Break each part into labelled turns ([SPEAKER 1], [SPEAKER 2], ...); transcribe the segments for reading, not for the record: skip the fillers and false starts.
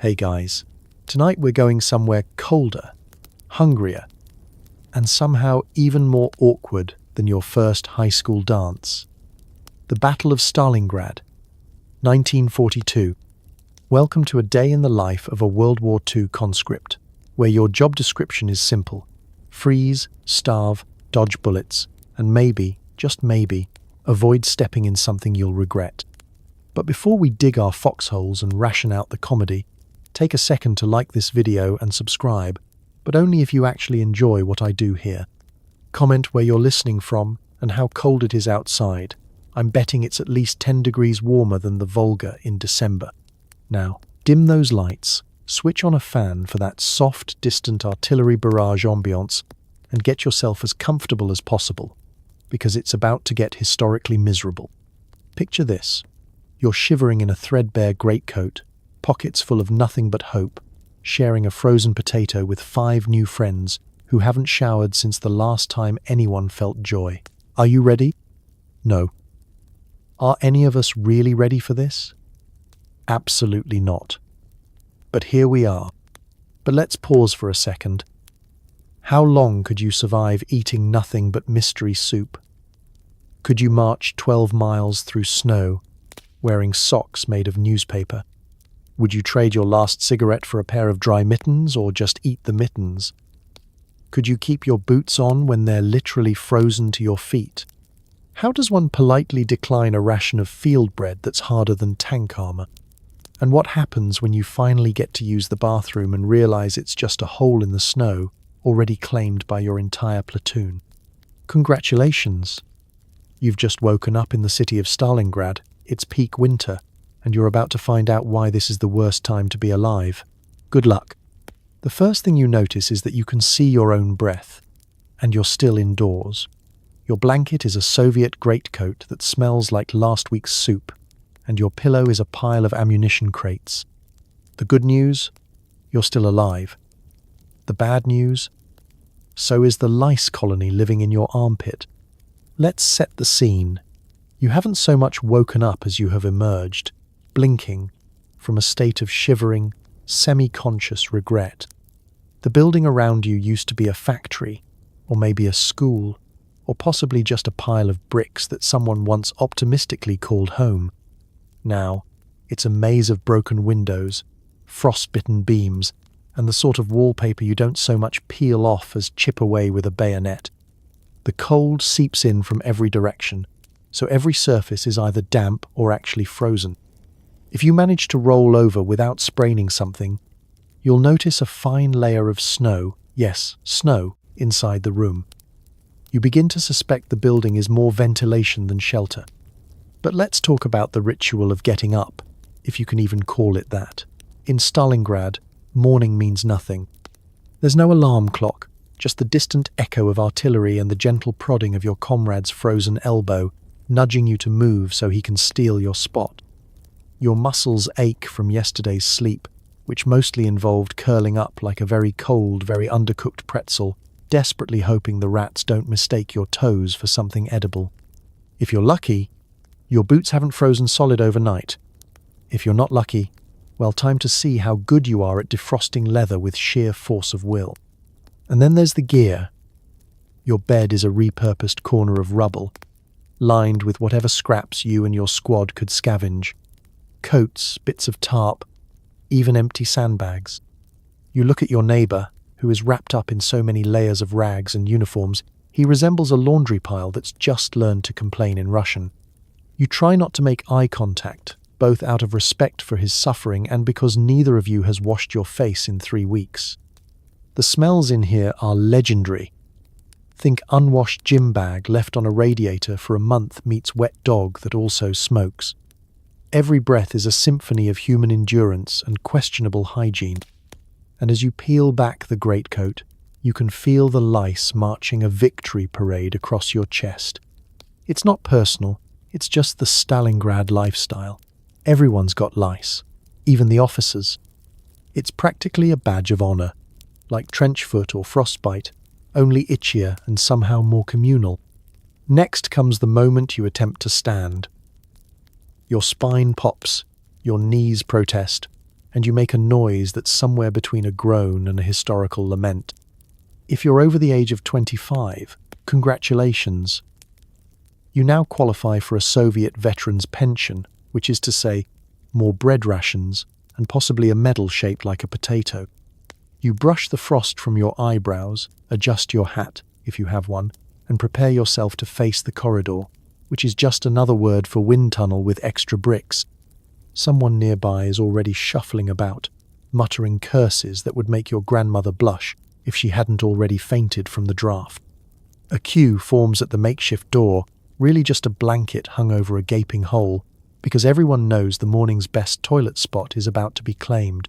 [SPEAKER 1] Hey guys, tonight we're going somewhere colder, hungrier, and somehow even more awkward than your first high school dance. The Battle of Stalingrad, 1942. Welcome to a day in the life of a World War II conscript, where your job description is simple: freeze, starve, dodge bullets, and maybe, just maybe, avoid stepping in something you'll regret. But before we dig our foxholes and ration out the comedy, take a second to like this video and subscribe, but only if you actually enjoy what I do here. Comment where you're listening from and how cold it is outside. I'm betting it's at least 10 degrees warmer than the Volga in December. Now, dim those lights, switch on a fan for that soft, distant artillery barrage ambiance, and get yourself as comfortable as possible, because it's about to get historically miserable. Picture this. You're shivering in a threadbare greatcoat, pockets full of nothing but hope, sharing a frozen potato with 5 new friends who haven't showered since the last time anyone felt joy. Are you ready? No. Are any of us really ready for this? Absolutely not. But here we are. But let's pause for a second. How long could you survive eating nothing but mystery soup? Could you march 12 miles through snow, wearing socks made of newspaper? Would you trade your last cigarette for a pair of dry mittens, or just eat the mittens? Could you keep your boots on when they're literally frozen to your feet? How does one politely decline a ration of field bread that's harder than tank armor? And what happens when you finally get to use the bathroom and realize it's just a hole in the snow, already claimed by your entire platoon? Congratulations! You've just woken up in the city of Stalingrad. It's peak winter, and you're about to find out why this is the worst time to be alive. Good luck. The first thing you notice is that you can see your own breath, and you're still indoors. Your blanket is a Soviet greatcoat that smells like last week's soup, and your pillow is a pile of ammunition crates. The good news? You're still alive. The bad news? So is the lice colony living in your armpit. Let's set the scene. You haven't so much woken up as you have emerged, blinking, from a state of shivering, semi-conscious regret. The building around you used to be a factory, or maybe a school, or possibly just a pile of bricks that someone once optimistically called home. Now, it's a maze of broken windows, frostbitten beams, and the sort of wallpaper you don't so much peel off as chip away with a bayonet. The cold seeps in from every direction, so every surface is either damp or actually frozen. If you manage to roll over without spraining something, you'll notice a fine layer of snow, yes, snow, inside the room. You begin to suspect the building is more ventilation than shelter. But let's talk about the ritual of getting up, if you can even call it that. In Stalingrad, morning means nothing. There's no alarm clock, just the distant echo of artillery and the gentle prodding of your comrade's frozen elbow, nudging you to move so he can steal your spot. Your muscles ache from yesterday's sleep, which mostly involved curling up like a very cold, very undercooked pretzel, desperately hoping the rats don't mistake your toes for something edible. If you're lucky, your boots haven't frozen solid overnight. If you're not lucky, well, time to see how good you are at defrosting leather with sheer force of will. And then there's the gear. Your bed is a repurposed corner of rubble, lined with whatever scraps you and your squad could scavenge. Coats, bits of tarp, even empty sandbags. You look at your neighbour, who is wrapped up in so many layers of rags and uniforms, he resembles a laundry pile that's just learned to complain in Russian. You try not to make eye contact, both out of respect for his suffering and because neither of you has washed your face in 3 weeks. The smells in here are legendary. Think unwashed gym bag left on a radiator for a month meets wet dog that also smokes. Every breath is a symphony of human endurance and questionable hygiene. And as you peel back the greatcoat, you can feel the lice marching a victory parade across your chest. It's not personal, it's just the Stalingrad lifestyle. Everyone's got lice, even the officers. It's practically a badge of honor, like trench foot or frostbite, only itchier and somehow more communal. Next comes the moment you attempt to stand. Your spine pops, your knees protest, and you make a noise that's somewhere between a groan and a historical lament. If you're over the age of 25, congratulations. You now qualify for a Soviet veteran's pension, which is to say, more bread rations and possibly a medal shaped like a potato. You brush the frost from your eyebrows, adjust your hat, if you have one, and prepare yourself to face the corridor, which is just another word for wind tunnel with extra bricks. Someone nearby is already shuffling about, muttering curses that would make your grandmother blush if she hadn't already fainted from the draft. A queue forms at the makeshift door, really just a blanket hung over a gaping hole, because everyone knows the morning's best toilet spot is about to be claimed.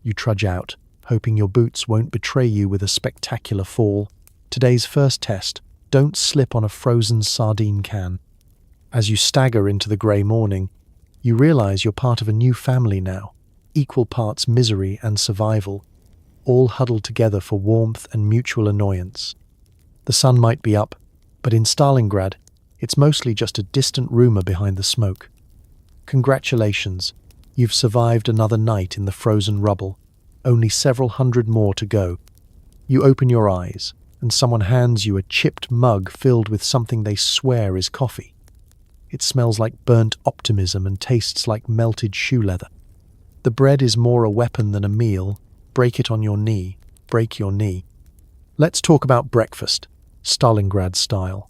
[SPEAKER 1] You trudge out, hoping your boots won't betray you with a spectacular fall. Today's first test: don't slip on a frozen sardine can. As you stagger into the grey morning, you realize you're part of a new family now, equal parts misery and survival, all huddled together for warmth and mutual annoyance. The sun might be up, but in Stalingrad, it's mostly just a distant rumour behind the smoke. Congratulations, you've survived another night in the frozen rubble, only several hundred more to go. You open your eyes, and someone hands you a chipped mug filled with something they swear is coffee. It smells like burnt optimism and tastes like melted shoe leather. The bread is more a weapon than a meal. Break it on your knee. Break your knee. Let's talk about breakfast, Stalingrad style.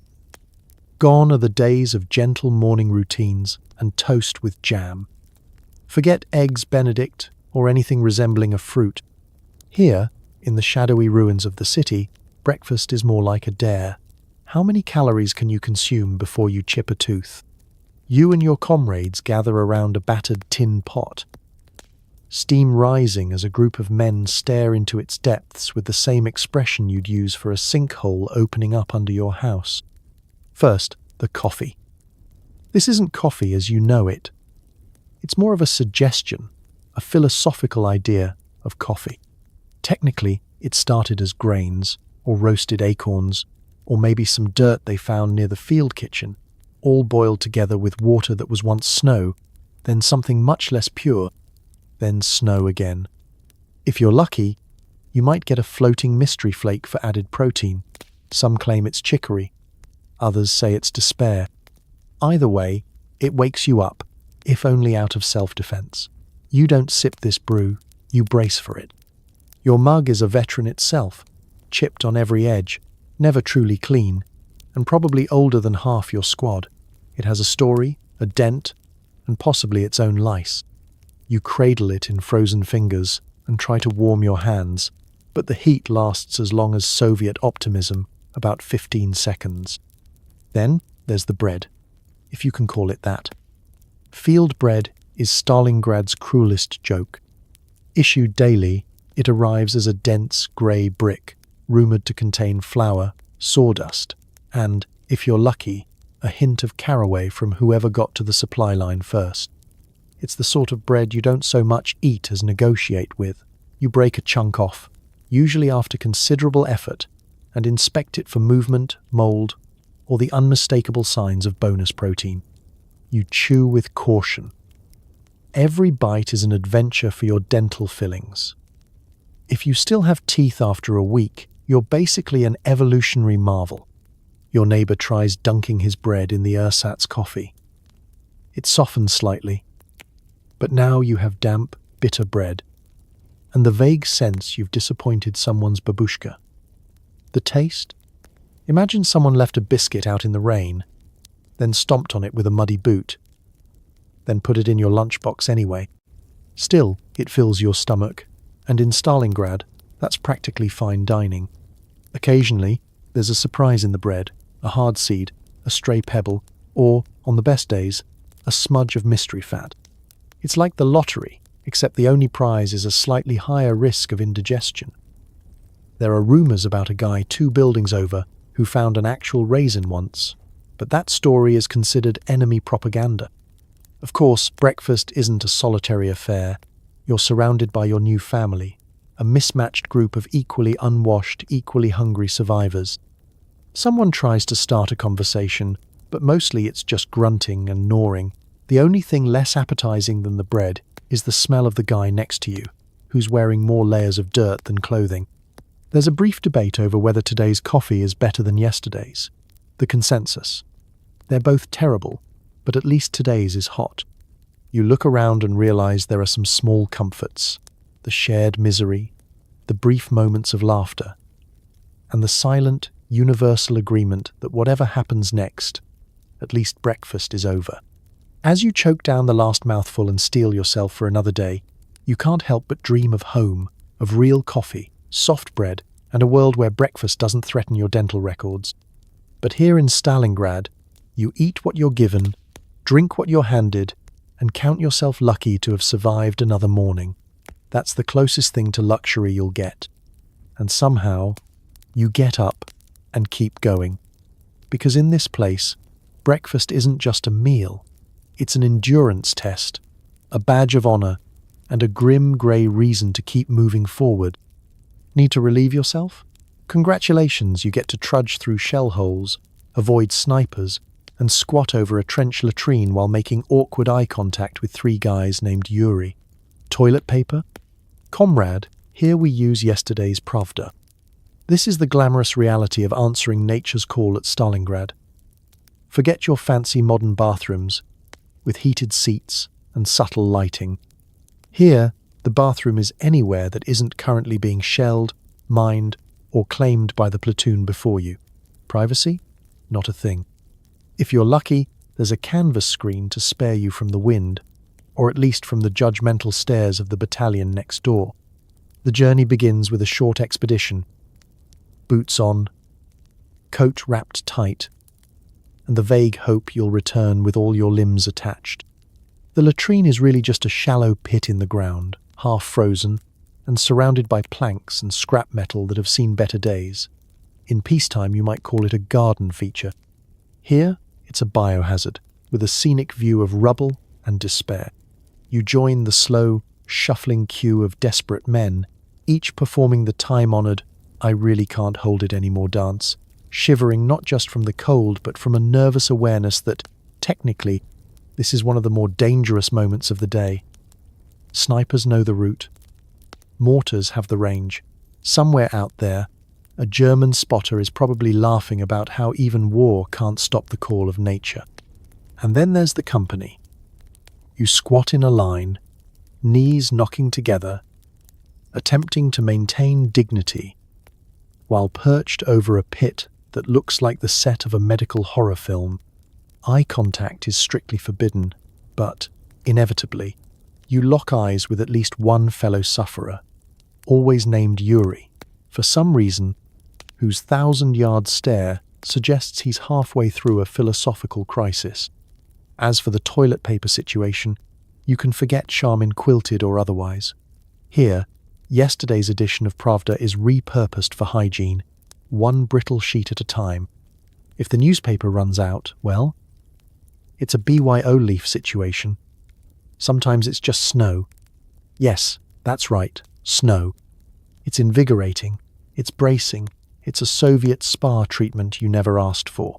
[SPEAKER 1] Gone are the days of gentle morning routines and toast with jam. Forget eggs Benedict or anything resembling a fruit. Here, in the shadowy ruins of the city, breakfast is more like a dare. How many calories can you consume before you chip a tooth? You and your comrades gather around a battered tin pot, steam rising as a group of men stare into its depths with the same expression you'd use for a sinkhole opening up under your house. First, the coffee. This isn't coffee as you know it. It's more of a suggestion, a philosophical idea of coffee. Technically, it started as grains, or roasted acorns, or maybe some dirt they found near the field kitchen, all boiled together with water that was once snow, then something much less pure, then snow again. If you're lucky, you might get a floating mystery flake for added protein. Some claim it's chicory, others say it's despair. Either way, it wakes you up, if only out of self-defense. You don't sip this brew, you brace for it. Your mug is a veteran itself, chipped on every edge, never truly clean, and probably older than half your squad. It has a story, a dent, and possibly its own lice. You cradle it in frozen fingers and try to warm your hands, but the heat lasts as long as Soviet optimism, about 15 seconds. Then there's the bread, if you can call it that. Field bread is Stalingrad's cruelest joke. Issued daily, it arrives as a dense grey brick, rumoured to contain flour, sawdust, and, if you're lucky, a hint of caraway from whoever got to the supply line first. It's the sort of bread you don't so much eat as negotiate with. You break a chunk off, usually after considerable effort, and inspect it for movement, mould, or the unmistakable signs of bonus protein. You chew with caution. Every bite is an adventure for your dental fillings. If you still have teeth after a week, you're basically an evolutionary marvel. Your neighbour tries dunking his bread in the ersatz coffee. It softens slightly, but now you have damp, bitter bread, and the vague sense you've disappointed someone's babushka. The taste? Imagine someone left a biscuit out in the rain, then stomped on it with a muddy boot, then put it in your lunchbox anyway. Still, it fills your stomach, and in Stalingrad, that's practically fine dining. Occasionally, there's a surprise in the bread, a hard seed, a stray pebble, or, on the best days, a smudge of mystery fat. It's like the lottery, except the only prize is a slightly higher risk of indigestion. There are rumours about a guy 2 buildings over who found an actual raisin once, but that story is considered enemy propaganda. Of course, breakfast isn't a solitary affair. You're surrounded by your new family, a mismatched group of equally unwashed, equally hungry survivors. Someone tries to start a conversation, but mostly it's just grunting and gnawing. The only thing less appetizing than the bread is the smell of the guy next to you, who's wearing more layers of dirt than clothing. There's a brief debate over whether today's coffee is better than yesterday's. The consensus: they're both terrible, but at least today's is hot. You look around and realize there are some small comforts: the shared misery, the brief moments of laughter, and the silent, universal agreement that whatever happens next, at least breakfast is over. As you choke down the last mouthful and steel yourself for another day, you can't help but dream of home, of real coffee, soft bread, and a world where breakfast doesn't threaten your dental records. But here in Stalingrad, you eat what you're given, drink what you're handed, and count yourself lucky to have survived another morning. That's the closest thing to luxury you'll get. And somehow, you get up and keep going. Because in this place, breakfast isn't just a meal. It's an endurance test, a badge of honor, and a grim grey reason to keep moving forward. Need to relieve yourself? Congratulations, you get to trudge through shell holes, avoid snipers, and squat over a trench latrine while making awkward eye contact with three guys named Yuri. Toilet paper? Comrade, here we use yesterday's Pravda. This is the glamorous reality of answering nature's call at Stalingrad. Forget your fancy modern bathrooms, with heated seats and subtle lighting. Here, the bathroom is anywhere that isn't currently being shelled, mined, or claimed by the platoon before you. Privacy? Not a thing. If you're lucky, there's a canvas screen to spare you from the wind, or at least from the judgmental stares of the battalion next door. The journey begins with a short expedition. Boots on, coat wrapped tight, and the vague hope you'll return with all your limbs attached. The latrine is really just a shallow pit in the ground, half frozen, and surrounded by planks and scrap metal that have seen better days. In peacetime, you might call it a garden feature. Here, it's a biohazard, with a scenic view of rubble and despair. You join the slow, shuffling queue of desperate men, each performing the time-honored "I really can't hold it anymore" dance, shivering not just from the cold but from a nervous awareness that, technically, this is one of the more dangerous moments of the day. Snipers know the route. Mortars have the range. Somewhere out there, a German spotter is probably laughing about how even war can't stop the call of nature. And then there's the company. You squat in a line, knees knocking together, attempting to maintain dignity, while perched over a pit that looks like the set of a medical horror film. Eye contact is strictly forbidden, but, inevitably, you lock eyes with at least one fellow sufferer, always named Yuri, for some reason, whose 1,000-yard stare suggests he's halfway through a philosophical crisis. As for the toilet paper situation, you can forget Charmin quilted or otherwise. Here, yesterday's edition of Pravda is repurposed for hygiene, one brittle sheet at a time. If the newspaper runs out, well, it's a BYO leaf situation. Sometimes it's just snow. Yes, that's right, snow. It's invigorating, it's bracing, it's a Soviet spa treatment you never asked for.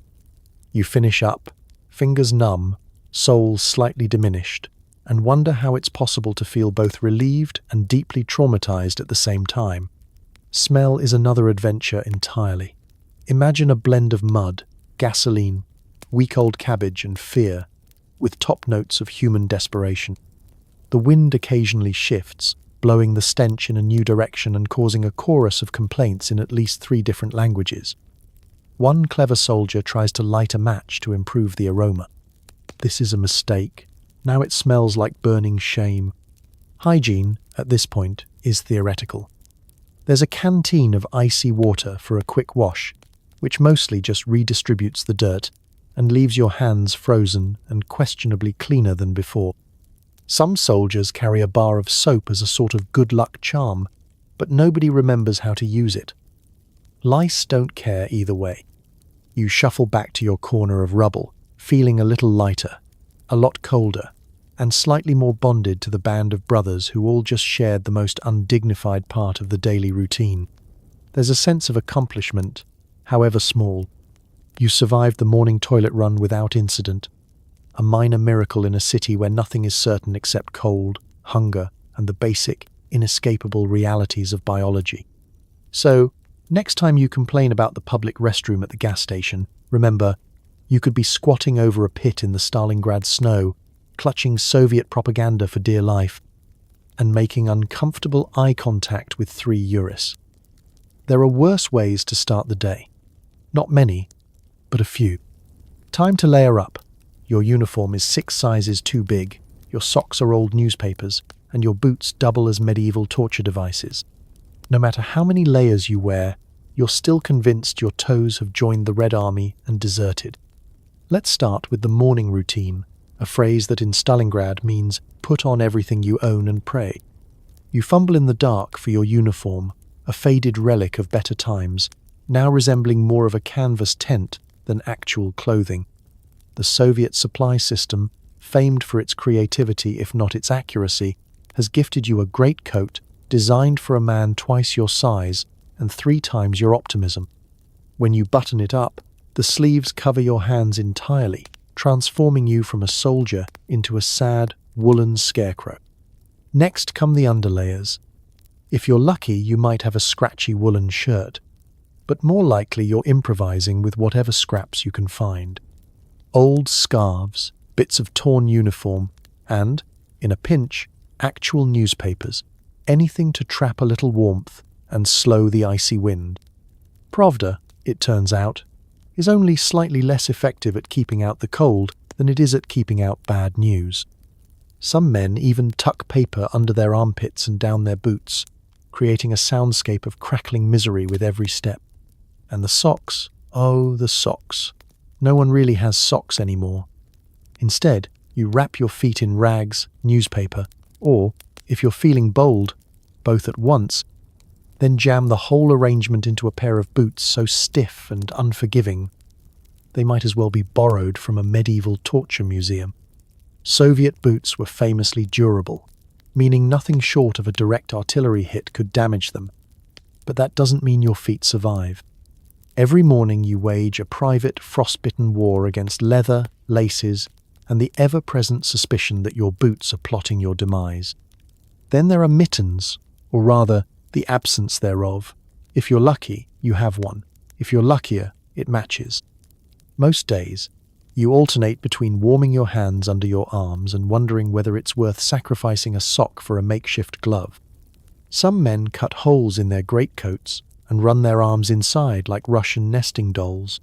[SPEAKER 1] You finish up, fingers numb, soul slightly diminished, and wonder how it's possible to feel both relieved and deeply traumatized at the same time. Smell is another adventure entirely. Imagine a blend of mud, gasoline, week-old cabbage and fear, with top notes of human desperation. The wind occasionally shifts, blowing the stench in a new direction and causing a chorus of complaints in at least 3 different languages. One clever soldier tries to light a match to improve the aroma. This is a mistake. Now it smells like burning shame. Hygiene, at this point, is theoretical. There's a canteen of icy water for a quick wash, which mostly just redistributes the dirt and leaves your hands frozen and questionably cleaner than before. Some soldiers carry a bar of soap as a sort of good luck charm, but nobody remembers how to use it. Lice don't care either way. You shuffle back to your corner of rubble, feeling a little lighter, a lot colder, and slightly more bonded to the band of brothers who all just shared the most undignified part of the daily routine. There's a sense of accomplishment, however small. You survived the morning toilet run without incident, a minor miracle in a city where nothing is certain except cold. hunger, and the basic, inescapable realities of biology. So, next time you complain about the public restroom at the gas station, remember, you could be squatting over a pit in the Stalingrad snow, clutching Soviet propaganda for dear life, and making uncomfortable eye contact with 3 Euros. There are worse ways to start the day. Not many, but a few. Time to layer up. Your uniform is 6 sizes too big, your socks are old newspapers, and your boots double as medieval torture devices. No matter how many layers you wear, you're still convinced your toes have joined the Red Army and deserted. Let's start with the morning routine, a phrase that in Stalingrad means put on everything you own and pray. You fumble in the dark for your uniform, a faded relic of better times, now resembling more of a canvas tent than actual clothing. The Soviet supply system, famed for its creativity if not its accuracy, has gifted you a great coat designed for a man twice your size and 3 times your optimism. When you button it up, the sleeves cover your hands entirely, transforming you from a soldier into a sad, woolen scarecrow. Next come the underlayers. If you're lucky, you might have a scratchy woolen shirt, but more likely you're improvising with whatever scraps you can find. Old scarves, bits of torn uniform, and, in a pinch, actual newspapers, anything to trap a little warmth and slow the icy wind. Pravda, it turns out, is only slightly less effective at keeping out the cold than it is at keeping out bad news. Some men even tuck paper under their armpits and down their boots, creating a soundscape of crackling misery with every step. And the socks, oh, the socks. No one really has socks anymore. Instead, you wrap your feet in rags, newspaper, or, if you're feeling bold, both at once, then jam the whole arrangement into a pair of boots so stiff and unforgiving they might as well be borrowed from a medieval torture museum. Soviet boots were famously durable, meaning nothing short of a direct artillery hit could damage them. But that doesn't mean your feet survive. Every morning you wage a private, frostbitten war against leather, laces, and the ever-present suspicion that your boots are plotting your demise. Then there are mittens, or rather, the absence thereof. If you're lucky, you have one. If you're luckier, it matches. Most days, you alternate between warming your hands under your arms and wondering whether it's worth sacrificing a sock for a makeshift glove. Some men cut holes in their greatcoats and run their arms inside like Russian nesting dolls.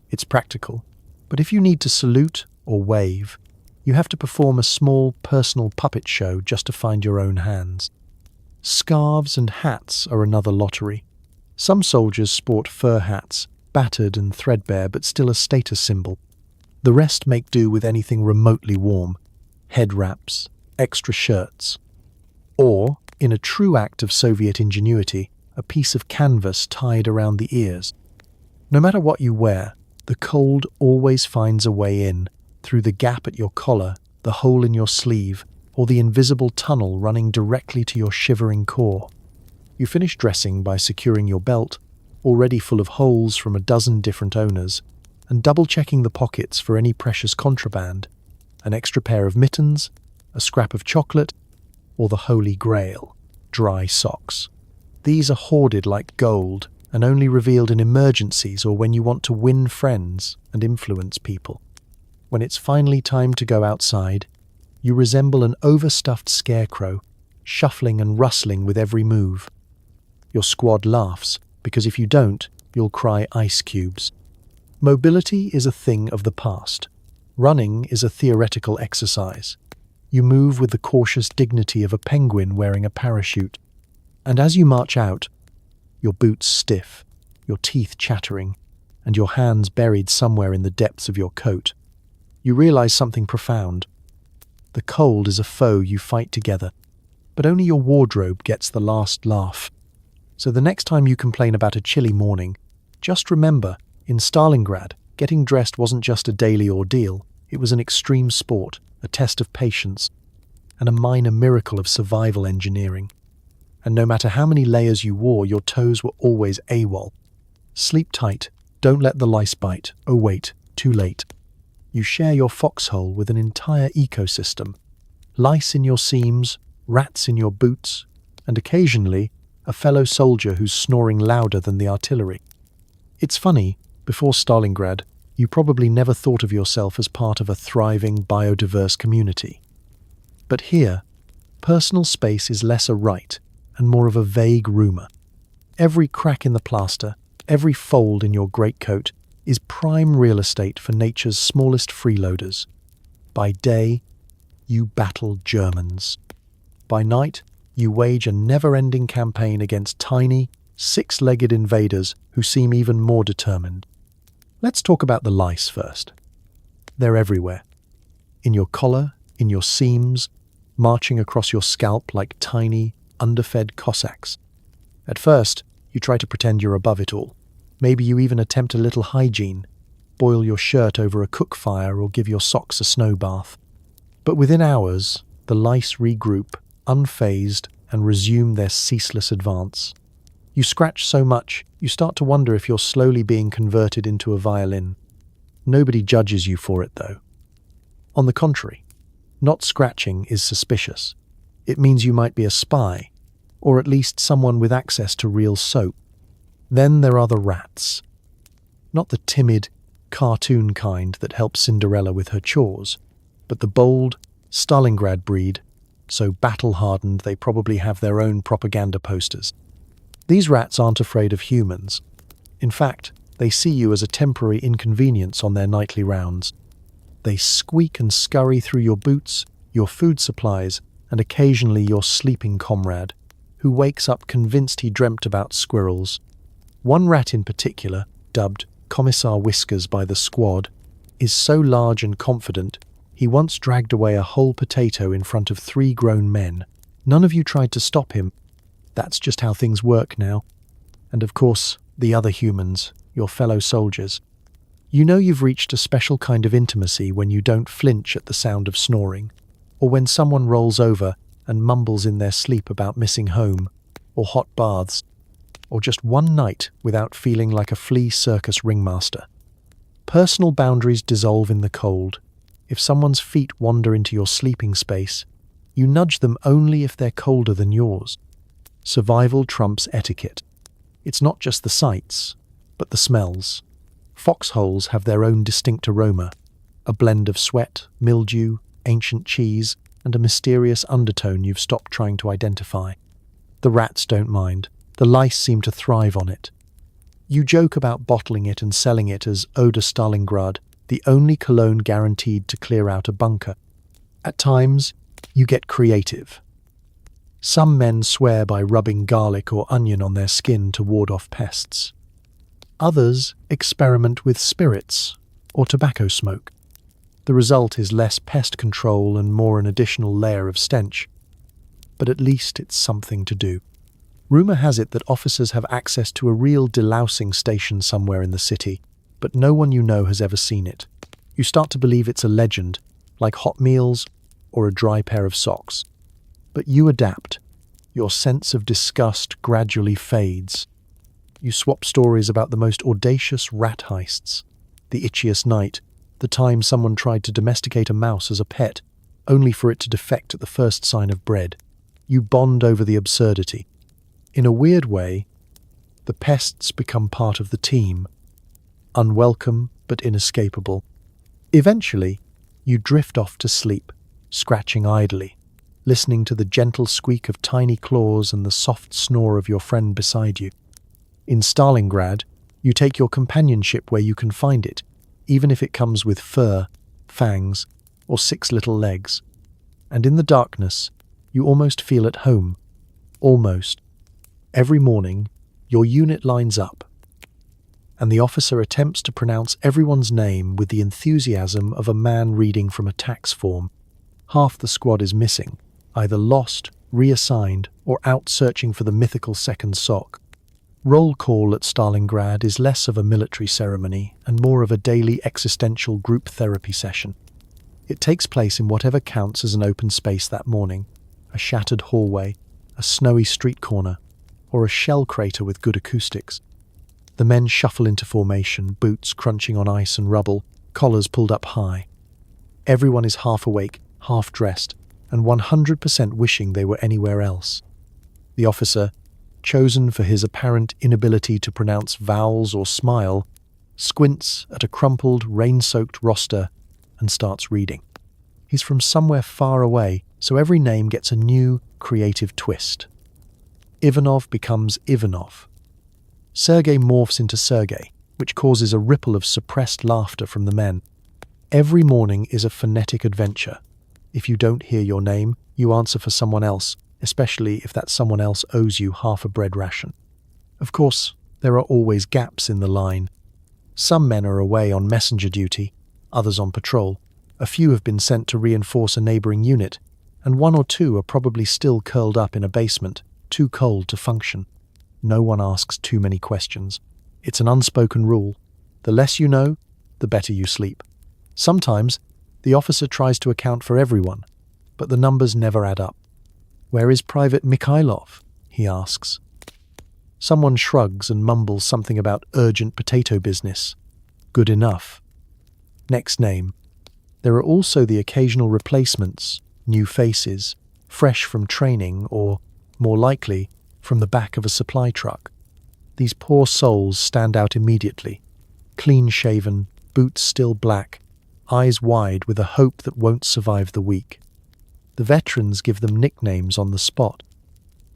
[SPEAKER 1] It's practical, but if you need to salute or wave, you have to perform a small personal puppet show just to find your own hands. Scarves and hats are another lottery. Some soldiers sport fur hats, battered and threadbare but still a status symbol. The rest make do with anything remotely warm, head wraps, extra shirts, or, in a true act of Soviet ingenuity, a piece of canvas tied around the ears. No matter what you wear, the cold always finds a way in, through the gap at your collar, the hole in your sleeve, or the invisible tunnel running directly to your shivering core. You finish dressing by securing your belt, already full of holes from a dozen different owners, and double-checking the pockets for any precious contraband, an extra pair of mittens, a scrap of chocolate, or the holy grail, dry socks. These are hoarded like gold and only revealed in emergencies or when you want to win friends and influence people. When it's finally time to go outside, you resemble an overstuffed scarecrow, shuffling and rustling with every move. Your squad laughs, because if you don't, you'll cry ice cubes. Mobility is a thing of the past. Running is a theoretical exercise. You move with the cautious dignity of a penguin wearing a parachute. And as you march out, your boots stiff, your teeth chattering, and your hands buried somewhere in the depths of your coat, you realize something profound. The cold is a foe you fight together, but only your wardrobe gets the last laugh. So the next time you complain about a chilly morning, just remember, in Stalingrad, getting dressed wasn't just a daily ordeal, it was an extreme sport, a test of patience, and a minor miracle of survival engineering. And no matter how many layers you wore, your toes were always AWOL. Sleep tight, don't let the lice bite, oh wait, too late. You share your foxhole with an entire ecosystem. Lice in your seams, rats in your boots, and occasionally a fellow soldier who's snoring louder than the artillery. It's funny, before Stalingrad, you probably never thought of yourself as part of a thriving, biodiverse community. But here, personal space is less a right and more of a vague rumour. Every crack in the plaster, every fold in your greatcoat is prime real estate for nature's smallest freeloaders. By day, you battle Germans. By night, you wage a never-ending campaign against tiny, six-legged invaders who seem even more determined. Let's talk about the lice first. They're everywhere. In your collar, in your seams, marching across your scalp like tiny, underfed Cossacks. At first, you try to pretend you're above it all. Maybe you even attempt a little hygiene, boil your shirt over a cook fire or give your socks a snow bath. But within hours, the lice regroup, unfazed, and resume their ceaseless advance. You scratch so much, you start to wonder if you're slowly being converted into a violin. Nobody judges you for it, though. On the contrary, not scratching is suspicious. It means you might be a spy, or at least someone with access to real soap. Then there are the rats. Not the timid, cartoon kind that help Cinderella with her chores, but the bold, Stalingrad breed, so battle-hardened they probably have their own propaganda posters. These rats aren't afraid of humans. In fact, they see you as a temporary inconvenience on their nightly rounds. They squeak and scurry through your boots, your food supplies, and occasionally your sleeping comrade, who wakes up convinced he dreamt about squirrels. One rat in particular, dubbed Commissar Whiskers by the squad, is so large and confident he once dragged away a whole potato in front of 3 grown men. None of you tried to stop him. That's just how things work now. And of course, the other humans, your fellow soldiers. You know you've reached a special kind of intimacy when you don't flinch at the sound of snoring, or when someone rolls over and mumbles in their sleep about missing home, or hot baths, or just one night without feeling like a flea circus ringmaster. Personal boundaries dissolve in the cold. If someone's feet wander into your sleeping space, you nudge them only if they're colder than yours. Survival trumps etiquette. It's not just the sights, but the smells. Foxholes have their own distinct aroma, a blend of sweat, mildew, ancient cheese, and a mysterious undertone you've stopped trying to identify. The rats don't mind. The lice seem to thrive on it. You joke about bottling it and selling it as Eau de Stalingrad, the only cologne guaranteed to clear out a bunker. At times, you get creative. Some men swear by rubbing garlic or onion on their skin to ward off pests. Others experiment with spirits or tobacco smoke. The result is less pest control and more an additional layer of stench. But at least it's something to do. Rumour has it that officers have access to a real delousing station somewhere in the city, but no one you know has ever seen it. You start to believe it's a legend, like hot meals or a dry pair of socks. But you adapt. Your sense of disgust gradually fades. You swap stories about the most audacious rat heists, the itchiest night, the time someone tried to domesticate a mouse as a pet, only for it to defect at the first sign of bread. You bond over the absurdity. In a weird way, the pests become part of the team, unwelcome but inescapable. Eventually, you drift off to sleep, scratching idly, listening to the gentle squeak of tiny claws and the soft snore of your friend beside you. In Stalingrad, you take your companionship where you can find it, even if it comes with fur, fangs, or 6 little legs. And in the darkness, you almost feel at home. Almost. Every morning, your unit lines up, and the officer attempts to pronounce everyone's name with the enthusiasm of a man reading from a tax form. Half the squad is missing, either lost, reassigned, or out searching for the mythical second sock. Roll call at Stalingrad is less of a military ceremony and more of a daily existential group therapy session. It takes place in whatever counts as an open space that morning, a shattered hallway, a snowy street corner, or a shell crater with good acoustics. The men shuffle into formation, boots crunching on ice and rubble, collars pulled up high. Everyone is half awake, half dressed, and 100% wishing they were anywhere else. The officer, chosen for his apparent inability to pronounce vowels or smile, squints at a crumpled, rain-soaked roster and starts reading. He's from somewhere far away, so every name gets a new, creative twist. Ivanov becomes Ivanov. Sergei morphs into Sergei, which causes a ripple of suppressed laughter from the men. Every morning is a phonetic adventure. If you don't hear your name, you answer for someone else, especially if that someone else owes you half a bread ration. Of course, there are always gaps in the line. Some men are away on messenger duty, others on patrol. A few have been sent to reinforce a neighboring unit, and one or two are probably still curled up in a basement, too cold to function. No one asks too many questions. It's an unspoken rule. The less you know, the better you sleep. Sometimes, the officer tries to account for everyone, but the numbers never add up. "Where is Private Mikhailov?" he asks. Someone shrugs and mumbles something about urgent potato business. Good enough. Next name. There are also the occasional replacements, new faces, fresh from training or, more likely, from the back of a supply truck. These poor souls stand out immediately, clean-shaven, boots still black, eyes wide with a hope that won't survive the week. The veterans give them nicknames on the spot: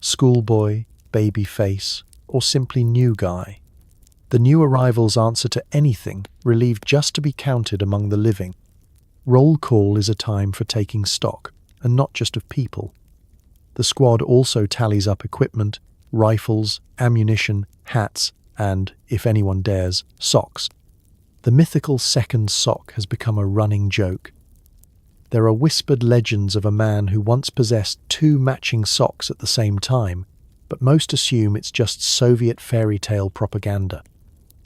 [SPEAKER 1] schoolboy, baby face, or simply new guy. The new arrivals answer to anything, relieved just to be counted among the living. Roll call is a time for taking stock, and not just of people. The squad also tallies up equipment, rifles, ammunition, hats, and, if anyone dares, socks. The mythical second sock has become a running joke. There are whispered legends of a man who once possessed 2 matching socks at the same time, but most assume it's just Soviet fairy tale propaganda.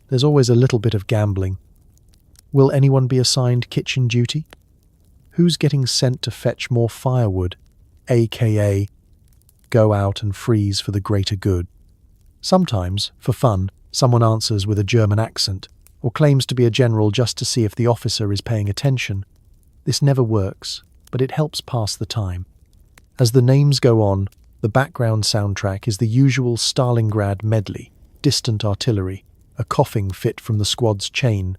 [SPEAKER 1] There's always a little bit of gambling. Will anyone be assigned kitchen duty? Who's getting sent to fetch more firewood, aka go out and freeze for the greater good? Sometimes, for fun, someone answers with a German accent, or claims to be a general just to see if the officer is paying attention. This never works, but it helps pass the time. As the names go on, the background soundtrack is the usual Stalingrad medley: distant artillery, a coughing fit from the squad's chain,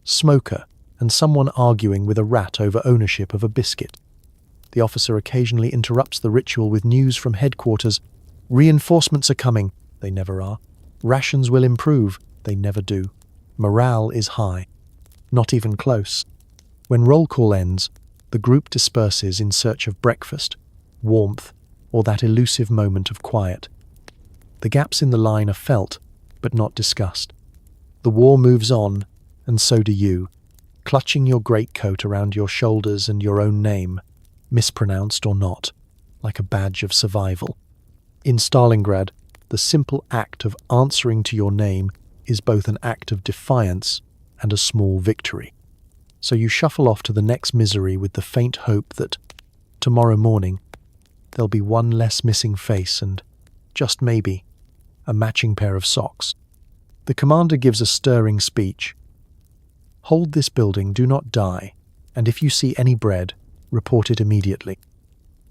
[SPEAKER 1] smoker, and someone arguing with a rat over ownership of a biscuit. The officer occasionally interrupts the ritual with news from headquarters. Reinforcements are coming. They never are. Rations will improve. They never do. Morale is high. Not even close. When roll call ends, the group disperses in search of breakfast, warmth, or that elusive moment of quiet. The gaps in the line are felt, but not discussed. The war moves on, and so do you, clutching your greatcoat around your shoulders and your own name, mispronounced or not, like a badge of survival. In Stalingrad, the simple act of answering to your name is both an act of defiance and a small victory. So you shuffle off to the next misery with the faint hope that, tomorrow morning, there'll be one less missing face and, just maybe, a matching pair of socks. The commander gives a stirring speech. Hold this building, do not die, and if you see any bread, report it immediately.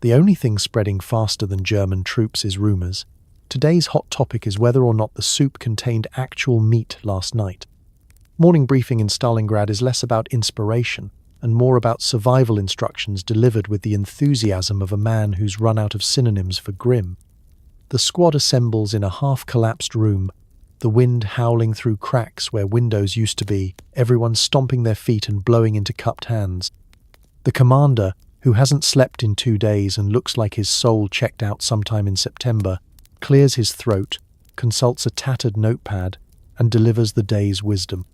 [SPEAKER 1] The only thing spreading faster than German troops is rumours. Today's hot topic is whether or not the soup contained actual meat last night. Morning briefing in Stalingrad is less about inspiration and more about survival instructions delivered with the enthusiasm of a man who's run out of synonyms for grim. The squad assembles in a half-collapsed room, the wind howling through cracks where windows used to be, everyone stomping their feet and blowing into cupped hands. The commander, who hasn't slept in 2 days and looks like his soul checked out sometime in September, clears his throat, consults a tattered notepad, and delivers the day's wisdom.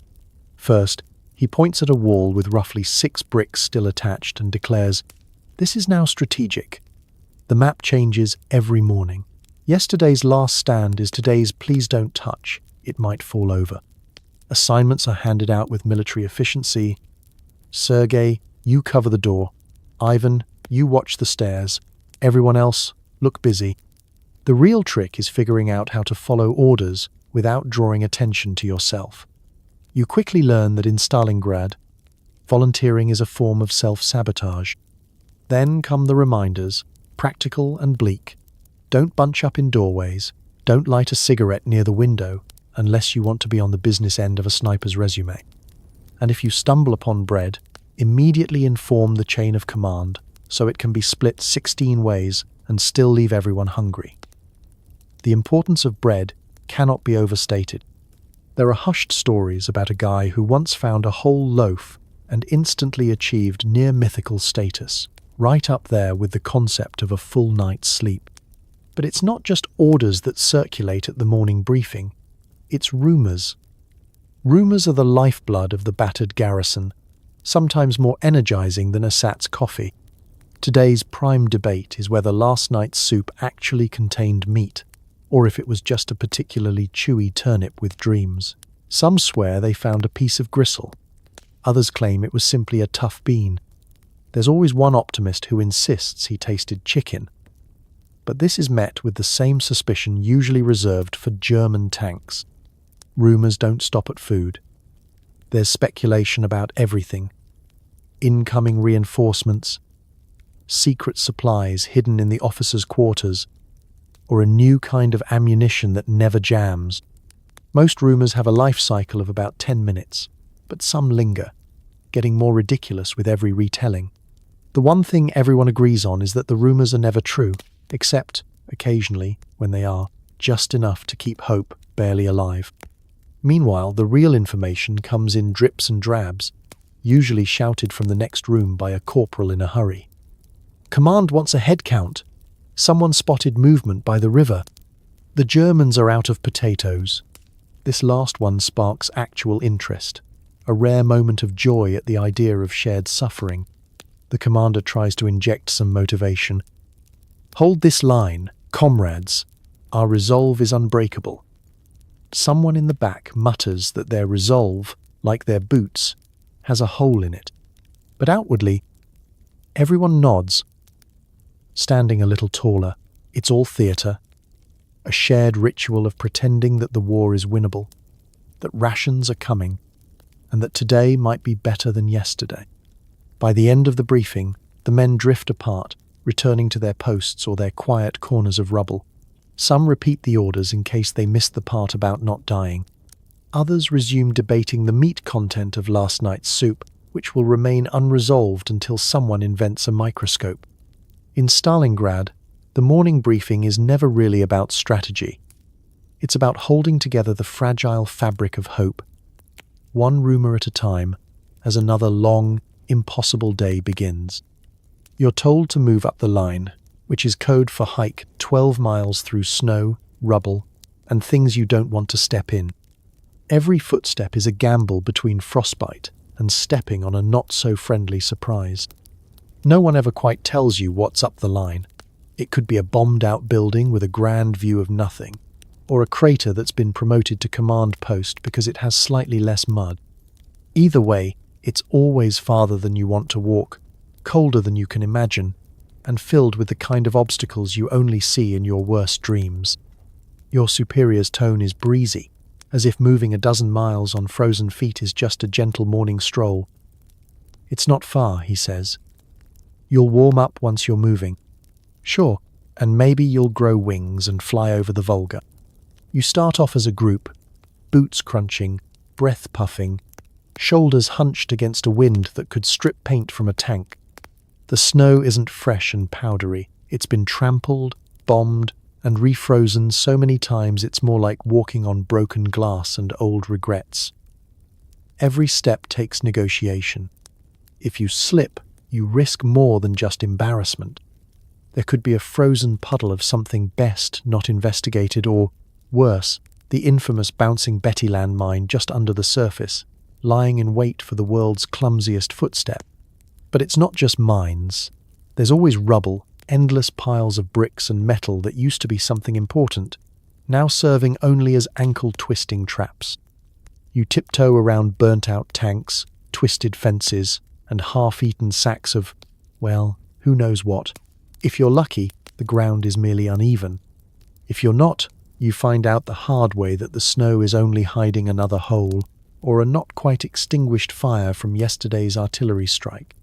[SPEAKER 1] First, he points at a wall with roughly 6 bricks still attached and declares, "This is now strategic. The map changes every morning. Yesterday's last stand is today's please don't touch, it might fall over." Assignments are handed out with military efficiency. Sergei, you cover the door. Ivan, you watch the stairs. Everyone else, look busy. The real trick is figuring out how to follow orders without drawing attention to yourself. You quickly learn that in Stalingrad, volunteering is a form of self-sabotage. Then come the reminders, practical and bleak. Don't bunch up in doorways. Don't light a cigarette near the window unless you want to be on the business end of a sniper's resume. And if you stumble upon bread, immediately inform the chain of command so it can be split 16 ways and still leave everyone hungry. The importance of bread cannot be overstated. There are hushed stories about a guy who once found a whole loaf and instantly achieved near-mythical status, right up there with the concept of a full night's sleep. But it's not just orders that circulate at the morning briefing, it's rumours. Rumours are the lifeblood of the battered garrison, sometimes more energising than a Sat's coffee. Today's prime debate is whether last night's soup actually contained meat, or if it was just a particularly chewy turnip with dreams. Some swear they found a piece of gristle. Others claim it was simply a tough bean. There's always one optimist who insists he tasted chicken. But this is met with the same suspicion usually reserved for German tanks. Rumours don't stop at food. There's speculation about everything. Incoming reinforcements, secret supplies hidden in the officers' quarters, or a new kind of ammunition that never jams. Most rumours have a life cycle of about 10 minutes, but some linger, getting more ridiculous with every retelling. The one thing everyone agrees on is that the rumours are never true, except, occasionally, when they are, just enough to keep hope barely alive. Meanwhile, the real information comes in drips and drabs, usually shouted from the next room by a corporal in a hurry. Command wants a head count. Someone spotted movement by the river. The Germans are out of potatoes. This last one sparks actual interest, a rare moment of joy at the idea of shared suffering. The commander tries to inject some motivation. Hold this line, comrades. Our resolve is unbreakable. Someone in the back mutters that their resolve, like their boots, has a hole in it. But outwardly, everyone nods. Standing a little taller, it's all theatre, a shared ritual of pretending that the war is winnable, that rations are coming, and that today might be better than yesterday. By the end of the briefing, the men drift apart, returning to their posts or their quiet corners of rubble. Some repeat the orders in case they missed the part about not dying. Others resume debating the meat content of last night's soup, which will remain unresolved until someone invents a microscope. In Stalingrad, the morning briefing is never really about strategy. It's about holding together the fragile fabric of hope, one rumour at a time, as another long, impossible day begins. You're told to move up the line, which is code for hike 12 miles through snow, rubble, and things you don't want to step in. Every footstep is a gamble between frostbite and stepping on a not-so-friendly surprise. No one ever quite tells you what's up the line. It could be a bombed-out building with a grand view of nothing, or a crater that's been promoted to command post because it has slightly less mud. Either way, it's always farther than you want to walk, colder than you can imagine, and filled with the kind of obstacles you only see in your worst dreams. Your superior's tone is breezy, as if moving a dozen miles on frozen feet is just a gentle morning stroll. It's not far, he says. You'll warm up once you're moving. Sure, and maybe you'll grow wings and fly over the Volga. You start off as a group, boots crunching, breath puffing, shoulders hunched against a wind that could strip paint from a tank. The snow isn't fresh and powdery. It's been trampled, bombed, and refrozen so many times it's more like walking on broken glass and old regrets. Every step takes negotiation. If you slip, you risk more than just embarrassment. There could be a frozen puddle of something best not investigated or, worse, the infamous bouncing Betty landmine just under the surface, lying in wait for the world's clumsiest footstep. But it's not just mines. There's always rubble, endless piles of bricks and metal that used to be something important, now serving only as ankle-twisting traps. You tiptoe around burnt-out tanks, twisted fences, and half-eaten sacks of, well, who knows what. If you're lucky, the ground is merely uneven. If you're not, you find out the hard way that the snow is only hiding another hole, or a not-quite-extinguished fire from yesterday's artillery strike.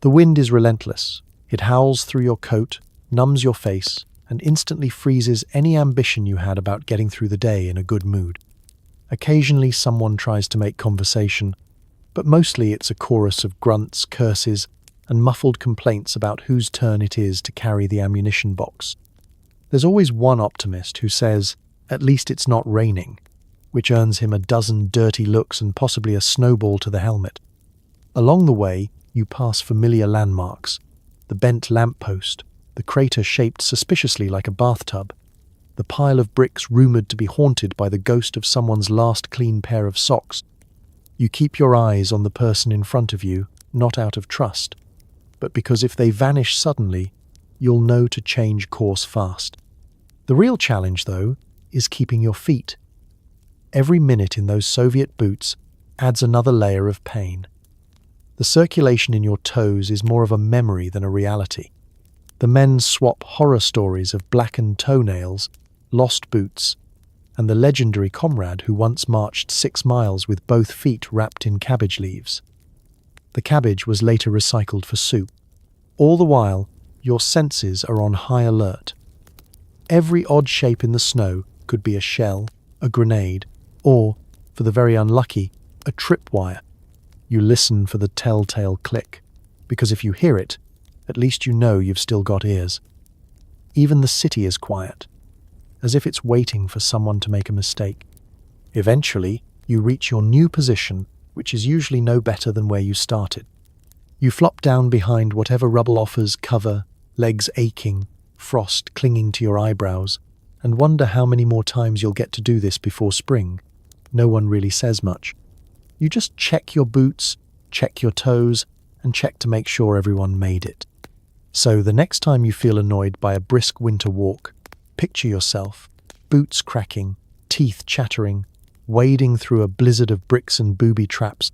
[SPEAKER 1] The wind is relentless, It howls through your coat, numbs your face, and instantly freezes any ambition you had about getting through the day in a good mood. Occasionally someone tries to make conversation, but mostly it's a chorus of grunts, curses, and muffled complaints about whose turn it is to carry the ammunition box. There's always one optimist who says, "At least it's not raining," which earns him a dozen dirty looks and possibly a snowball to the helmet. Along the way, you pass familiar landmarks: the bent lamppost, the crater shaped suspiciously like a bathtub, the pile of bricks rumoured to be haunted by the ghost of someone's last clean pair of socks. You keep your eyes on the person in front of you, not out of trust, but because if they vanish suddenly, you'll know to change course fast. The real challenge, though, is keeping your feet. Every minute in those Soviet boots adds another layer of pain. The circulation in your toes is more of a memory than a reality. The men swap horror stories of blackened toenails, lost boots, and the legendary comrade who once marched 6 miles with both feet wrapped in cabbage leaves. The cabbage was later recycled for soup. All the while, your senses are on high alert. Every odd shape in the snow could be a shell, a grenade, or, for the very unlucky, a tripwire. You listen for the telltale click, because if you hear it, at least you know you've still got ears. Even the city is quiet, as if it's waiting for someone to make a mistake. Eventually, you reach your new position, which is usually no better than where you started. You flop down behind whatever rubble offers cover, legs aching, frost clinging to your eyebrows, and wonder how many more times you'll get to do this before spring. No one really says much. You just check your boots, check your toes, and check to make sure everyone made it. So the next time you feel annoyed by a brisk winter walk, picture yourself, boots cracking, teeth chattering, wading through a blizzard of bricks and booby traps,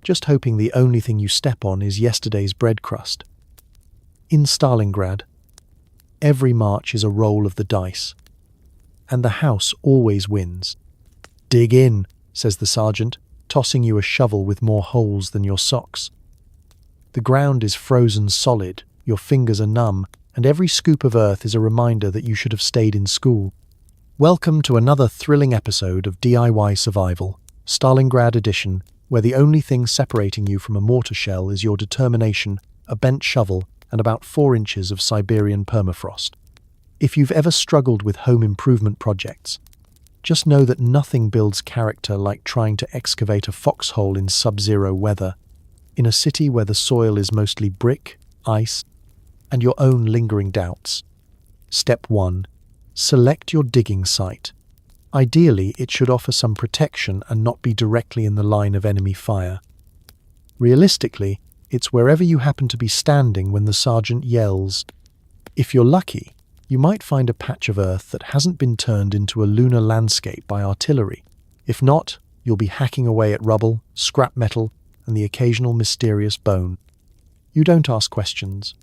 [SPEAKER 1] just hoping the only thing you step on is yesterday's bread crust. In Stalingrad, every march is a roll of the dice, and the house always wins. "Dig in," says the sergeant, tossing you a shovel with more holes than your socks. The ground is frozen solid, your fingers are numb, and every scoop of earth is a reminder that you should have stayed in school. Welcome to another thrilling episode of DIY Survival, Stalingrad Edition, where the only thing separating you from a mortar shell is your determination, a bent shovel, and about 4 inches of Siberian permafrost. If you've ever struggled with home improvement projects, just know that nothing builds character like trying to excavate a foxhole in sub-zero weather, in a city where the soil is mostly brick, ice, and your own lingering doubts. Step 1. Select your digging site. Ideally, it should offer some protection and not be directly in the line of enemy fire. Realistically, it's wherever you happen to be standing when the sergeant yells. If you're lucky, you might find a patch of earth that hasn't been turned into a lunar landscape by artillery. If not, you'll be hacking away at rubble, scrap metal, and the occasional mysterious bone. You don't ask questions.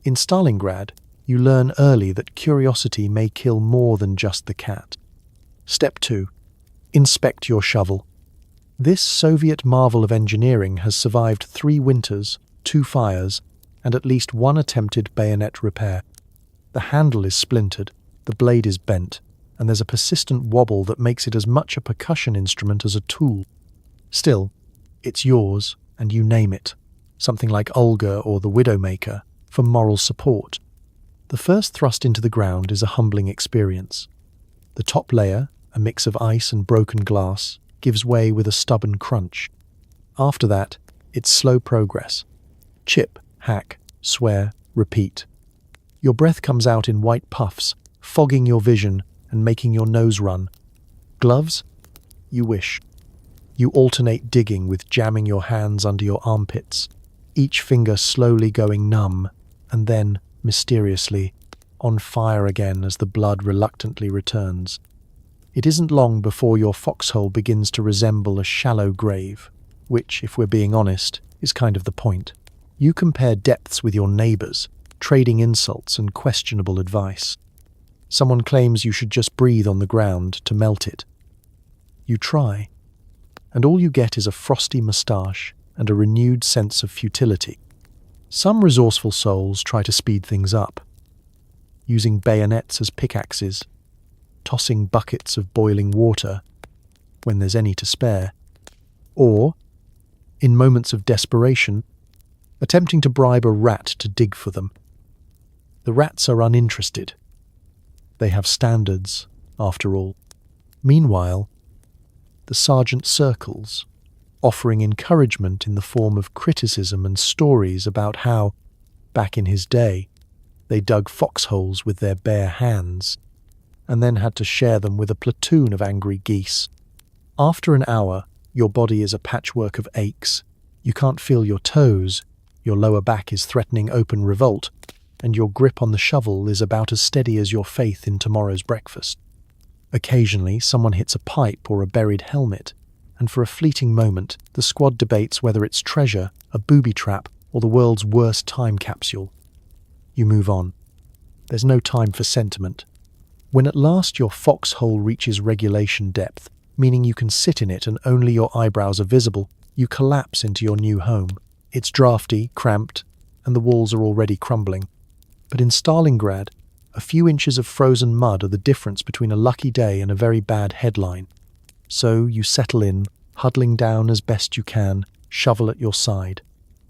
[SPEAKER 1] In Stalingrad, you learn early that curiosity may kill more than just the cat. Step 2. Inspect your shovel. This Soviet marvel of engineering has survived 3 winters, 2 fires, and at least 1 attempted bayonet repair. The handle is splintered, the blade is bent, and there's a persistent wobble that makes it as much a percussion instrument as a tool. Still, it's yours, and you name it, something like Olga or the Widowmaker, for moral support. The first thrust into the ground is a humbling experience. The top layer, a mix of ice and broken glass, gives way with a stubborn crunch. After that, it's slow progress. Chip, hack, swear, repeat. Your breath comes out in white puffs, fogging your vision and making your nose run. Gloves? You wish. You alternate digging with jamming your hands under your armpits, each finger slowly going numb, and then, mysteriously, on fire again as the blood reluctantly returns. It isn't long before your foxhole begins to resemble a shallow grave, which, if we're being honest, is kind of the point. You compare depths with your neighbours, trading insults and questionable advice. Someone claims you should just breathe on the ground to melt it. You try, and all you get is a frosty moustache and a renewed sense of futility. Some resourceful souls try to speed things up, using bayonets as pickaxes, tossing buckets of boiling water when there's any to spare, or, in moments of desperation, attempting to bribe a rat to dig for them. The rats are uninterested. They have standards, after all. Meanwhile, the sergeant circles, offering encouragement in the form of criticism and stories about how, back in his day, they dug foxholes with their bare hands, and then had to share them with a platoon of angry geese. After an hour, your body is a patchwork of aches. You can't feel your toes, your lower back is threatening open revolt, and your grip on the shovel is about as steady as your faith in tomorrow's breakfast. Occasionally, someone hits a pipe or a buried helmet, and for a fleeting moment, the squad debates whether it's treasure, a booby trap, or the world's worst time capsule. You move on. There's no time for sentiment. When at last your foxhole reaches regulation depth, meaning you can sit in it and only your eyebrows are visible, you collapse into your new home. It's drafty, cramped, and the walls are already crumbling. But in Stalingrad, a few inches of frozen mud are the difference between a lucky day and a very bad headline. So you settle in, huddling down as best you can, shovel at your side.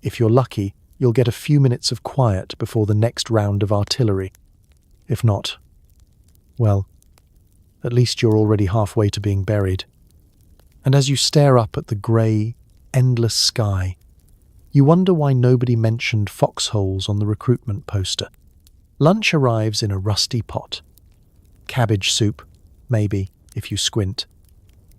[SPEAKER 1] If you're lucky, you'll get a few minutes of quiet before the next round of artillery. If not, well, at least you're already halfway to being buried. And as you stare up at the grey, endless sky, you wonder why nobody mentioned foxholes on the recruitment poster. Lunch arrives in a rusty pot. Cabbage soup, maybe, if you squint.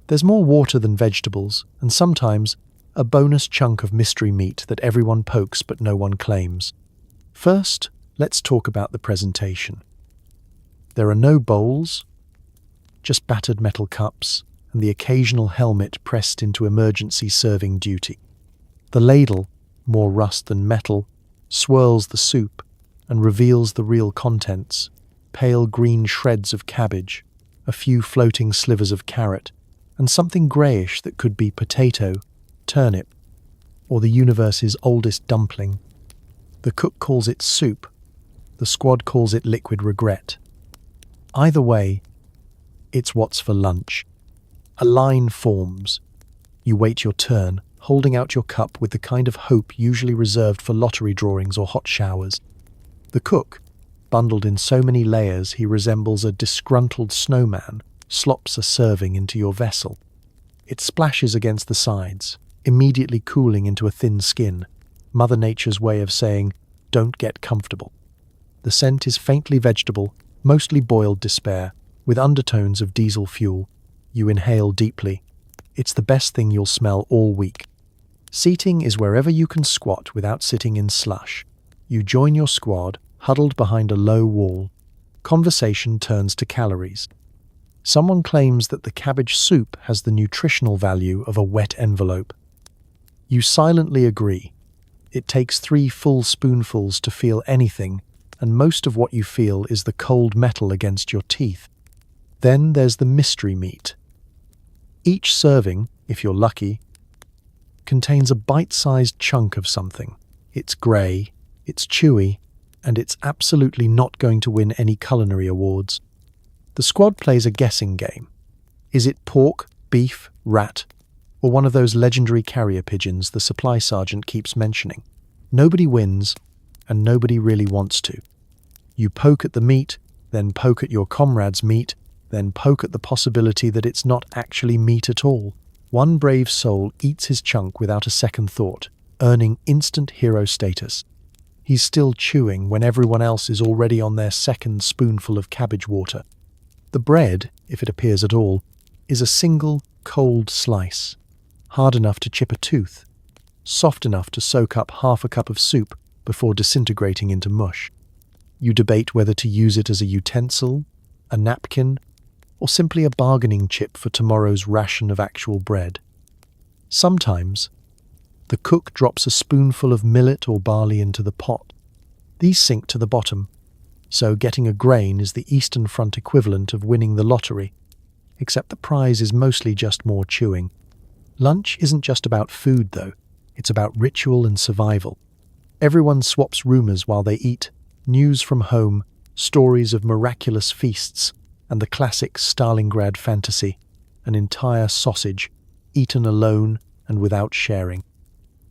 [SPEAKER 1] There's more water than vegetables, and sometimes a bonus chunk of mystery meat that everyone pokes but no one claims. First, let's talk about the presentation. There are no bowls, just battered metal cups and the occasional helmet pressed into emergency serving duty. The ladle, more rust than metal, swirls the soup and reveals the real contents: pale green shreds of cabbage, a few floating slivers of carrot, and something greyish that could be potato, turnip, or the universe's oldest dumpling. The cook calls it soup, the squad calls it liquid regret. Either way, it's what's for lunch. A line forms. You wait your turn, holding out your cup with the kind of hope usually reserved for lottery drawings or hot showers. The cook, bundled in so many layers he resembles a disgruntled snowman, slops a serving into your vessel. It splashes against the sides, immediately cooling into a thin skin, Mother Nature's way of saying, "Don't get comfortable." The scent is faintly vegetable, mostly boiled despair, with undertones of diesel fuel. You inhale deeply. It's the best thing you'll smell all week. Seating is wherever you can squat without sitting in slush. You join your squad, huddled behind a low wall. Conversation turns to calories. Someone claims that the cabbage soup has the nutritional value of a wet envelope. You silently agree. It takes 3 full spoonfuls to feel anything, and most of what you feel is the cold metal against your teeth. Then there's the mystery meat. Each serving, if you're lucky, contains a bite-sized chunk of something. It's grey, it's chewy, and it's absolutely not going to win any culinary awards. The squad plays a guessing game. Is it pork, beef, rat, or one of those legendary carrier pigeons the supply sergeant keeps mentioning? Nobody wins, and nobody really wants to. You poke at the meat, then poke at your comrade's meat, then poke at the possibility that it's not actually meat at all. One brave soul eats his chunk without a second thought, earning instant hero status. He's still chewing when everyone else is already on their second spoonful of cabbage water. The bread, if it appears at all, is a single, cold slice, hard enough to chip a tooth, soft enough to soak up half a cup of soup before disintegrating into mush. You debate whether to use it as a utensil, a napkin, or simply a bargaining chip for tomorrow's ration of actual bread. Sometimes, the cook drops a spoonful of millet or barley into the pot. These sink to the bottom, so getting a grain is the Eastern Front equivalent of winning the lottery, except the prize is mostly just more chewing. Lunch isn't just about food, though. It's about ritual and survival. Everyone swaps rumors while they eat, news from home, stories of miraculous feasts, and the classic Stalingrad fantasy, an entire sausage, eaten alone and without sharing.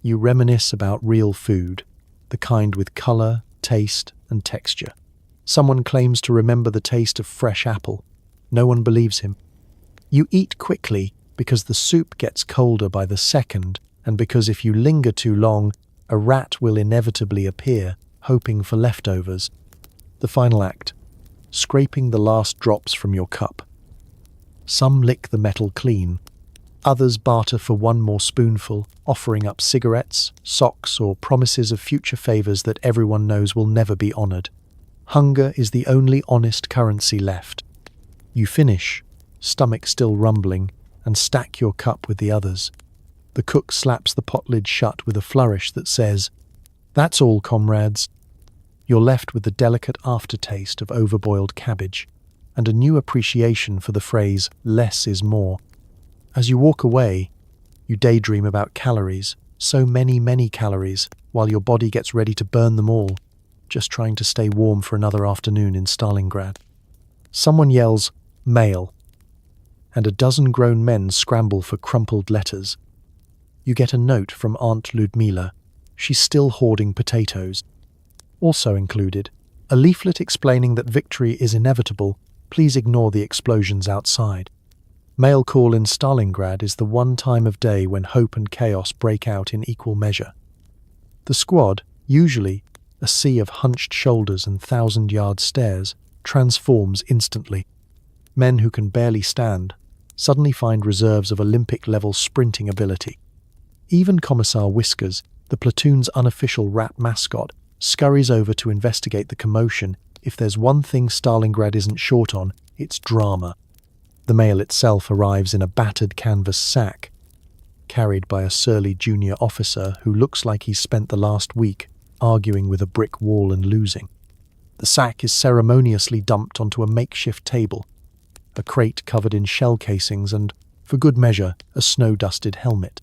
[SPEAKER 1] You reminisce about real food, the kind with color, taste, and texture. Someone claims to remember the taste of fresh apple. No one believes him. You eat quickly because the soup gets colder by the second, and because if you linger too long, a rat will inevitably appear, hoping for leftovers. The final act, scraping the last drops from your cup. Some lick the metal clean. Others barter for one more spoonful, offering up cigarettes, socks, or promises of future favors that everyone knows will never be honored. Hunger is the only honest currency left. You finish, stomach still rumbling, and stack your cup with the others. The cook slaps the pot lid shut with a flourish that says, "That's all, comrades." You're left with the delicate aftertaste of overboiled cabbage, and a new appreciation for the phrase, "less is more." As you walk away, you daydream about calories, so many calories, while your body gets ready to burn them all, just trying to stay warm for another afternoon in Stalingrad. Someone yells, "Mail," and a dozen grown men scramble for crumpled letters. You get a note from Aunt Ludmila. She's still hoarding potatoes. Also included, a leaflet explaining that victory is inevitable. Please ignore the explosions outside. Mail call in Stalingrad is the one time of day when hope and chaos break out in equal measure. The squad, usually a sea of hunched shoulders and thousand-yard stares, transforms instantly. Men who can barely stand suddenly find reserves of Olympic-level sprinting ability. Even Commissar Whiskers, the platoon's unofficial rat mascot, scurries over to investigate the commotion. If there's one thing Stalingrad isn't short on, it's drama. The mail itself arrives in a battered canvas sack, carried by a surly junior officer who looks like he's spent the last week arguing with a brick wall and losing. The sack is ceremoniously dumped onto a makeshift table, a crate covered in shell casings and, for good measure, a snow-dusted helmet.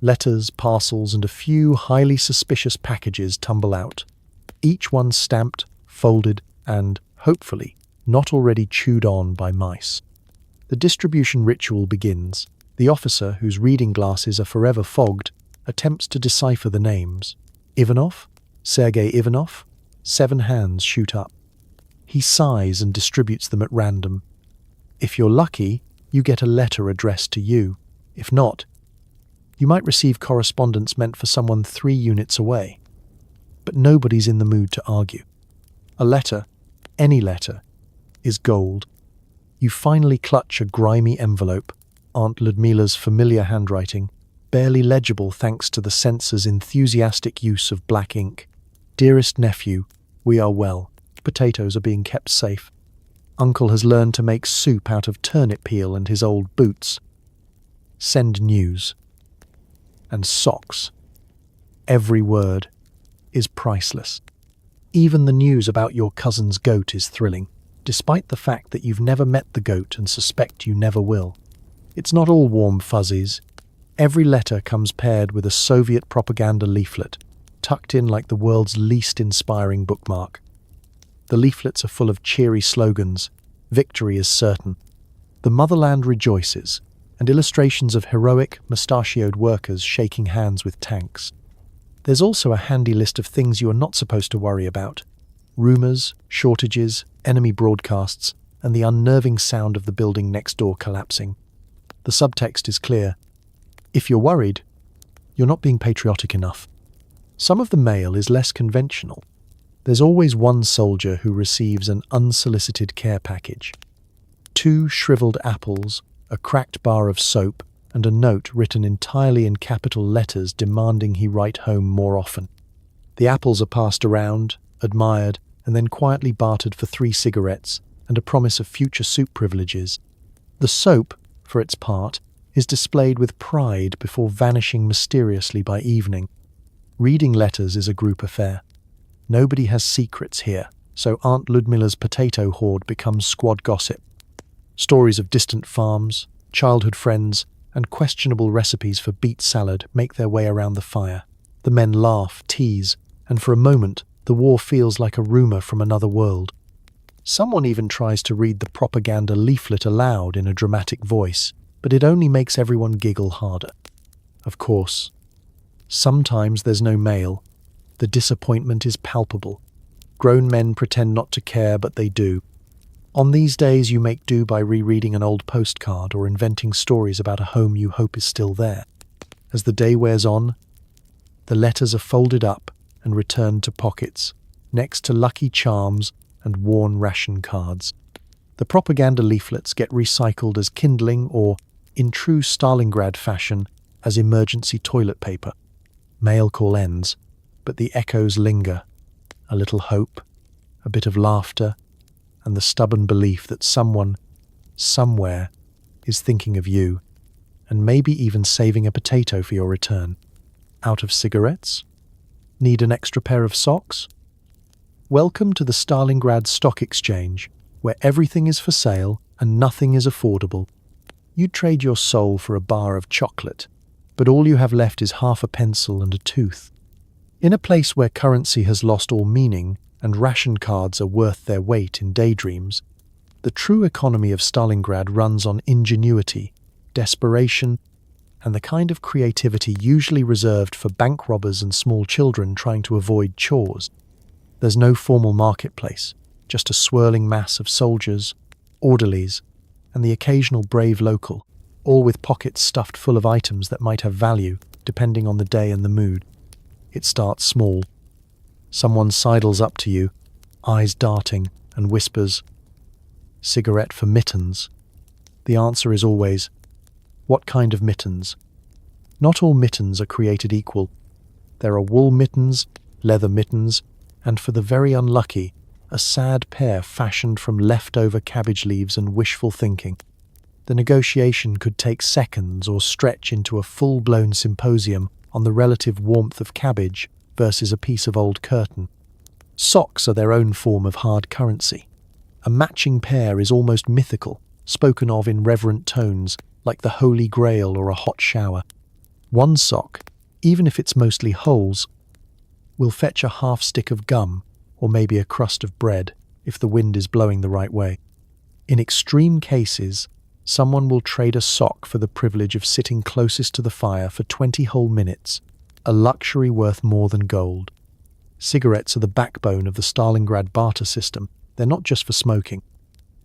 [SPEAKER 1] Letters, parcels, and a few highly suspicious packages tumble out, each one stamped, folded, and, hopefully, not already chewed on by mice. The distribution ritual begins. The officer, whose reading glasses are forever fogged, attempts to decipher the names. Ivanov? Sergei Ivanov? 7 hands shoot up. He sighs and distributes them at random. If you're lucky, you get a letter addressed to you. If not, you might receive correspondence meant for someone 3 units away. But nobody's in the mood to argue. A letter, any letter, is gold. You finally clutch a grimy envelope, Aunt Ludmila's familiar handwriting, barely legible thanks to the censor's enthusiastic use of black ink. "Dearest nephew, we are well. Potatoes are being kept safe. Uncle has learned to make soup out of turnip peel and his old boots. Send news." And socks. Every word is priceless. Even the news about your cousin's goat is thrilling, despite the fact that you've never met the goat and suspect you never will. It's not all warm fuzzies. Every letter comes paired with a Soviet propaganda leaflet, tucked in like the world's least inspiring bookmark. The leaflets are full of cheery slogans. Victory is certain. The motherland rejoices, and illustrations of heroic, mustachioed workers shaking hands with tanks. There's also a handy list of things you are not supposed to worry about. Rumors, shortages, enemy broadcasts, and the unnerving sound of the building next door collapsing. The subtext is clear. If you're worried, you're not being patriotic enough. Some of the mail is less conventional. There's always one soldier who receives an unsolicited care package. 2 shriveled apples, a cracked bar of soap, and a note written entirely in capital letters demanding he write home more often. The apples are passed around, admired, and then quietly bartered for 3 cigarettes and a promise of future soup privileges. The soap, for its part, is displayed with pride before vanishing mysteriously by evening. Reading letters is a group affair. Nobody has secrets here, so Aunt Ludmila's potato hoard becomes squad gossip. Stories of distant farms, childhood friends, and questionable recipes for beet salad make their way around the fire. The men laugh, tease, and for a moment, the war feels like a rumor from another world. Someone even tries to read the propaganda leaflet aloud in a dramatic voice, but it only makes everyone giggle harder. Of course, sometimes there's no mail. The disappointment is palpable. Grown men pretend not to care, but they do. On these days, you make do by rereading an old postcard or inventing stories about a home you hope is still there. As the day wears on, the letters are folded up and returned to pockets, next to lucky charms and worn ration cards. The propaganda leaflets get recycled as kindling or, in true Stalingrad fashion, as emergency toilet paper. Mail call ends, but the echoes linger. A little hope, a bit of laughter, and the stubborn belief that someone, somewhere, is thinking of you, and maybe even saving a potato for your return. Out of cigarettes? Need an extra pair of socks? Welcome to the Stalingrad Stock Exchange, where everything is for sale and nothing is affordable. You'd trade your soul for a bar of chocolate, but all you have left is half a pencil and a tooth. In a place where currency has lost all meaning and ration cards are worth their weight in daydreams, the true economy of Stalingrad runs on ingenuity, desperation, and the kind of creativity usually reserved for bank robbers and small children trying to avoid chores. There's no formal marketplace, just a swirling mass of soldiers, orderlies, and the occasional brave local, all with pockets stuffed full of items that might have value, depending on the day and the mood. It starts small. Someone sidles up to you, eyes darting, and whispers, "Cigarette for mittens." The answer is always, "What kind of mittens?" Not all mittens are created equal. There are wool mittens, leather mittens, and for the very unlucky, a sad pair fashioned from leftover cabbage leaves and wishful thinking. The negotiation could take seconds or stretch into a full-blown symposium on the relative warmth of cabbage versus a piece of old curtain. Socks are their own form of hard currency. A matching pair is almost mythical, spoken of in reverent tones, like the Holy Grail or a hot shower. One sock, even if it's mostly holes, will fetch a half stick of gum or maybe a crust of bread if the wind is blowing the right way. In extreme cases, someone will trade a sock for the privilege of sitting closest to the fire for 20 whole minutes, a luxury worth more than gold. Cigarettes are the backbone of the Stalingrad barter system. They're not just for smoking.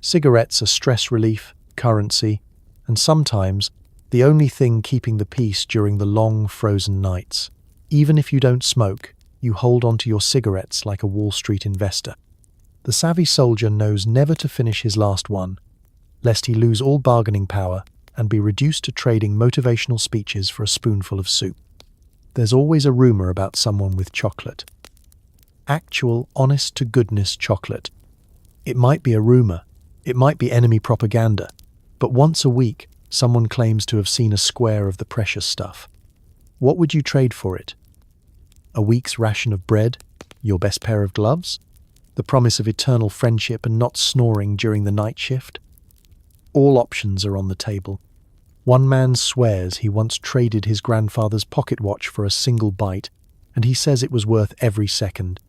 [SPEAKER 1] Cigarettes are stress relief, currency, and sometimes the only thing keeping the peace during the long, frozen nights. Even if you don't smoke, you hold on to your cigarettes like a Wall Street investor. The savvy soldier knows never to finish his last one, lest he lose all bargaining power and be reduced to trading motivational speeches for a spoonful of soup. There's always a rumor about someone with chocolate. Actual, honest-to-goodness chocolate. It might be a rumor, it might be enemy propaganda, but once a week, someone claims to have seen a square of the precious stuff. What would you trade for it? A week's ration of bread? Your best pair of gloves? The promise of eternal friendship and not snoring during the night shift? All options are on the table. One man swears he once traded his grandfather's pocket watch for a single bite, and he says it was worth every second.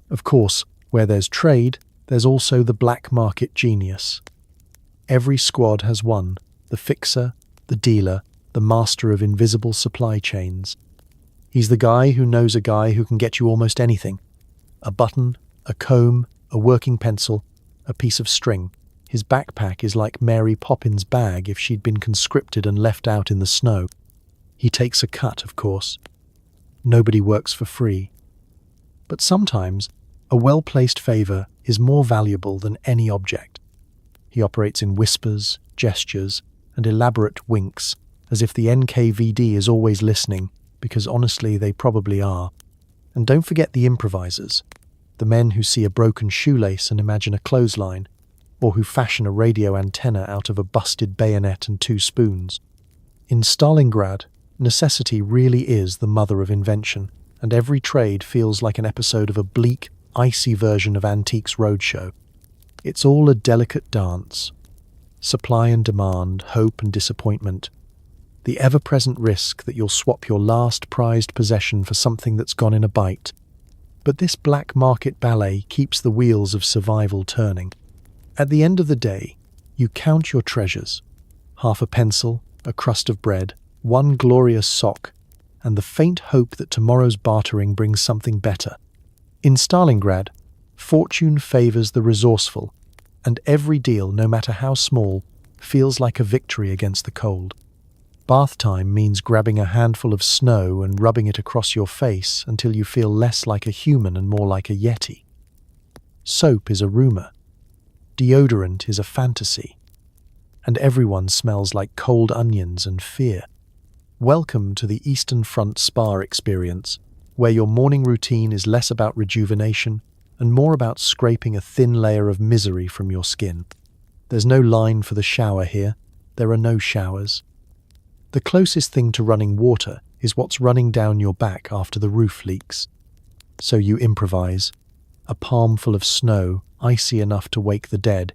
[SPEAKER 1] Of course, where there's trade, there's also the black market genius. Every squad has one, the fixer, the dealer, the master of invisible supply chains. He's the guy who knows a guy who can get you almost anything. A button, a comb, a working pencil, a piece of string. His backpack is like Mary Poppins' bag if she'd been conscripted and left out in the snow. He takes a cut, of course. Nobody works for free. But sometimes, a well-placed favor is more valuable than any object. He operates in whispers, gestures, and elaborate winks, as if the NKVD is always listening, because honestly they probably are. And don't forget the improvisers, the men who see a broken shoelace and imagine a clothesline, or who fashion a radio antenna out of a busted bayonet and 2 spoons. In Stalingrad, necessity really is the mother of invention, and every trade feels like an episode of a bleak, icy version of Antiques Roadshow. It's all a delicate dance. Supply and demand, hope and disappointment. The ever-present risk that you'll swap your last prized possession for something that's gone in a bite. But this black market ballet keeps the wheels of survival turning. At the end of the day, you count your treasures. Half a pencil, a crust of bread, one glorious sock, and the faint hope that tomorrow's bartering brings something better. In Stalingrad, fortune favors the resourceful, and every deal, no matter how small, feels like a victory against the cold. Bath time means grabbing a handful of snow and rubbing it across your face until you feel less like a human and more like a yeti. Soap is a rumor. Deodorant is a fantasy. And everyone smells like cold onions and fear. Welcome to the Eastern Front spa experience, where your morning routine is less about rejuvenation and more about scraping a thin layer of misery from your skin. There's no line for the shower here. There are no showers. The closest thing to running water is what's running down your back after the roof leaks. So you improvise. A palmful of snow, icy enough to wake the dead,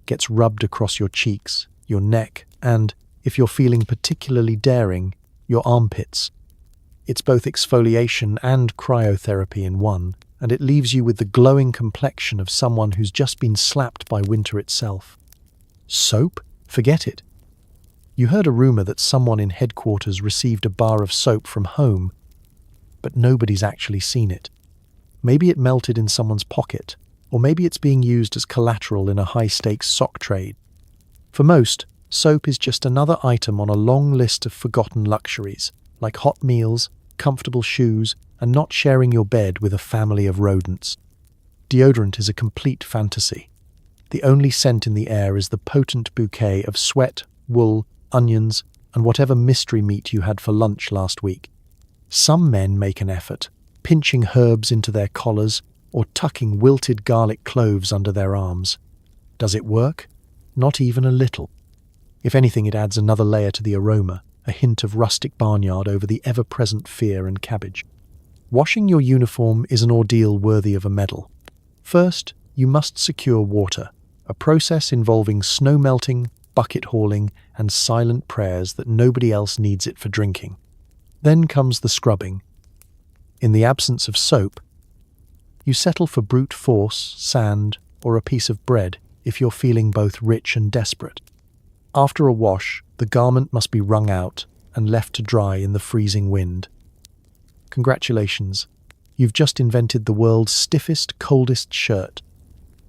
[SPEAKER 1] gets rubbed across your cheeks, your neck, and, if you're feeling particularly daring, your armpits. It's both exfoliation and cryotherapy in one, and it leaves you with the glowing complexion of someone who's just been slapped by winter itself. Soap? Forget it. You heard a rumor that someone in headquarters received a bar of soap from home, but nobody's actually seen it. Maybe it melted in someone's pocket, or maybe it's being used as collateral in a high-stakes sock trade. For most, soap is just another item on a long list of forgotten luxuries, like hot meals, comfortable shoes, and not sharing your bed with a family of rodents. Deodorant is a complete fantasy. The only scent in the air is the potent bouquet of sweat, wool, onions, and whatever mystery meat you had for lunch last week. Some men make an effort, pinching herbs into their collars or tucking wilted garlic cloves under their arms. Does it work? Not even a little. If anything, it adds another layer to the aroma, a hint of rustic barnyard over the ever-present fear and cabbage. Washing your uniform is an ordeal worthy of a medal. First, you must secure water, a process involving snow melting, bucket hauling, and silent prayers that nobody else needs it for drinking. Then comes the scrubbing. In the absence of soap, you settle for brute force, sand, or a piece of bread if you're feeling both rich and desperate. After a wash, the garment must be wrung out and left to dry in the freezing wind. Congratulations, you've just invented the world's stiffest, coldest shirt.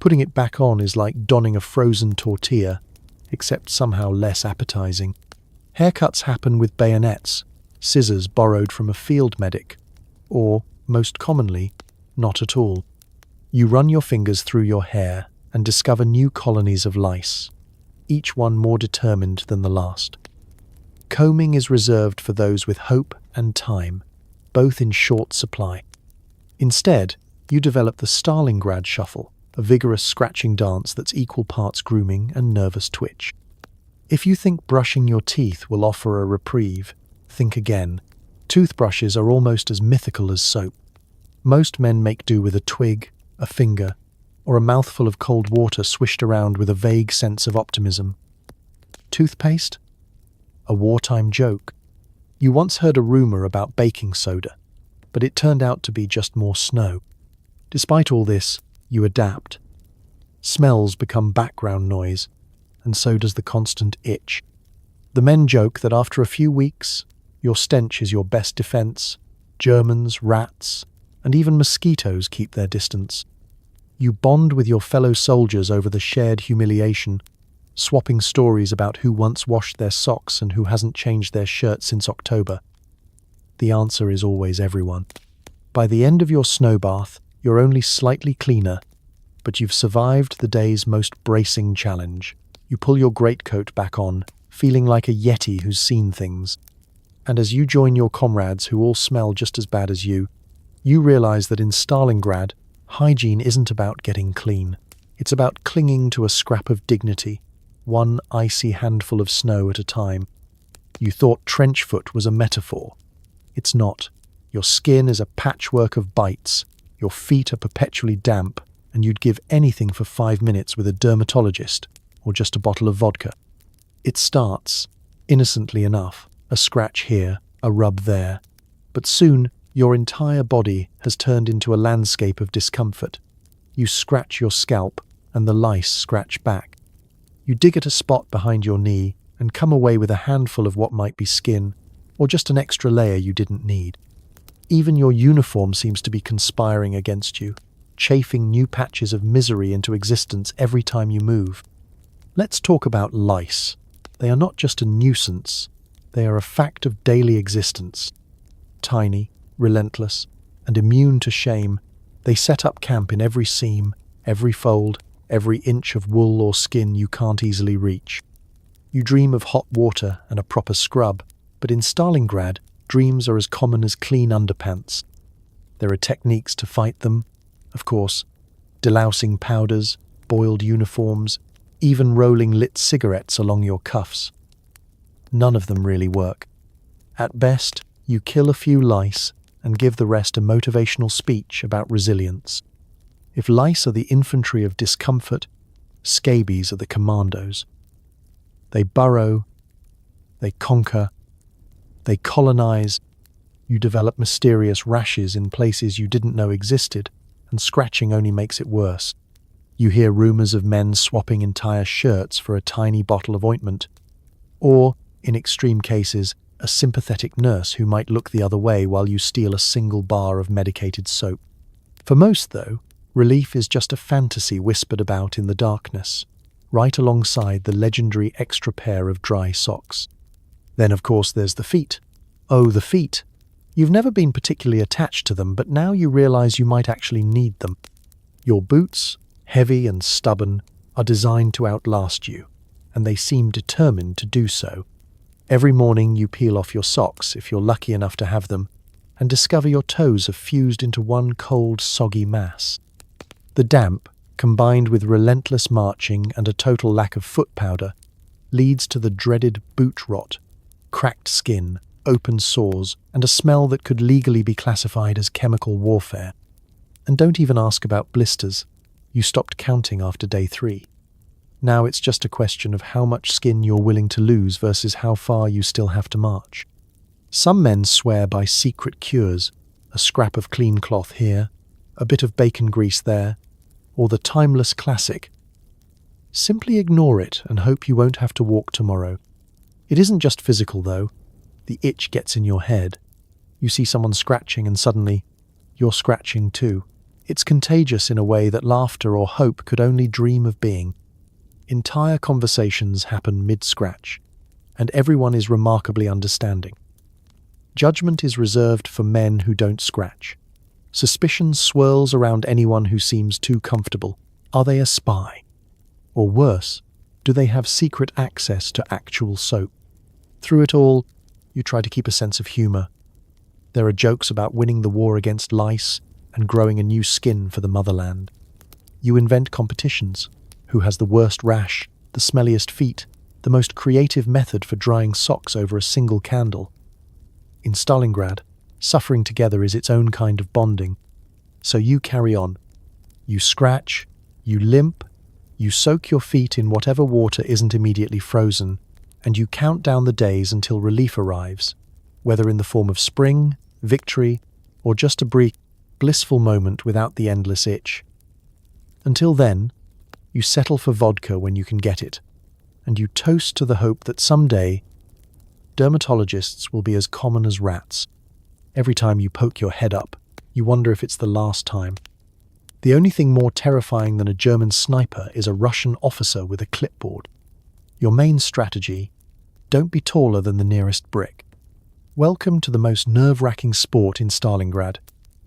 [SPEAKER 1] Putting it back on is like donning a frozen tortilla, except somehow less appetizing. Haircuts happen with bayonets, scissors borrowed from a field medic, or, most commonly, not at all. You run your fingers through your hair and discover new colonies of lice, each one more determined than the last. Combing is reserved for those with hope and time, both in short supply. Instead, you develop the Stalingrad shuffle, a vigorous scratching dance that's equal parts grooming and nervous twitch. If you think brushing your teeth will offer a reprieve, think again. Toothbrushes are almost as mythical as soap. Most men make do with a twig, a finger, or a mouthful of cold water swished around with a vague sense of optimism. Toothpaste? A wartime joke. You once heard a rumor about baking soda, but it turned out to be just more snow. Despite all this, you adapt. Smells become background noise, and so does the constant itch. The men joke that after a few weeks, your stench is your best defense. Germans, rats, and even mosquitoes keep their distance. You bond with your fellow soldiers over the shared humiliation, swapping stories about who once washed their socks and who hasn't changed their shirt since October. The answer is always everyone. By the end of your snow bath, you're only slightly cleaner, but you've survived the day's most bracing challenge. You pull your greatcoat back on, feeling like a yeti who's seen things. And as you join your comrades who all smell just as bad as you realize that in Stalingrad, hygiene isn't about getting clean. It's about clinging to a scrap of dignity, one icy handful of snow at a time. You thought trench foot was a metaphor. It's not. Your skin is a patchwork of bites, your feet are perpetually damp, and you'd give anything for 5 minutes with a dermatologist or just a bottle of vodka. It starts, innocently enough, a scratch here, a rub there, but soon Your entire body has turned into a landscape of discomfort. You scratch your scalp, and the lice scratch back. You dig at a spot behind your knee and come away with a handful of what might be skin, or just an extra layer you didn't need. Even your uniform seems to be conspiring against you, chafing new patches of misery into existence every time you move. Let's talk about lice. They are not just a nuisance, they are a fact of daily existence. Tiny, relentless, and immune to shame, they set up camp in every seam, every fold, every inch of wool or skin you can't easily reach. You dream of hot water and a proper scrub, but in Stalingrad, dreams are as common as clean underpants. There are techniques to fight them, of course, delousing powders, boiled uniforms, even rolling lit cigarettes along your cuffs. None of them really work. At best, you kill a few lice and give the rest a motivational speech about resilience. If lice are the infantry of discomfort, scabies are the commandos. They burrow, they conquer, they colonize. You develop mysterious rashes in places you didn't know existed, and scratching only makes it worse. You hear rumors of men swapping entire shirts for a tiny bottle of ointment, or, in extreme cases, a sympathetic nurse who might look the other way while you steal a single bar of medicated soap. For most, though, relief is just a fantasy whispered about in the darkness, right alongside the legendary extra pair of dry socks. Then, of course, there's the feet. Oh, the feet. You've never been particularly attached to them, but now you realize you might actually need them. Your boots, heavy and stubborn, are designed to outlast you, and they seem determined to do so. Every morning you peel off your socks, if you're lucky enough to have them, and discover your toes have fused into one cold, soggy mass. The damp, combined with relentless marching and a total lack of foot powder, leads to the dreaded boot rot, cracked skin, open sores, and a smell that could legally be classified as chemical warfare. And don't even ask about blisters. You stopped counting after day 3. Now it's just a question of how much skin you're willing to lose versus how far you still have to march. Some men swear by secret cures, a scrap of clean cloth here, a bit of bacon grease there, or the timeless classic. Simply ignore it and hope you won't have to walk tomorrow. It isn't just physical, though. The itch gets in your head. You see someone scratching and suddenly, you're scratching too. It's contagious in a way that laughter or hope could only dream of being. Entire conversations happen mid-scratch, and everyone is remarkably understanding. Judgment is reserved for men who don't scratch. Suspicion swirls around anyone who seems too comfortable. Are they a spy? Or worse, do they have secret access to actual soap? Through it all, you try to keep a sense of humor. There are jokes about winning the war against lice and growing a new skin for the motherland. You invent competitions. Who has the worst rash, the smelliest feet, the most creative method for drying socks over a single candle? In Stalingrad, suffering together is its own kind of bonding. So you carry on. You scratch, you limp, you soak your feet in whatever water isn't immediately frozen, and you count down the days until relief arrives, whether in the form of spring, victory, or just a brief, blissful moment without the endless itch. Until then, you settle for vodka when you can get it, and you toast to the hope that someday, dermatologists will be as common as rats. Every time you poke your head up, you wonder if it's the last time. The only thing more terrifying than a German sniper is a Russian officer with a clipboard. Your main strategy: don't be taller than the nearest brick. Welcome to the most nerve-wracking sport in Stalingrad,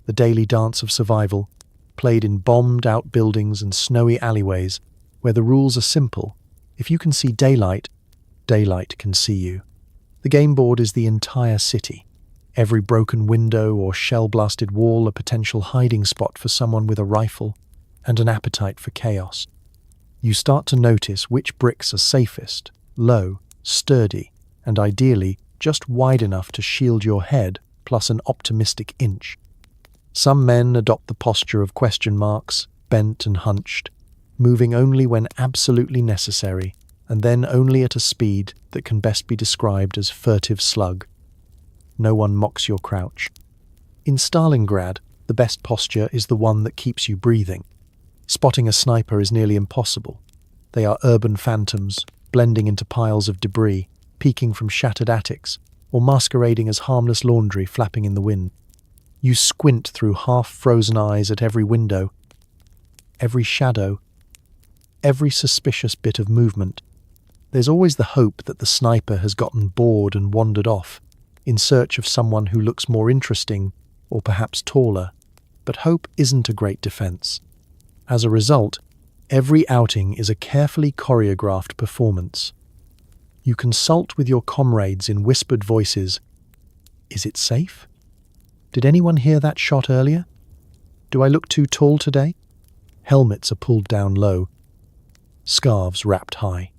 [SPEAKER 1] the daily dance of survival, played in bombed-out buildings and snowy alleyways, where the rules are simple. If you can see daylight, daylight can see you. The game board is the entire city. Every broken window or shell-blasted wall a potential hiding spot for someone with a rifle and an appetite for chaos. You start to notice which bricks are safest, low, sturdy, and ideally just wide enough to shield your head plus an optimistic inch. Some men adopt the posture of question marks, bent and hunched, moving only when absolutely necessary, and then only at a speed that can best be described as furtive slug. No one mocks your crouch. In Stalingrad, the best posture is the one that keeps you breathing. Spotting a sniper is nearly impossible. They are urban phantoms, blending into piles of debris, peeking from shattered attics, or masquerading as harmless laundry flapping in the wind. You squint through half-frozen eyes at every window, every shadow, every suspicious bit of movement. There's always the hope that the sniper has gotten bored and wandered off, in search of someone who looks more interesting or perhaps taller, but hope isn't a great defense. As a result, every outing is a carefully choreographed performance. You consult with your comrades in whispered voices. Is it safe? Did anyone hear that shot earlier? Do I look too tall today? Helmets are pulled down low, scarves wrapped high.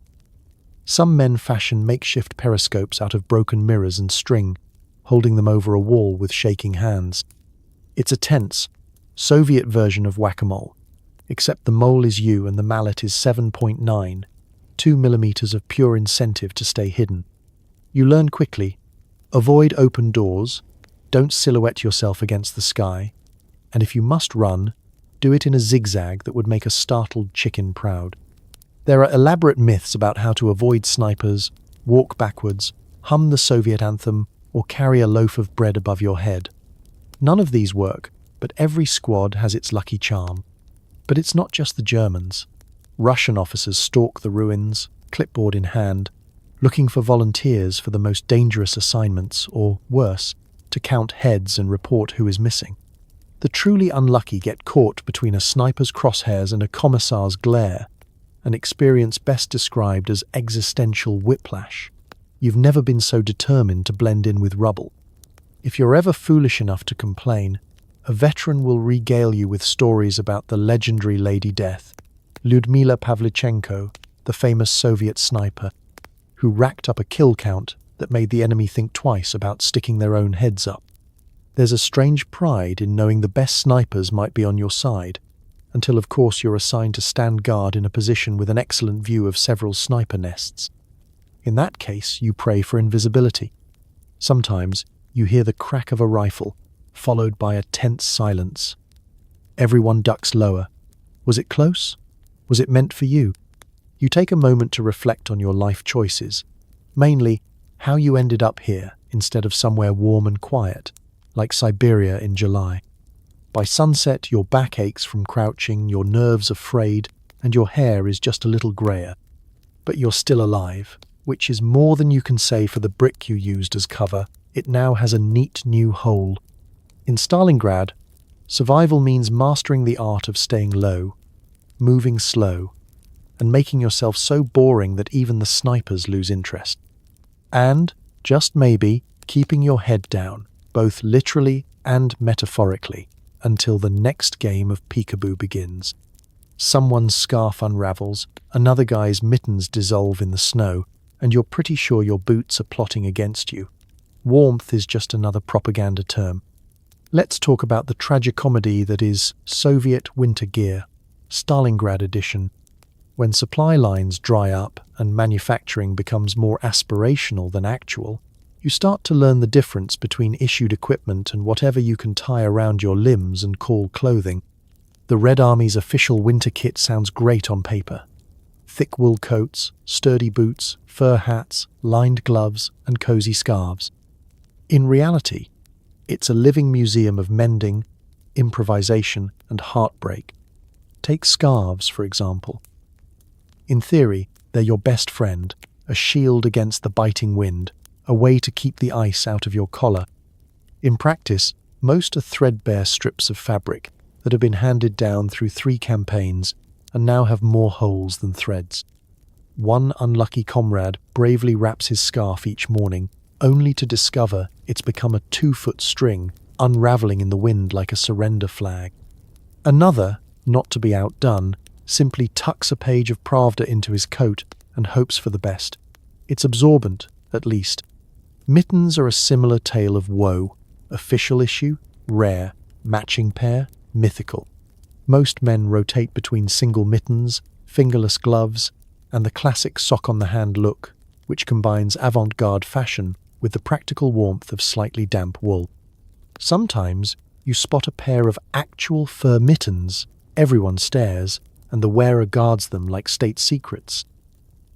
[SPEAKER 1] Some men fashion makeshift periscopes out of broken mirrors and string, holding them over a wall with shaking hands. It's a tense, Soviet version of whack-a-mole, except the mole is you and the mallet is 7.9, 2 millimeters of pure incentive to stay hidden. You learn quickly, avoid open doors, don't silhouette yourself against the sky, and if you must run, do it in a zigzag that would make a startled chicken proud. There are elaborate myths about how to avoid snipers, walk backwards, hum the Soviet anthem, or carry a loaf of bread above your head. None of these work, but every squad has its lucky charm. But it's not just the Germans. Russian officers stalk the ruins, clipboard in hand, looking for volunteers for the most dangerous assignments, or worse, to count heads and report who is missing. The truly unlucky get caught between a sniper's crosshairs and a commissar's glare, an experience best described as existential whiplash. You've never been so determined to blend in with rubble. If you're ever foolish enough to complain, a veteran will regale you with stories about the legendary Lady Death, Lyudmila Pavlichenko, the famous Soviet sniper, who racked up a kill count that made the enemy think twice about sticking their own heads up. There's a strange pride in knowing the best snipers might be on your side, until of course you're assigned to stand guard in a position with an excellent view of several sniper nests. In that case, you pray for invisibility. Sometimes you hear the crack of a rifle, followed by a tense silence. Everyone ducks lower. Was it close? Was it meant for you? You take a moment to reflect on your life choices, mainly how you ended up here instead of somewhere warm and quiet, like Siberia in July. By sunset, your back aches from crouching, your nerves are frayed, and your hair is just a little grayer. But you're still alive, which is more than you can say for the brick you used as cover. It now has a neat new hole. In Stalingrad, survival means mastering the art of staying low, moving slow, and making yourself so boring that even the snipers lose interest. And, just maybe, keeping your head down, both literally and metaphorically, until the next game of peekaboo begins. Someone's scarf unravels, another guy's mittens dissolve in the snow, and you're pretty sure your boots are plotting against you. Warmth is just another propaganda term. Let's talk about the tragicomedy that is Soviet winter gear, Stalingrad edition. When supply lines dry up and manufacturing becomes more aspirational than actual, you start to learn the difference between issued equipment and whatever you can tie around your limbs and call clothing. The Red Army's official winter kit sounds great on paper. Thick wool coats, sturdy boots, fur hats, lined gloves, and cozy scarves. In reality, it's a living museum of mending, improvisation, and heartbreak. Take scarves, for example. In theory, they're your best friend, a shield against the biting wind, a way to keep the ice out of your collar. In practice, most are threadbare strips of fabric that have been handed down through 3 campaigns and now have more holes than threads. One unlucky comrade bravely wraps his scarf each morning, only to discover it's become a 2-foot string, unraveling in the wind like a surrender flag. Another, not to be outdone, simply tucks a page of Pravda into his coat and hopes for the best. It's absorbent, at least. Mittens are a similar tale of woe. Official issue, rare. Matching pair, mythical. Most men rotate between single mittens, fingerless gloves, and the classic sock-on-the-hand look, which combines avant-garde fashion with the practical warmth of slightly damp wool. Sometimes you spot a pair of actual fur mittens. Everyone stares, and the wearer guards them like state secrets.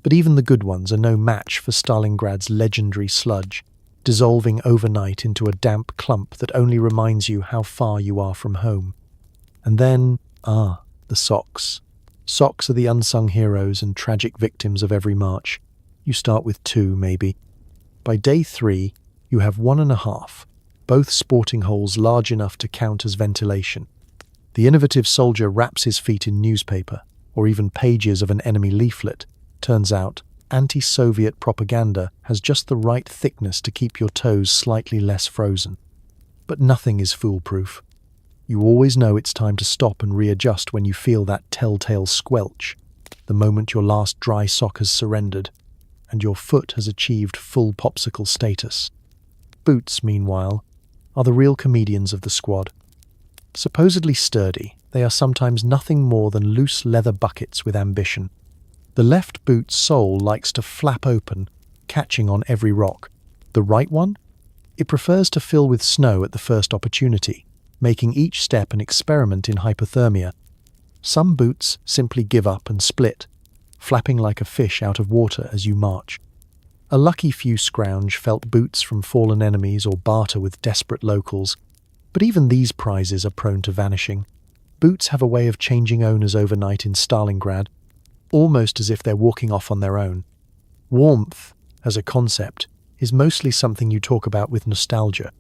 [SPEAKER 1] But even the good ones are no match for Stalingrad's legendary sludge, dissolving overnight into a damp clump that only reminds you how far you are from home. And then, the socks. Socks are the unsung heroes and tragic victims of every march. You start with 2, maybe. By day 3, you have 1.5, both sporting holes large enough to count as ventilation. The innovative soldier wraps his feet in newspaper, or even pages of an enemy leaflet. Turns out, anti-Soviet propaganda has just the right thickness to keep your toes slightly less frozen. But nothing is foolproof. You always know it's time to stop and readjust when you feel that telltale squelch, the moment your last dry sock has surrendered, and your foot has achieved full popsicle status. Boots, meanwhile, are the real comedians of the squad. Supposedly sturdy, they are sometimes nothing more than loose leather buckets with ambition. The left boot's sole likes to flap open, catching on every rock. The right one? It prefers to fill with snow at the first opportunity, making each step an experiment in hypothermia. Some boots simply give up and split, flapping like a fish out of water as you march. A lucky few scrounge felt boots from fallen enemies or barter with desperate locals, but even these prizes are prone to vanishing. Boots have a way of changing owners overnight in Stalingrad, almost as if they're walking off on their own. Warmth, as a concept, is mostly something you talk about with nostalgia.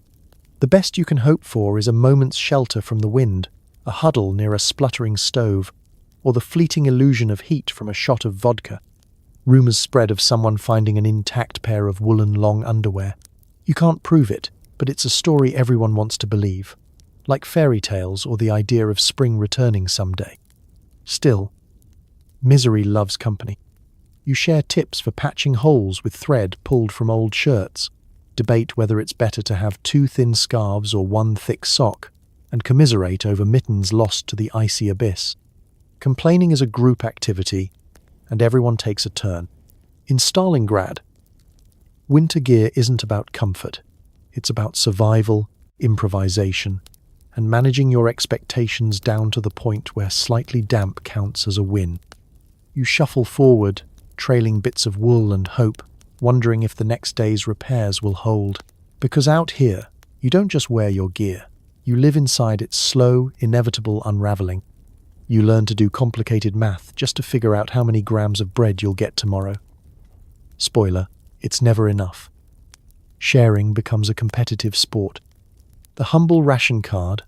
[SPEAKER 1] The best you can hope for is a moment's shelter from the wind, a huddle near a spluttering stove, or the fleeting illusion of heat from a shot of vodka. Rumours spread of someone finding an intact pair of woolen long underwear. You can't prove it, but it's a story everyone wants to believe, like fairy tales or the idea of spring returning someday. Still, misery loves company. You share tips for patching holes with thread pulled from old shirts, debate whether it's better to have 2 thin scarves or 1 thick sock, and commiserate over mittens lost to the icy abyss. Complaining is a group activity, and everyone takes a turn. In Stalingrad, winter gear isn't about comfort. It's about survival, improvisation, and managing your expectations down to the point where slightly damp counts as a win. You shuffle forward, trailing bits of wool and hope, wondering if the next day's repairs will hold. Because out here, you don't just wear your gear. You live inside its slow, inevitable unraveling. You learn to do complicated math just to figure out how many grams of bread you'll get tomorrow. Spoiler, it's never enough. Sharing becomes a competitive sport. The humble ration card,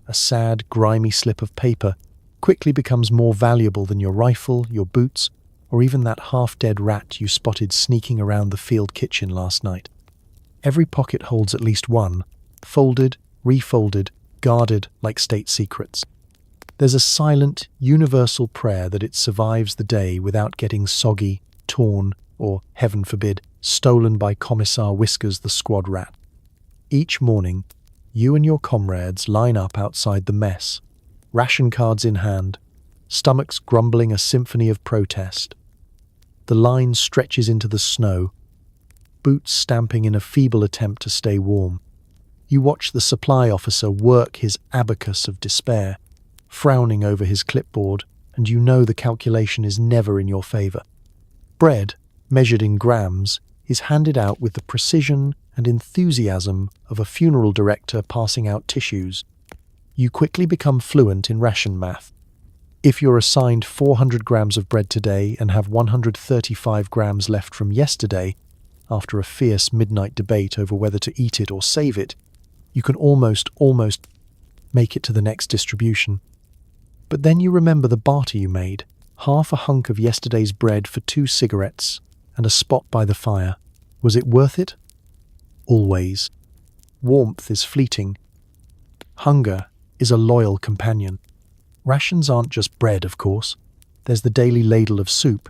[SPEAKER 1] a sad, grimy slip of paper, quickly becomes more valuable than your rifle, your boots, or even that half-dead rat you spotted sneaking around the field kitchen last night. Every pocket holds at least one, folded, refolded, guarded like state secrets. There's a silent, universal prayer that it survives the day without getting soggy, torn, or, heaven forbid, stolen by Commissar Whiskers the squad rat. Each morning, you and your comrades line up outside the mess, ration cards in hand, stomachs grumbling a symphony of protest. The line stretches into the snow, boots stamping in a feeble attempt to stay warm. You watch the supply officer work his abacus of despair, frowning over his clipboard, and you know the calculation is never in your favor. Bread, measured in grams, is handed out with the precision and enthusiasm of a funeral director passing out tissues. You quickly become fluent in ration math. If you're assigned 400 grams of bread today and have 135 grams left from yesterday, after a fierce midnight debate over whether to eat it or save it, you can almost make it to the next distribution. But then you remember the barter you made, half a hunk of yesterday's bread for 2 cigarettes and a spot by the fire. Was it worth it? Always. Warmth is fleeting. Hunger is a loyal companion. Rations aren't just bread, of course. There's the daily ladle of soup,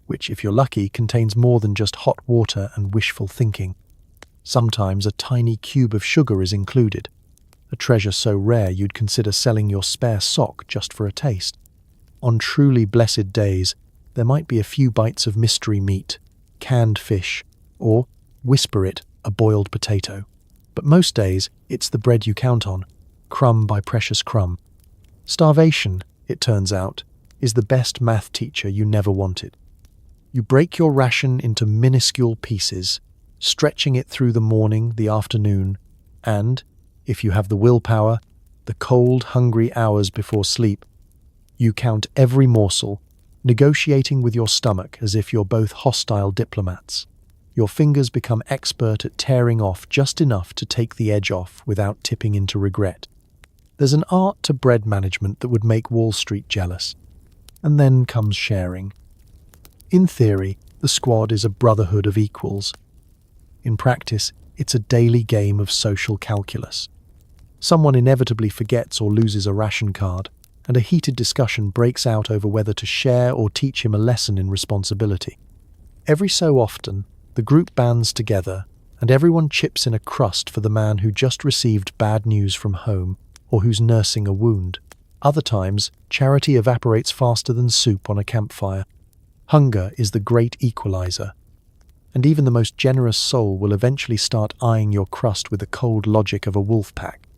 [SPEAKER 1] which, if you're lucky, contains more than just hot water and wishful thinking. Sometimes a tiny cube of sugar is included, a treasure so rare you'd consider selling your spare sock just for a taste. On truly blessed days, there might be a few bites of mystery meat, canned fish, or, whisper it, a boiled potato. But most days, it's the bread you count on, crumb by precious crumb. Starvation, it turns out, is the best math teacher you never wanted. You break your ration into minuscule pieces, stretching it through the morning, the afternoon, and, if you have the willpower, the cold, hungry hours before sleep. You count every morsel, negotiating with your stomach as if you're both hostile diplomats. Your fingers become expert at tearing off just enough to take the edge off without tipping into regret. There's an art to bread management that would make Wall Street jealous. And then comes sharing. In theory, the squad is a brotherhood of equals. In practice, it's a daily game of social calculus. Someone inevitably forgets or loses a ration card, and a heated discussion breaks out over whether to share or teach him a lesson in responsibility. Every so often, the group bands together, and everyone chips in a crust for the man who just received bad news from home or who's nursing a wound. Other times, charity evaporates faster than soup on a campfire. Hunger is the great equalizer, and even the most generous soul will eventually start eyeing your crust with the cold logic of a wolf pack.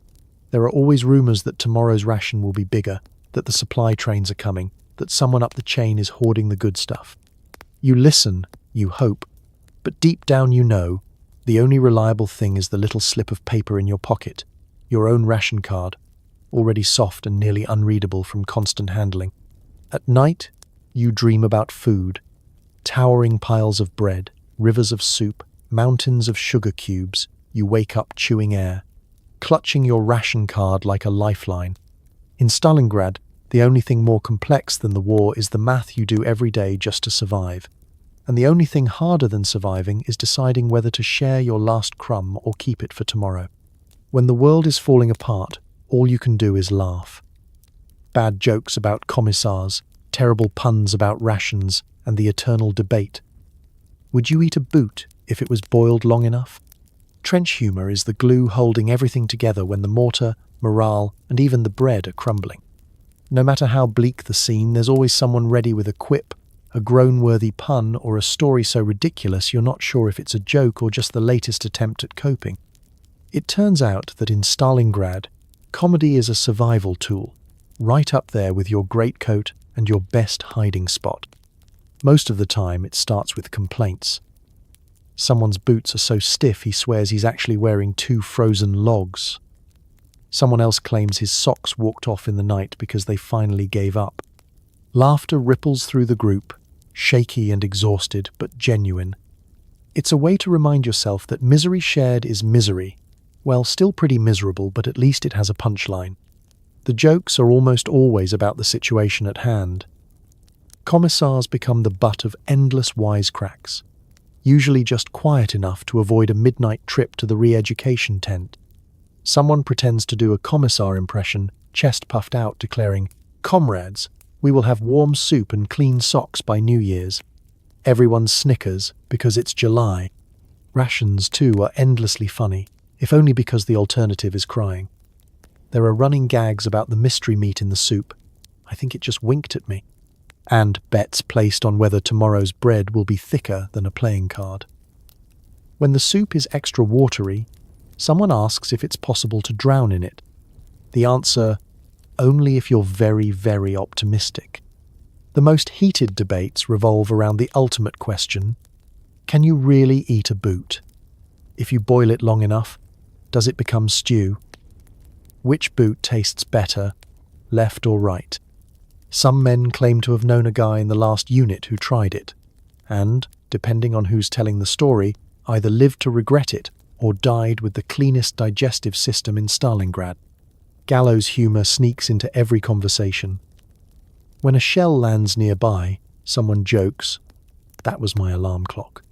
[SPEAKER 1] There are always rumors that tomorrow's ration will be bigger, that the supply trains are coming, that someone up the chain is hoarding the good stuff. You listen, you hope, but deep down you know, the only reliable thing is the little slip of paper in your pocket, your own ration card, already soft and nearly unreadable from constant handling. At night, you dream about food, towering piles of bread, rivers of soup, mountains of sugar cubes. You wake up chewing air, clutching your ration card like a lifeline. In Stalingrad, the only thing more complex than the war is the math you do every day just to survive. And the only thing harder than surviving is deciding whether to share your last crumb or keep it for tomorrow. When the world is falling apart, all you can do is laugh. Bad jokes about commissars, terrible puns about rations, and the eternal debate. Would you eat a boot if it was boiled long enough? Trench humour is the glue holding everything together when the mortar, morale, and even the bread are crumbling. No matter how bleak the scene, there's always someone ready with a quip, a groan-worthy pun, or a story so ridiculous you're not sure if it's a joke or just the latest attempt at coping. It turns out that in Stalingrad, comedy is a survival tool, right up there with your greatcoat and your best hiding spot. Most of the time, it starts with complaints. Someone's boots are so stiff he swears he's actually wearing 2 frozen logs. Someone else claims his socks walked off in the night because they finally gave up. Laughter ripples through the group, shaky and exhausted, but genuine. It's a way to remind yourself that misery shared is misery. Well, still pretty miserable, but at least it has a punchline. The jokes are almost always about the situation at hand. Commissars become the butt of endless wisecracks, usually just quiet enough to avoid a midnight trip to the re-education tent. Someone pretends to do a Commissar impression, chest puffed out, declaring, "Comrades, we will have warm soup and clean socks by New Year's." Everyone snickers because it's July. Rations, too, are endlessly funny, if only because the alternative is crying. There are running gags about the mystery meat in the soup. I think it just winked at me. And bets placed on whether tomorrow's bread will be thicker than a playing card. When the soup is extra watery, someone asks if it's possible to drown in it. The answer, only if you're very, very optimistic. The most heated debates revolve around the ultimate question: can you really eat a boot? If you boil it long enough, does it become stew? Which boot tastes better, left or right? Some men claim to have known a guy in the last unit who tried it, and, depending on who's telling the story, either lived to regret it or died with the cleanest digestive system in Stalingrad. Gallows humour sneaks into every conversation. When a shell lands nearby, someone jokes, "That was my alarm clock."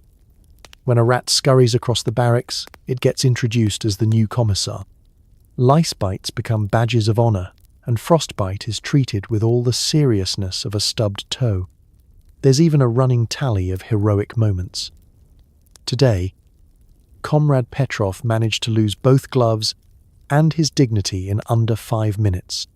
[SPEAKER 1] When a rat scurries across the barracks, it gets introduced as the new Commissar. Lice bites become badges of honour, and frostbite is treated with all the seriousness of a stubbed toe. There's even a running tally of heroic moments. Today, Comrade Petrov managed to lose both gloves and his dignity in under 5 minutes.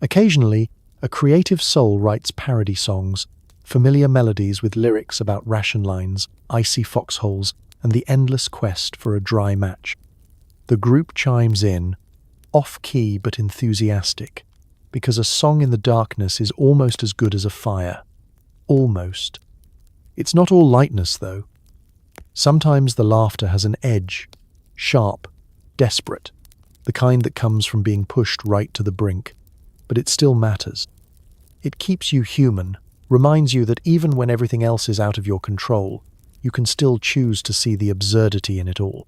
[SPEAKER 1] Occasionally, a creative soul writes parody songs, familiar melodies with lyrics about ration lines, icy foxholes, and the endless quest for a dry match. The group chimes in, off-key but enthusiastic, because a song in the darkness is almost as good as a fire. Almost. It's not all lightness, though. Sometimes the laughter has an edge, sharp, desperate, the kind that comes from being pushed right to the brink, but it still matters. It keeps you human, reminds you that even when everything else is out of your control, you can still choose to see the absurdity in it all.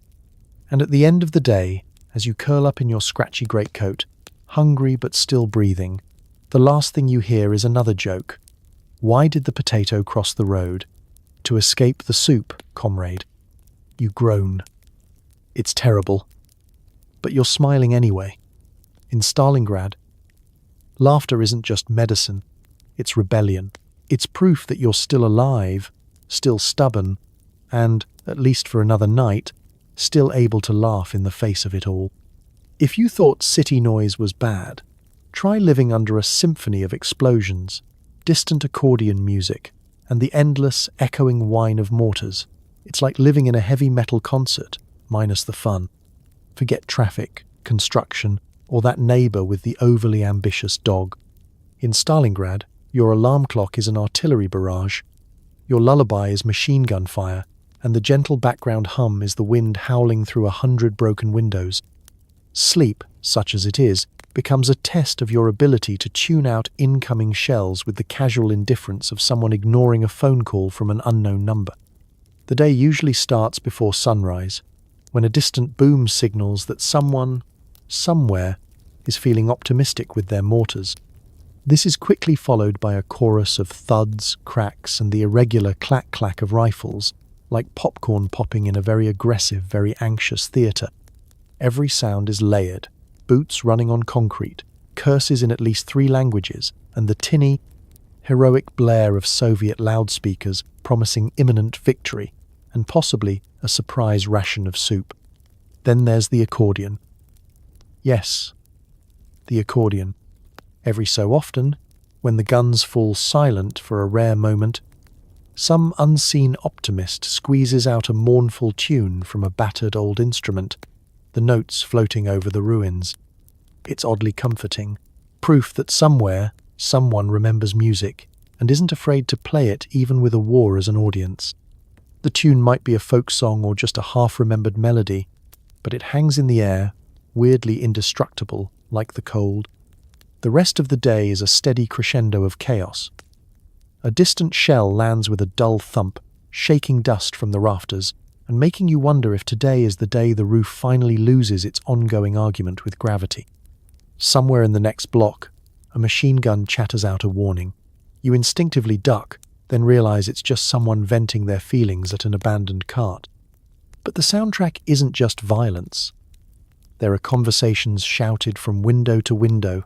[SPEAKER 1] And at the end of the day, as you curl up in your scratchy greatcoat, hungry but still breathing, the last thing you hear is another joke. Why did the potato cross the road? To escape the soup, comrade. You groan. It's terrible. But you're smiling anyway. In Stalingrad, laughter isn't just medicine, it's rebellion. It's proof that you're still alive, still stubborn, and, at least for another night, still able to laugh in the face of it all. If you thought city noise was bad, try living under a symphony of explosions, distant accordion music, and the endless, echoing whine of mortars. It's like living in a heavy metal concert, minus the fun. Forget traffic, construction, or that neighbor with the overly ambitious dog. In Stalingrad, your alarm clock is an artillery barrage. Your lullaby is machine gun fire, and the gentle background hum is the wind howling through 100 broken windows. Sleep, such as it is, becomes a test of your ability to tune out incoming shells with the casual indifference of someone ignoring a phone call from an unknown number. The day usually starts before sunrise, when a distant boom signals that someone, somewhere, is feeling optimistic with their mortars. This is quickly followed by a chorus of thuds, cracks, and the irregular clack-clack of rifles, like popcorn popping in a very aggressive, very anxious theatre. Every sound is layered, boots running on concrete, curses in at least 3 languages, and the tinny, heroic blare of Soviet loudspeakers promising imminent victory, and possibly a surprise ration of soup. Then there's the accordion. Yes, the accordion. Every so often, when the guns fall silent for a rare moment, some unseen optimist squeezes out a mournful tune from a battered old instrument, the notes floating over the ruins. It's oddly comforting, proof that somewhere, someone remembers music and isn't afraid to play it even with a war as an audience. The tune might be a folk song or just a half-remembered melody, but it hangs in the air, weirdly indestructible, like the cold. The rest of the day is a steady crescendo of chaos. A distant shell lands with a dull thump, shaking dust from the rafters, and making you wonder if today is the day the roof finally loses its ongoing argument with gravity. Somewhere in the next block, a machine gun chatters out a warning. You instinctively duck, then realize it's just someone venting their feelings at an abandoned cart. But the soundtrack isn't just violence. There are conversations shouted from window to window,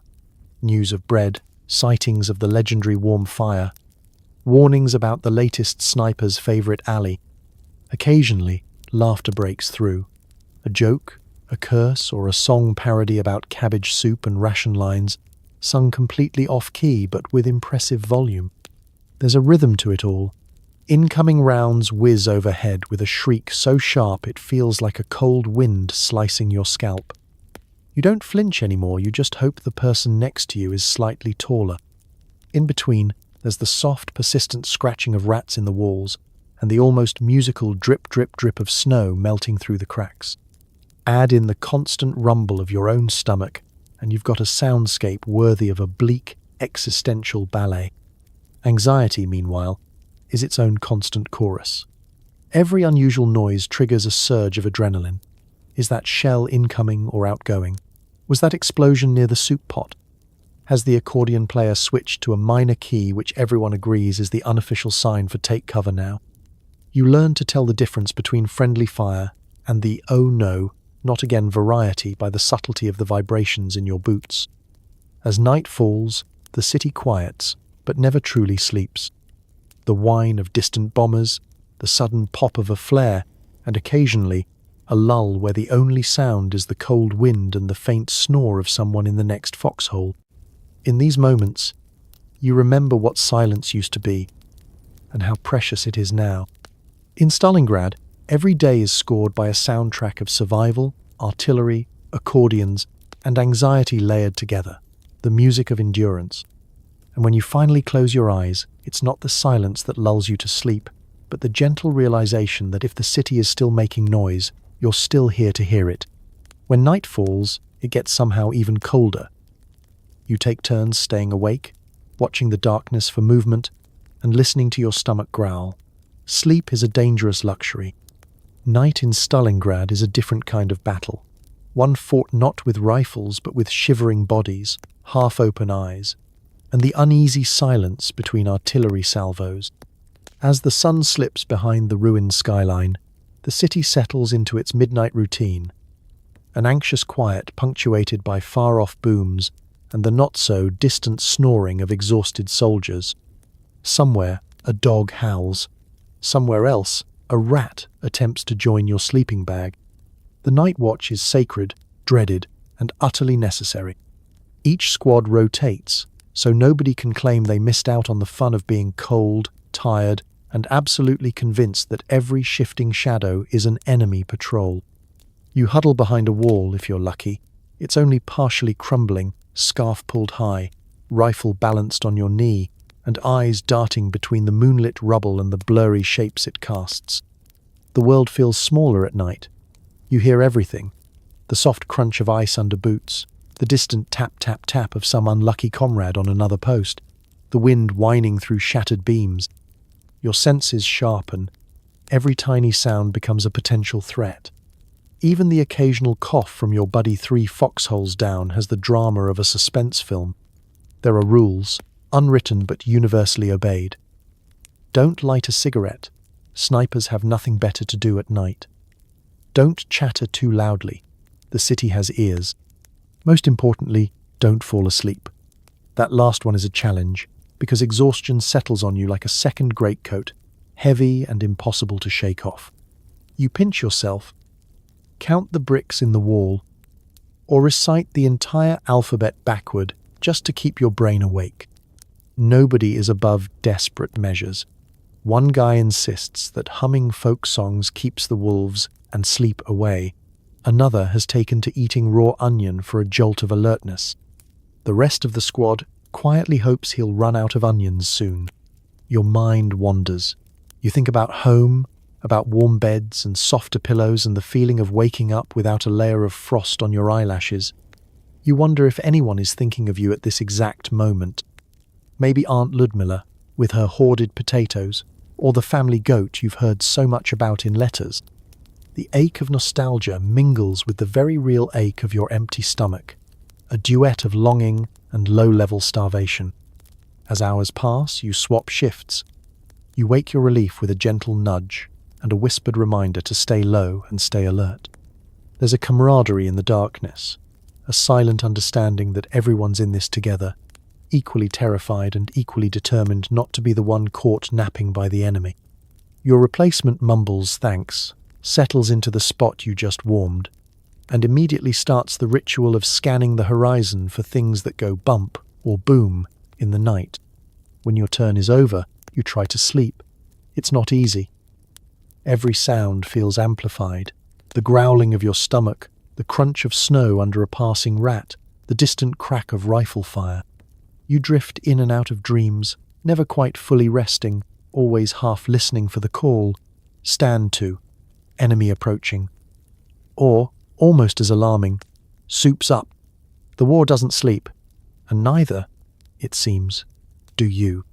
[SPEAKER 1] news of bread, sightings of the legendary warm fire, warnings about the latest sniper's favorite alley. Occasionally, laughter breaks through. A joke, a curse, or a song parody about cabbage soup and ration lines, sung completely off-key but with impressive volume. There's a rhythm to it all. Incoming rounds whiz overhead with a shriek so sharp it feels like a cold wind slicing your scalp. You don't flinch anymore, you just hope the person next to you is slightly taller. In between, there's the soft, persistent scratching of rats in the walls, and the almost musical drip, drip, drip of snow melting through the cracks. Add in the constant rumble of your own stomach, and you've got a soundscape worthy of a bleak, existential ballet. Anxiety, meanwhile, is its own constant chorus. Every unusual noise triggers a surge of adrenaline. Is that shell incoming or outgoing? Was that explosion near the soup pot? Has the accordion player switched to a minor key which everyone agrees is the unofficial sign for take cover now? You learn to tell the difference between friendly fire and the oh no, not again variety by the subtlety of the vibrations in your boots. As night falls, the city quiets, but never truly sleeps. The whine of distant bombers, the sudden pop of a flare, and occasionally a lull where the only sound is the cold wind and the faint snore of someone in the next foxhole. In these moments, you remember what silence used to be, and how precious it is now. In Stalingrad, every day is scored by a soundtrack of survival, artillery, accordions, and anxiety layered together, the music of endurance. And when you finally close your eyes, it's not the silence that lulls you to sleep, but the gentle realization that if the city is still making noise, you're still here to hear it. When night falls, it gets somehow even colder. You take turns staying awake, watching the darkness for movement, and listening to your stomach growl. Sleep is a dangerous luxury. Night in Stalingrad is a different kind of battle. One fought not with rifles but with shivering bodies, half-open eyes, and the uneasy silence between artillery salvos. As the sun slips behind the ruined skyline, the city settles into its midnight routine, an anxious quiet punctuated by far-off booms and the not-so-distant snoring of exhausted soldiers. Somewhere, a dog howls. Somewhere else, a rat attempts to join your sleeping bag. The night watch is sacred, dreaded, and utterly necessary. Each squad rotates, so nobody can claim they missed out on the fun of being cold, tired, and absolutely convinced that every shifting shadow is an enemy patrol. You huddle behind a wall if you're lucky. It's only partially crumbling, scarf pulled high, rifle balanced on your knee, and eyes darting between the moonlit rubble and the blurry shapes it casts. The world feels smaller at night. You hear everything: the soft crunch of ice under boots, the distant tap-tap-tap of some unlucky comrade on another post, the wind whining through shattered beams. Your senses sharpen. Every tiny sound becomes a potential threat. Even the occasional cough from your buddy 3 foxholes down has the drama of a suspense film. There are rules, unwritten but universally obeyed. Don't light a cigarette. Snipers have nothing better to do at night. Don't chatter too loudly. The city has ears. Most importantly, don't fall asleep. That last one is a challenge, because exhaustion settles on you like a second greatcoat, heavy and impossible to shake off. You pinch yourself, count the bricks in the wall, or recite the entire alphabet backward just to keep your brain awake. Nobody is above desperate measures. One guy insists that humming folk songs keeps the wolves and sleep away. Another has taken to eating raw onion for a jolt of alertness. The rest of the squad quietly hopes he'll run out of onions soon. Your mind wanders. You think about home, about warm beds and softer pillows and the feeling of waking up without a layer of frost on your eyelashes. You wonder if anyone is thinking of you at this exact moment. Maybe Aunt Ludmilla, with her hoarded potatoes, or the family goat you've heard so much about in letters. The ache of nostalgia mingles with the very real ache of your empty stomach, a duet of longing and low-level starvation. As hours pass, you swap shifts. You wake your relief with a gentle nudge and a whispered reminder to stay low and stay alert. There's a camaraderie in the darkness, a silent understanding that everyone's in this together, equally terrified and equally determined not to be the one caught napping by the enemy. Your replacement mumbles thanks, settles into the spot you just warmed, and immediately starts the ritual of scanning the horizon for things that go bump or boom in the night. When your turn is over, you try to sleep. It's not easy. Every sound feels amplified. The growling of your stomach, the crunch of snow under a passing rat, the distant crack of rifle fire. You drift in and out of dreams, never quite fully resting, always half listening for the call. Stand to. Enemy approaching. Or, almost as alarming, soups up. The war doesn't sleep, and neither, it seems, do you.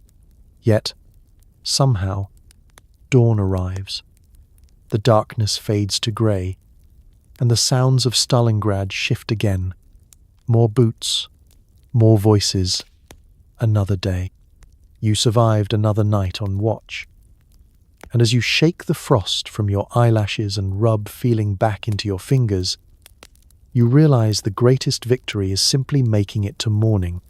[SPEAKER 1] Yet, somehow, dawn arrives. The darkness fades to grey, and the sounds of Stalingrad shift again. More boots, more voices, another day. You survived another night on watch. And as you shake the frost from your eyelashes and rub feeling back into your fingers, you realize the greatest victory is simply making it to morning.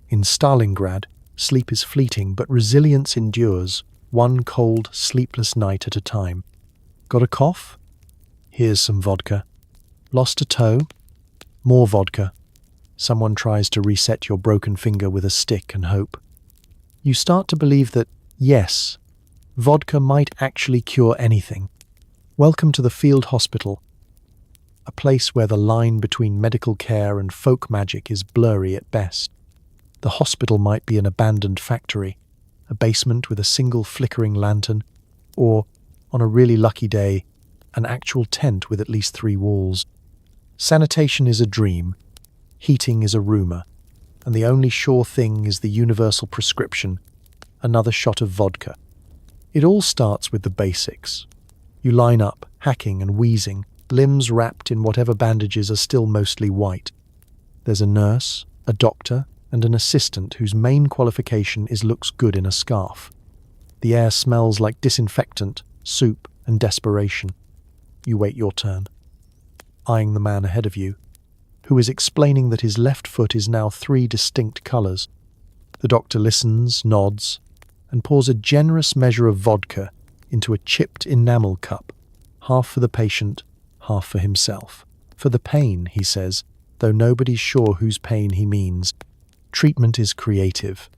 [SPEAKER 1] In Stalingrad, sleep is fleeting, but resilience endures, one cold, sleepless night at a time. Got a cough? Here's some vodka. Lost a toe? More vodka. Someone tries to reset your broken finger with a stick and hope. You start to believe that, yes, vodka might actually cure anything. Welcome to the field hospital. a place where the line between medical care and folk magic is blurry at best. The hospital might be an abandoned factory, a basement with a single flickering lantern, or, on a really lucky day, an actual tent with at least 3 walls. Sanitation is a dream, heating is a rumour, and the only sure thing is the universal prescription, another shot of vodka. It all starts with the basics. You line up, hacking and wheezing, limbs wrapped in whatever bandages are still mostly white. There's a nurse, a doctor, and an assistant whose main qualification is looks good in a scarf. The air smells like disinfectant, soup, and desperation. You wait your turn, eyeing the man ahead of you, who is explaining that his left foot is now 3 distinct colours. The doctor listens, nods, and pours a generous measure of vodka into a chipped enamel cup, half for the patient, half for himself. For the pain, he says, though nobody's sure whose pain he means. Treatment is creative.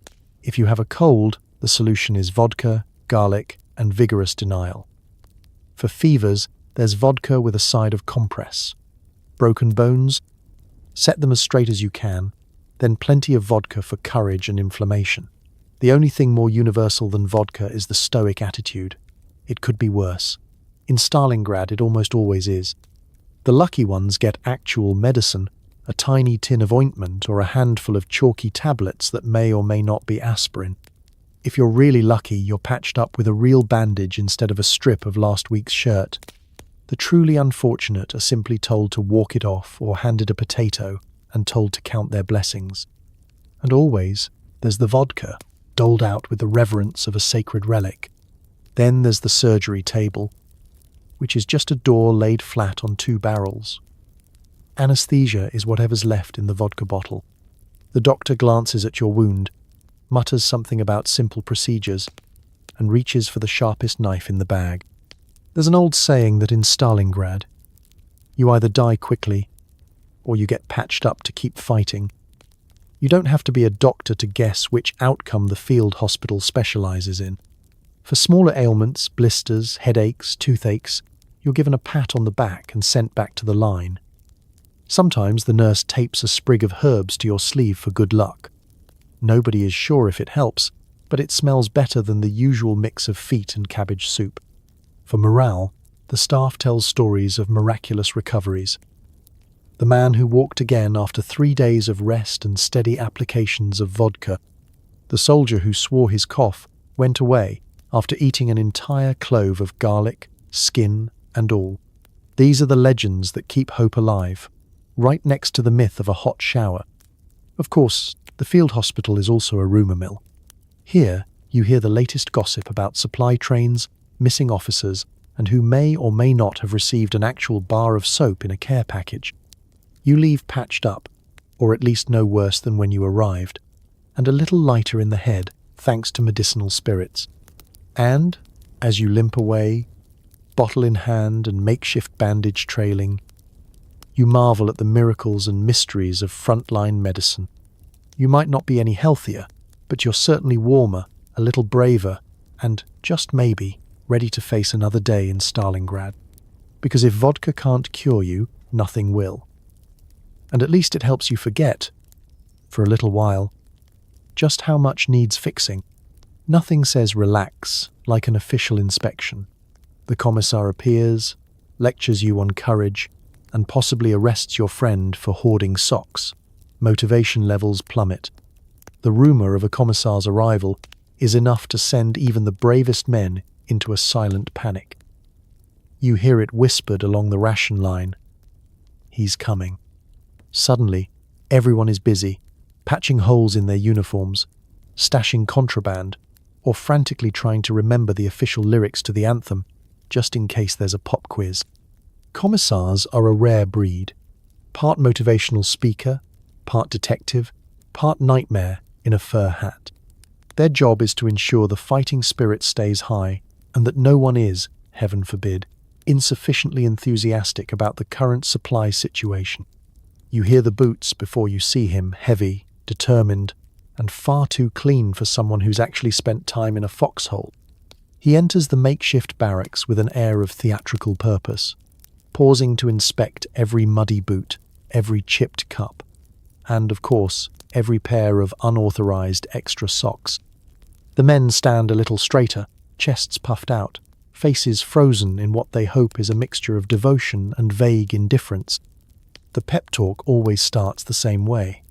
[SPEAKER 1] If you have a cold, the solution is vodka, garlic, and vigorous denial. For fevers, there's vodka with a side of compress. Broken bones? Set them as straight as you can, then plenty of vodka for courage and inflammation. The only thing more universal than vodka is the stoic attitude. It could be worse. In Stalingrad, it almost always is. The lucky ones get actual medicine, a tiny tin of ointment or a handful of chalky tablets that may or may not be aspirin. If you're really lucky, you're patched up with a real bandage instead of a strip of last week's shirt. The truly unfortunate are simply told to walk it off or handed a potato and told to count their blessings. And always, there's the vodka, doled out with the reverence of a sacred relic. Then there's the surgery table, which is just a door laid flat on 2 barrels. Anesthesia is whatever's left in the vodka bottle. The doctor glances at your wound, mutters something about simple procedures, and reaches for the sharpest knife in the bag. There's an old saying that in Stalingrad, you either die quickly or you get patched up to keep fighting. You don't have to be a doctor to guess which outcome the field hospital specializes in. For smaller ailments, blisters, headaches, toothaches, you're given a pat on the back and sent back to the line. Sometimes the nurse tapes a sprig of herbs to your sleeve for good luck. Nobody is sure if it helps, but it smells better than the usual mix of feet and cabbage soup. For morale, the staff tells stories of miraculous recoveries. The man who walked again after 3 days of rest and steady applications of vodka. The soldier who swore his cough went away after eating an entire clove of garlic, skin, and all. These are the legends that keep hope alive, right next to the myth of a hot shower. Of course, the field hospital is also a rumour mill. Here, you hear the latest gossip about supply trains, missing officers, and who may or may not have received an actual bar of soap in a care package. You leave patched up, or at least no worse than when you arrived, and a little lighter in the head thanks to medicinal spirits. And, as you limp away, bottle in hand and makeshift bandage trailing, you marvel at the miracles and mysteries of frontline medicine. You might not be any healthier, but you're certainly warmer, a little braver, and, just maybe, ready to face another day in Stalingrad. Because if vodka can't cure you, nothing will. And at least it helps you forget, for a little while, just how much needs fixing. Nothing says relax like an official inspection. The Commissar appears, lectures you on courage, and possibly arrests your friend for hoarding socks. Motivation levels plummet. The rumour of a Commissar's arrival is enough to send even the bravest men into a silent panic. You hear it whispered along the ration line. He's coming. Suddenly, everyone is busy, patching holes in their uniforms, stashing contraband, or frantically trying to remember the official lyrics to the anthem, just in case there's a pop quiz. Commissars are a rare breed. Part motivational speaker, part detective, part nightmare in a fur hat. Their job is to ensure the fighting spirit stays high and that no one is, heaven forbid, insufficiently enthusiastic about the current supply situation. You hear the boots before you see him, heavy, determined, and far too clean for someone who's actually spent time in a foxhole. He enters the makeshift barracks with an air of theatrical purpose. pausing to inspect every muddy boot, every chipped cup, and, of course, every pair of unauthorized extra socks. The men stand a little straighter, chests puffed out, faces frozen in what they hope is a mixture of devotion and vague indifference. The pep talk always starts the same way.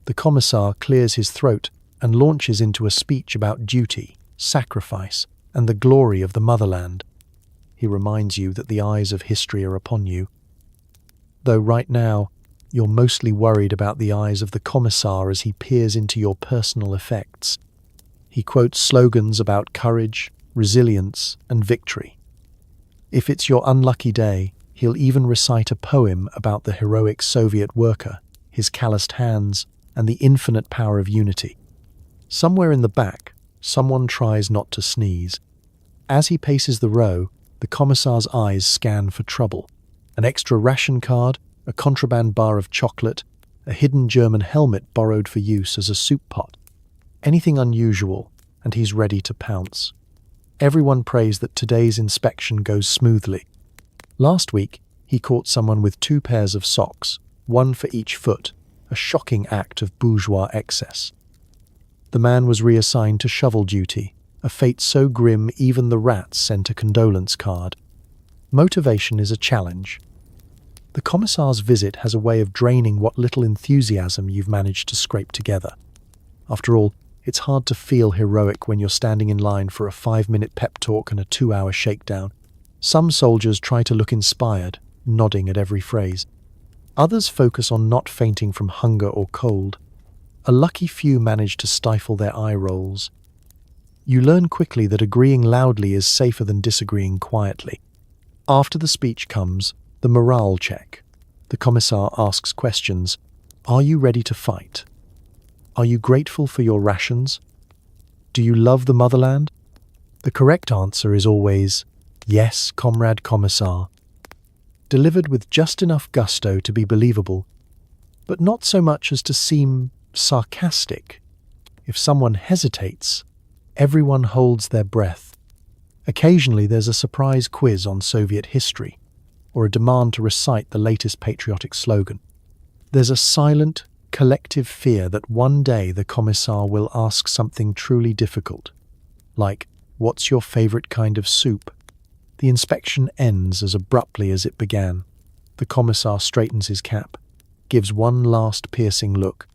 [SPEAKER 1] The Commissar clears his throat and launches into a speech about duty, sacrifice, and the glory of the motherland. He reminds you that the eyes of history are upon you. Though right now, you're mostly worried about the eyes of the Commissar as he peers into your personal effects. He quotes slogans about courage, resilience, and victory. If it's your unlucky day, he'll even recite a poem about the heroic Soviet worker, his calloused hands, and the infinite power of unity. Somewhere in the back, someone tries not to sneeze. As he paces the row, the Commissar's eyes scan for trouble. An extra ration card, a contraband bar of chocolate, a hidden German helmet borrowed for use as a soup pot. Anything unusual, and he's ready to pounce. Everyone prays that today's inspection goes smoothly. Last week, he caught someone with 2 pairs of socks, one for each foot, a shocking act of bourgeois excess. The man was reassigned to shovel duty, a fate so grim even the rats sent a condolence card. Motivation is a challenge. The Commissar's visit has a way of draining what little enthusiasm you've managed to scrape together. After all, it's hard to feel heroic when you're standing in line for a 5-minute pep talk and a 2-hour shakedown. Some soldiers try to look inspired, nodding at every phrase. Others focus on not fainting from hunger or cold. A lucky few manage to stifle their eye rolls. You learn quickly that agreeing loudly is safer than disagreeing quietly. After the speech comes the morale check. The Commissar asks questions. Are you ready to fight? Are you grateful for your rations? Do you love the motherland? The correct answer is always, yes, Comrade Commissar. Delivered with just enough gusto to be believable, but not so much as to seem sarcastic. If someone hesitates, everyone holds their breath. Occasionally there's a surprise quiz on Soviet history, or a demand to recite the latest patriotic slogan. There's a silent, collective fear that one day the Commissar will ask something truly difficult, like, what's your favorite kind of soup? The inspection ends as abruptly as it began. The Commissar straightens his cap, gives one last piercing look,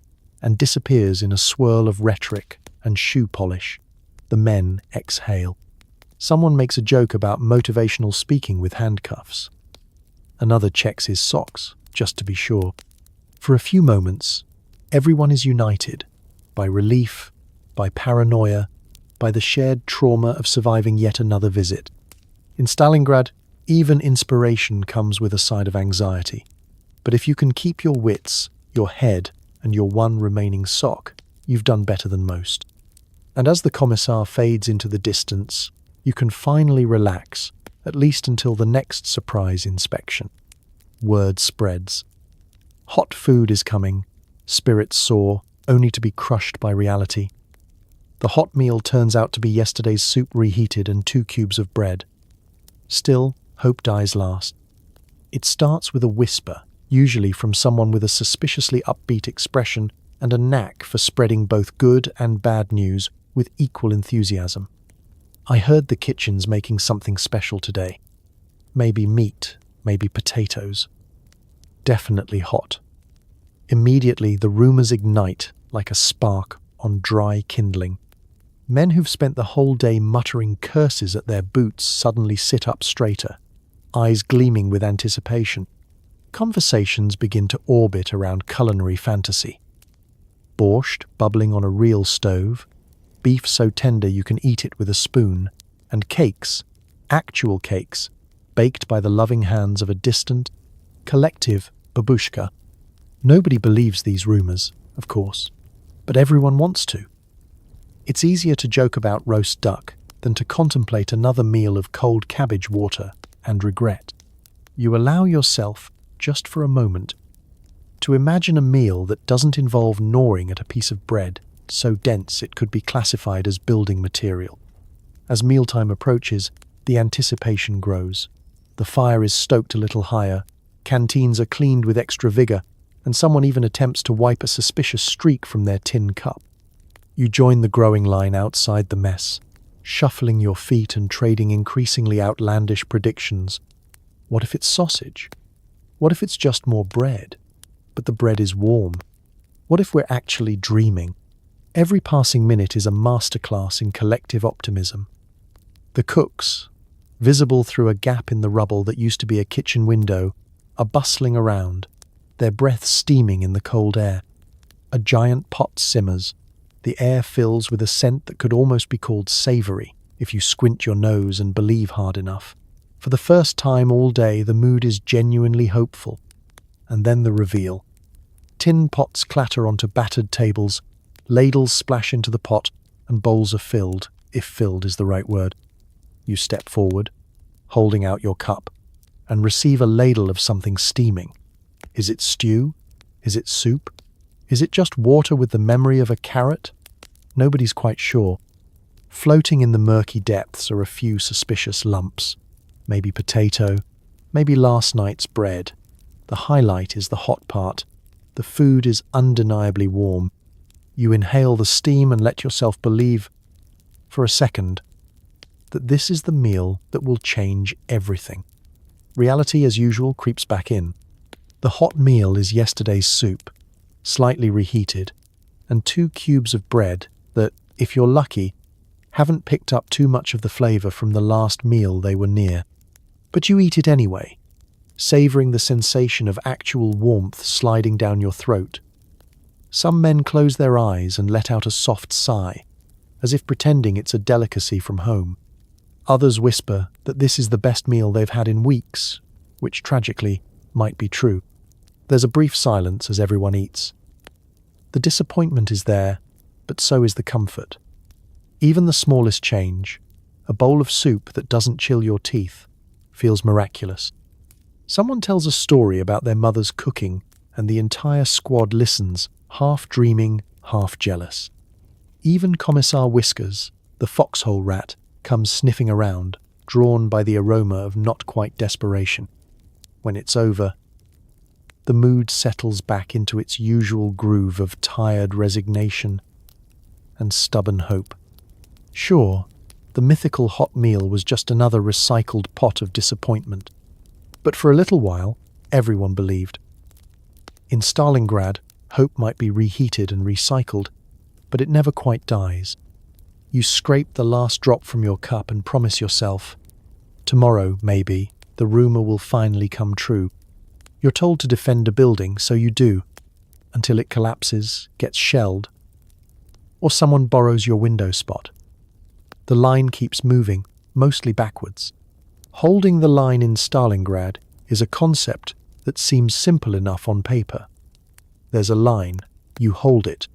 [SPEAKER 1] and disappears in a swirl of rhetoric and shoe polish. The men exhale. Someone makes a joke about motivational speaking with handcuffs. Another checks his socks, just to be sure. For a few moments, everyone is united by relief, by paranoia, by the shared trauma of surviving yet another visit. In Stalingrad, even inspiration comes with a side of anxiety. But if you can keep your wits, your head, and your one remaining sock, you've done better than most. And as the Commissar fades into the distance, you can finally relax, at least until the next surprise inspection. Word spreads. Hot food is coming, spirits soar, only to be crushed by reality. The hot meal turns out to be yesterday's soup reheated and 2 cubes of bread. Still, hope dies last. It starts with a whisper, usually from someone with a suspiciously upbeat expression and a knack for spreading both good and bad news with equal enthusiasm. I heard the kitchen's making something special today. Maybe meat, maybe potatoes. Definitely hot. Immediately, the rumors ignite like a spark on dry kindling. Men who've spent the whole day muttering curses at their boots suddenly sit up straighter, eyes gleaming with anticipation. Conversations begin to orbit around culinary fantasy. Borscht bubbling on a real stove, beef so tender you can eat it with a spoon, and cakes, actual cakes, baked by the loving hands of a distant, collective babushka. Nobody believes these rumors, of course, but everyone wants to. It's easier to joke about roast duck than to contemplate another meal of cold cabbage water and regret. You allow yourself, just for a moment, to imagine a meal that doesn't involve gnawing at a piece of bread so dense it could be classified as building material. As mealtime approaches, the anticipation grows. The fire is stoked a little higher, canteens are cleaned with extra vigor, and someone even attempts to wipe a suspicious streak from their tin cup. You join the growing line outside the mess, shuffling your feet and trading increasingly outlandish predictions. What if it's sausage? What if it's just more bread? But the bread is warm. What if we're actually dreaming? Every passing minute is a masterclass in collective optimism. The cooks, visible through a gap in the rubble that used to be a kitchen window, are bustling around, their breath steaming in the cold air. A giant pot simmers. The air fills with a scent that could almost be called savoury if you squint your nose and believe hard enough. For the first time all day, the mood is genuinely hopeful. And then the reveal. Tin pots clatter onto battered tables, ladles splash into the pot, and bowls are filled, if filled is the right word. You step forward, holding out your cup, and receive a ladle of something steaming. Is it stew? Is it soup? Is it just water with the memory of a carrot? Nobody's quite sure. Floating in the murky depths are a few suspicious lumps. Maybe potato, maybe last night's bread. The highlight is the hot part. The food is undeniably warm. You inhale the steam and let yourself believe, for a second, that this is the meal that will change everything. Reality, as usual, creeps back in. The hot meal is yesterday's soup, slightly reheated, and 2 cubes of bread that, if you're lucky, haven't picked up too much of the flavour from the last meal they were near. But you eat it anyway, savouring the sensation of actual warmth sliding down your throat. Some men close their eyes and let out a soft sigh, as if pretending it's a delicacy from home. Others whisper that this is the best meal they've had in weeks, which tragically might be true. There's a brief silence as everyone eats. The disappointment is there, but so is the comfort. Even the smallest change, a bowl of soup that doesn't chill your teeth, feels miraculous. Someone tells a story about their mother's cooking, and the entire squad listens, half dreaming, half jealous. Even Commissar Whiskers, the foxhole rat, comes sniffing around, drawn by the aroma of not quite desperation. When it's over, the mood settles back into its usual groove of tired resignation and stubborn hope. Sure, the mythical hot meal was just another recycled pot of disappointment. But for a little while, everyone believed. In Stalingrad, hope might be reheated and recycled, but it never quite dies. You scrape the last drop from your cup and promise yourself, tomorrow, maybe, the rumour will finally come true. You're told to defend a building, so you do, until it collapses, gets shelled, or someone borrows your window spot. The line keeps moving, mostly backwards. Holding the line in Stalingrad is a concept that seems simple enough on paper. There's a line, you hold it.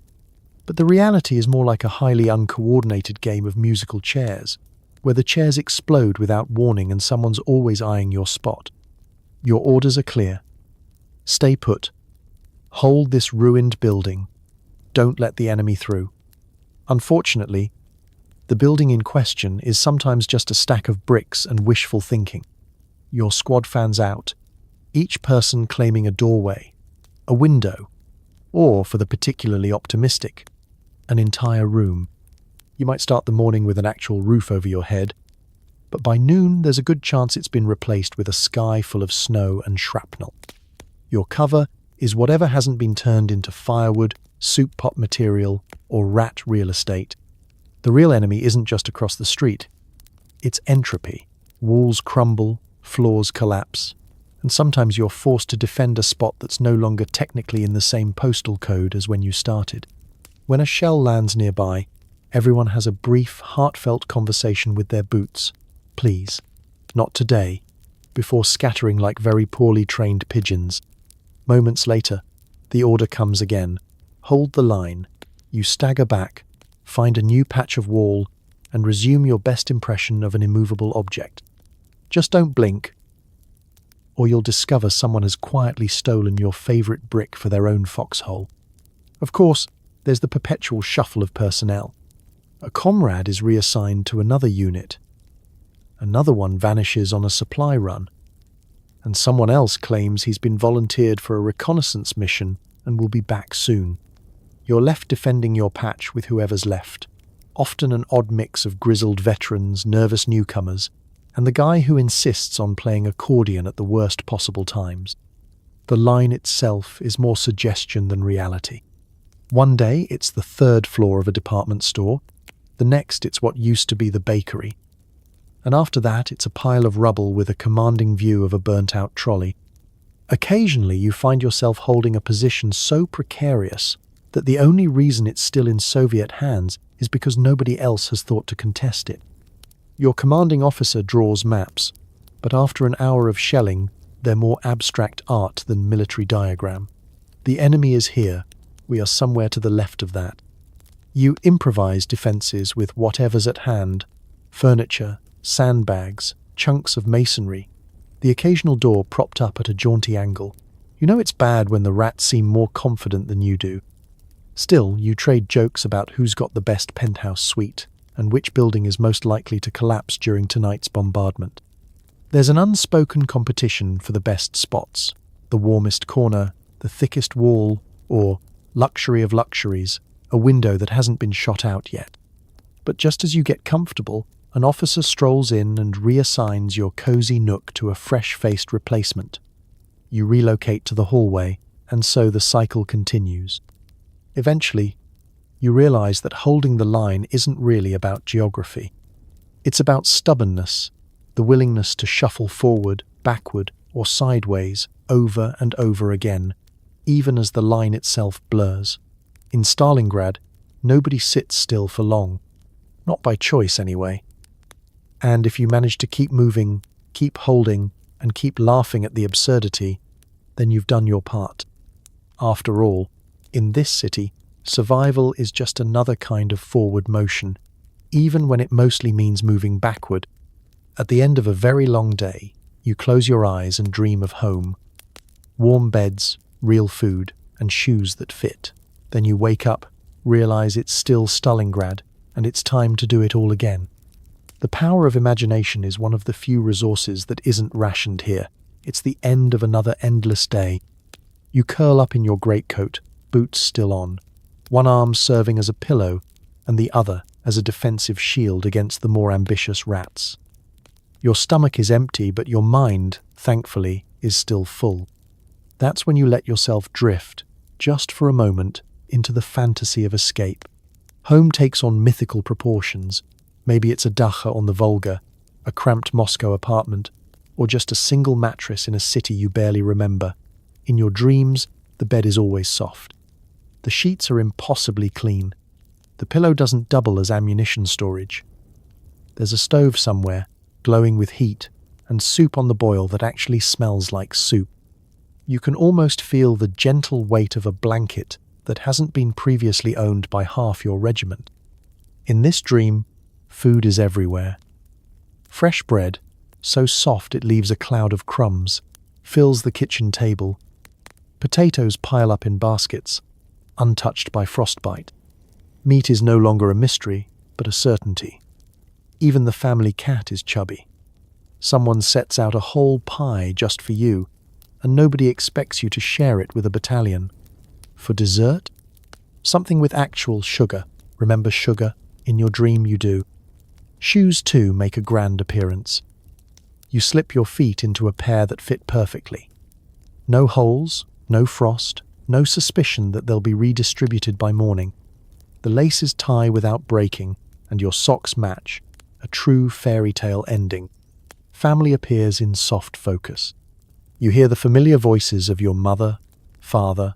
[SPEAKER 1] But the reality is more like a highly uncoordinated game of musical chairs, where the chairs explode without warning and someone's always eyeing your spot. Your orders are clear. Stay put. Hold this ruined building. Don't let the enemy through. Unfortunately, the building in question is sometimes just a stack of bricks and wishful thinking. Your squad fans out, each person claiming a doorway, a window, or, for the particularly optimistic, an entire room. You might start the morning with an actual roof over your head, but by noon there's a good chance it's been replaced with a sky full of snow and shrapnel. Your cover is whatever hasn't been turned into firewood, soup pot material, or rat real estate. The real enemy isn't just across the street. It's entropy. Walls crumble, floors collapse, and sometimes you're forced to defend a spot that's no longer technically in the same postal code as when you started. When a shell lands nearby, everyone has a brief, heartfelt conversation with their boots. Please, not today, before scattering like very poorly trained pigeons. Moments later, the order comes again. Hold the line. You stagger back, find a new patch of wall, and resume your best impression of an immovable object. Just don't blink, or you'll discover someone has quietly stolen your favourite brick for their own foxhole. Of course, there's the perpetual shuffle of personnel. A comrade is reassigned to another unit. Another one vanishes on a supply run. and someone else claims he's been volunteered for a reconnaissance mission and will be back soon. You're left defending your patch with whoever's left, often an odd mix of grizzled veterans, nervous newcomers, and the guy who insists on playing accordion at the worst possible times. The line itself is more suggestion than reality. One day it's the third floor of a department store, the next it's what used to be the bakery, and after that it's a pile of rubble with a commanding view of a burnt-out trolley. Occasionally you find yourself holding a position so precarious that the only reason it's still in Soviet hands is because nobody else has thought to contest it. Your commanding officer draws maps, but after an hour of shelling, they're more abstract art than military diagram. The enemy is here. We are somewhere to the left of that. You improvise defenses with whatever's at hand: furniture, sandbags, chunks of masonry, the occasional door propped up at a jaunty angle. You know it's bad when the rats seem more confident than you do. Still, you trade jokes about who's got the best penthouse suite and which building is most likely to collapse during tonight's bombardment. There's an unspoken competition for the best spots, the warmest corner, the thickest wall, or, luxury of luxuries, a window that hasn't been shot out yet. But just as you get comfortable, an officer strolls in and reassigns your cozy nook to a fresh-faced replacement. You relocate to the hallway, and so the cycle continues. Eventually, you realize that holding the line isn't really about geography. It's about stubbornness, the willingness to shuffle forward, backward, or sideways over and over again, even as the line itself blurs. In Stalingrad, nobody sits still for long. Not by choice, anyway. And if you manage to keep moving, keep holding, and keep laughing at the absurdity, then you've done your part. After all, in this city, survival is just another kind of forward motion, even when it mostly means moving backward. At the end of a very long day, you close your eyes and dream of home. Warm beds, real food, and shoes that fit. Then you wake up, realize it's still Stalingrad, and it's time to do it all again. The power of imagination is one of the few resources that isn't rationed here. It's the end of another endless day. You curl up in your greatcoat, boots still on, one arm serving as a pillow, and the other as a defensive shield against the more ambitious rats. Your stomach is empty, but your mind, thankfully, is still full. That's when you let yourself drift, just for a moment, into the fantasy of escape. Home takes on mythical proportions. Maybe it's a dacha on the Volga, a cramped Moscow apartment, or just a single mattress in a city you barely remember. In your dreams, the bed is always soft. The sheets are impossibly clean. The pillow doesn't double as ammunition storage. There's a stove somewhere, glowing with heat, and soup on the boil that actually smells like soup. You can almost feel the gentle weight of a blanket that hasn't been previously owned by half your regiment. In this dream, food is everywhere. Fresh bread, so soft it leaves a cloud of crumbs, fills the kitchen table. Potatoes pile up in baskets, untouched by frostbite. Meat is no longer a mystery, but a certainty. Even the family cat is chubby. Someone sets out a whole pie just for you, and nobody expects you to share it with a battalion. For dessert? Something with actual sugar. Remember sugar? In your dream you do. Shoes, too, make a grand appearance. You slip your feet into a pair that fit perfectly. No holes, no frost, no suspicion that they'll be redistributed by morning. The laces tie without breaking, and your socks match, a true fairy tale ending. Family appears in soft focus. You hear the familiar voices of your mother, father,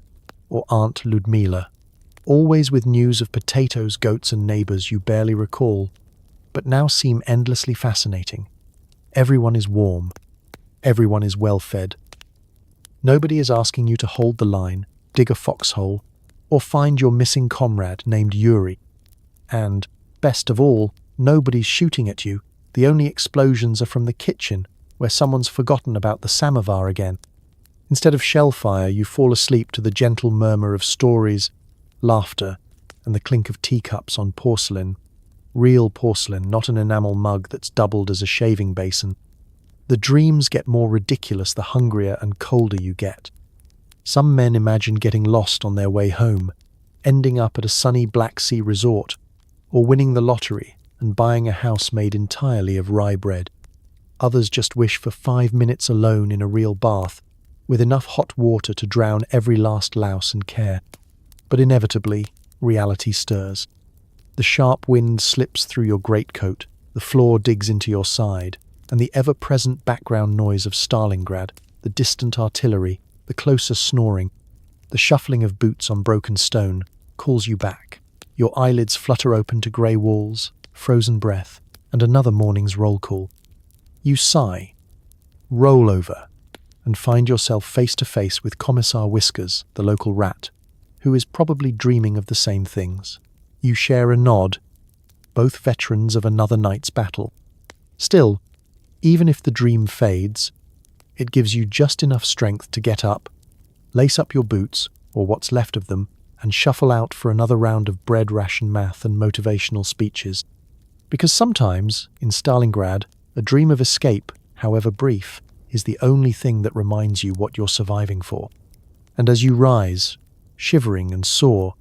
[SPEAKER 1] or Aunt Ludmila, always with news of potatoes, goats, and neighbors you barely recall, but now seem endlessly fascinating. Everyone is warm. Everyone is well-fed. Nobody is asking you to hold the line, dig a foxhole, or find your missing comrade named Yuri. And, best of all, nobody's shooting at you. The only explosions are from the kitchen, where someone's forgotten about the samovar again. Instead of shellfire, you fall asleep to the gentle murmur of stories, laughter, and the clink of teacups on porcelain. Real porcelain, not an enamel mug that's doubled as a shaving basin. The dreams get more ridiculous the hungrier and colder you get. Some men imagine getting lost on their way home, ending up at a sunny Black Sea resort, or winning the lottery and buying a house made entirely of rye bread. Others just wish for 5 minutes alone in a real bath, with enough hot water to drown every last louse and care. But inevitably, reality stirs. The sharp wind slips through your greatcoat, the floor digs into your side, and the ever-present background noise of Stalingrad, the distant artillery, the closer snoring, the shuffling of boots on broken stone, calls you back. Your eyelids flutter open to grey walls, frozen breath, and another morning's roll call. You sigh, roll over, and find yourself face to face with Commissar Whiskers, the local rat, who is probably dreaming of the same things. You share a nod, both veterans of another night's battle. Still, even if the dream fades, it gives you just enough strength to get up, lace up your boots, or what's left of them, and shuffle out for another round of bread ration math and motivational speeches. Because sometimes, in Stalingrad, a dream of escape, however brief, is the only thing that reminds you what you're surviving for. And as you rise, shivering and sore,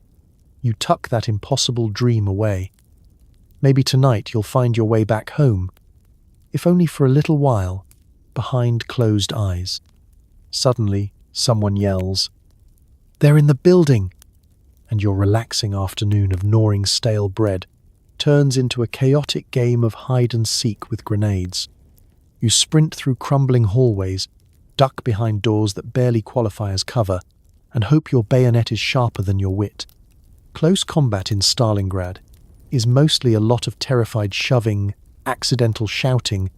[SPEAKER 1] you tuck that impossible dream away. Maybe tonight you'll find your way back home, if only for a little while, behind closed eyes. Suddenly, someone yells, "They're in the building!" And your relaxing afternoon of gnawing stale bread turns into a chaotic game of hide-and-seek with grenades. You sprint through crumbling hallways, duck behind doors that barely qualify as cover, and hope your bayonet is sharper than your wit. Close combat in Stalingrad is mostly a lot of terrified shoving, accidental shouting,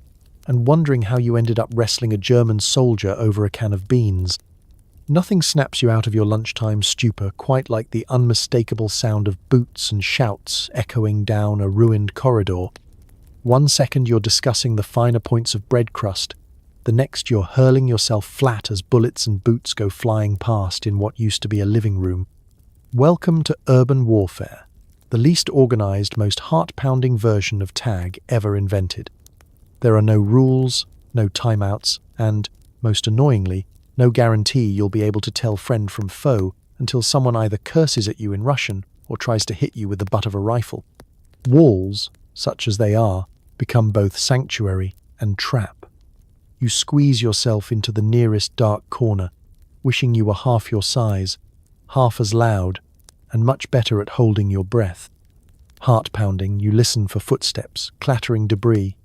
[SPEAKER 1] and wondering how you ended up wrestling a German soldier over a can of beans. Nothing snaps you out of your lunchtime stupor quite like the unmistakable sound of boots and shouts echoing down a ruined corridor. 1 second you're discussing the finer points of bread crust, the next you're hurling yourself flat as bullets and boots go flying past in what used to be a living room. Welcome to urban warfare, the least organized, most heart-pounding version of tag ever invented. There are no rules, no timeouts, and, most annoyingly, no guarantee you'll be able to tell friend from foe until someone either curses at you in Russian or tries to hit you with the butt of a rifle. Walls, such as they are, become both sanctuary and trap. You squeeze yourself into the nearest dark corner, wishing you were half your size, half as loud, and much better at holding your breath. Heart-pounding, you listen for footsteps, clattering debris,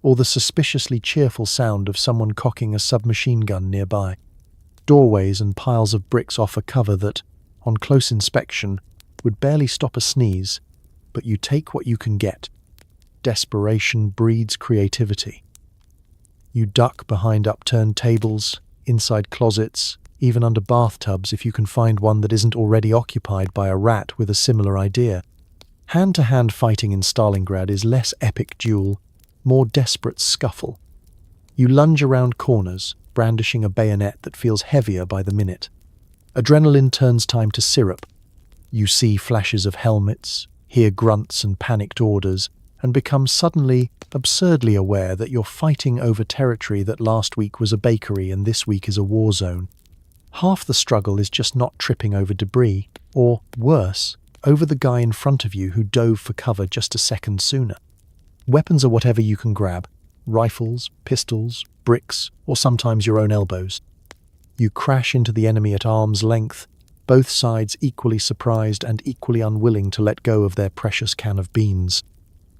[SPEAKER 1] or the suspiciously cheerful sound of someone cocking a submachine gun nearby. Doorways and piles of bricks offer cover that, on close inspection, would barely stop a sneeze, but you take what you can get. Desperation breeds creativity. You duck behind upturned tables, inside closets, even under bathtubs if you can find one that isn't already occupied by a rat with a similar idea. Hand-to-hand fighting in Stalingrad is less epic duel, more desperate scuffle. You lunge around corners, brandishing a bayonet that feels heavier by the minute. Adrenaline turns time to syrup. You see flashes of helmets, hear grunts and panicked orders, and become suddenly, absurdly aware that you're fighting over territory that last week was a bakery and this week is a war zone. Half the struggle is just not tripping over debris, or, worse, over the guy in front of you who dove for cover just a second sooner. Weapons are whatever you can grab: rifles, pistols, bricks, or sometimes your own elbows. You crash into the enemy at arm's length, both sides equally surprised and equally unwilling to let go of their precious can of beans.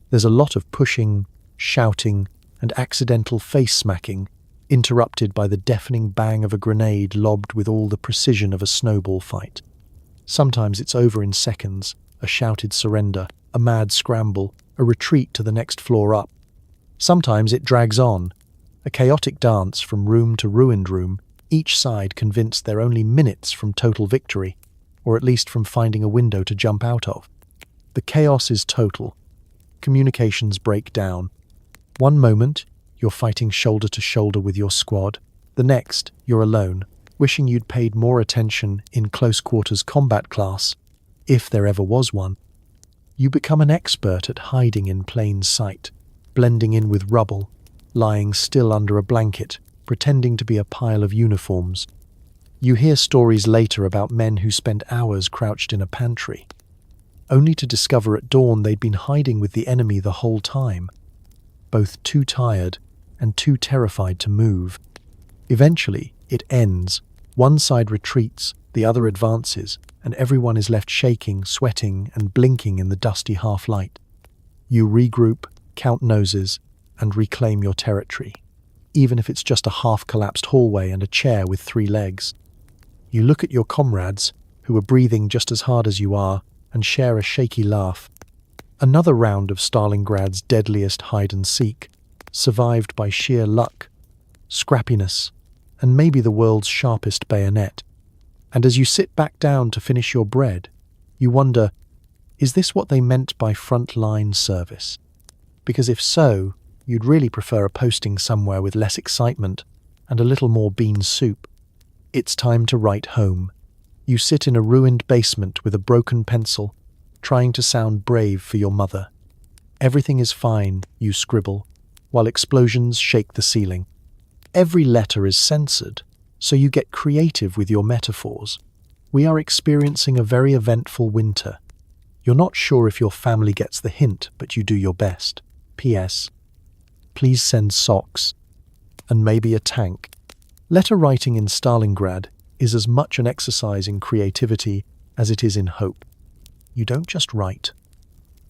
[SPEAKER 1] There's a lot of pushing, shouting, and accidental face-smacking, interrupted by the deafening bang of a grenade lobbed with all the precision of a snowball fight. Sometimes it's over in seconds, a shouted surrender, a mad scramble, a retreat to the next floor up. Sometimes it drags on, a chaotic dance from room to ruined room, each side convinced they're only minutes from total victory, or at least from finding a window to jump out of. The chaos is total. Communications break down. One moment, you're fighting shoulder to shoulder with your squad. The next, you're alone, wishing you'd paid more attention in close quarters combat class, if there ever was one. You become an expert at hiding in plain sight, blending in with rubble, lying still under a blanket, pretending to be a pile of uniforms. You hear stories later about men who spent hours crouched in a pantry, only to discover at dawn they'd been hiding with the enemy the whole time, both too tired and too terrified to move. Eventually, it ends. One side retreats, the other advances, and everyone is left shaking, sweating, and blinking in the dusty half-light. You regroup, count noses, and reclaim your territory, even if it's just a half-collapsed hallway and a chair with 3 legs. You look at your comrades, who are breathing just as hard as you are, and share a shaky laugh. Another round of Stalingrad's deadliest hide-and-seek, survived by sheer luck, scrappiness, and maybe the world's sharpest bayonet. And as you sit back down to finish your bread, you wonder, is this what they meant by front-line service? Because if so, you'd really prefer a posting somewhere with less excitement and a little more bean soup. It's time to write home. You sit in a ruined basement with a broken pencil, trying to sound brave for your mother. Everything is fine, you scribble, while explosions shake the ceiling. Every letter is censored, so you get creative with your metaphors. We are experiencing a very eventful winter. You're not sure if your family gets the hint, but you do your best. P.S. Please send socks. And maybe a tank. Letter writing in Stalingrad is as much an exercise in creativity as it is in hope. You don't just write.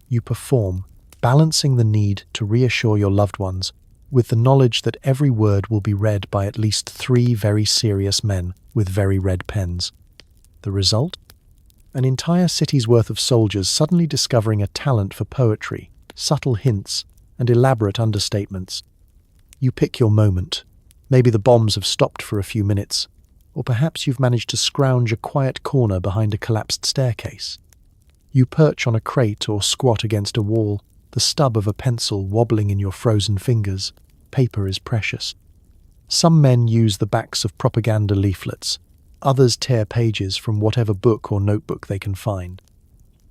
[SPEAKER 1] You perform, balancing the need to reassure your loved ones with the knowledge that every word will be read by at least 3 very serious men with very red pens. The result? An entire city's worth of soldiers suddenly discovering a talent for poetry, subtle hints, and elaborate understatements. You pick your moment. Maybe the bombs have stopped for a few minutes, or perhaps you've managed to scrounge a quiet corner behind a collapsed staircase. You perch on a crate or squat against a wall, the stub of a pencil wobbling in your frozen fingers. Paper is precious. Some men use the backs of propaganda leaflets. Others tear pages from whatever book or notebook they can find.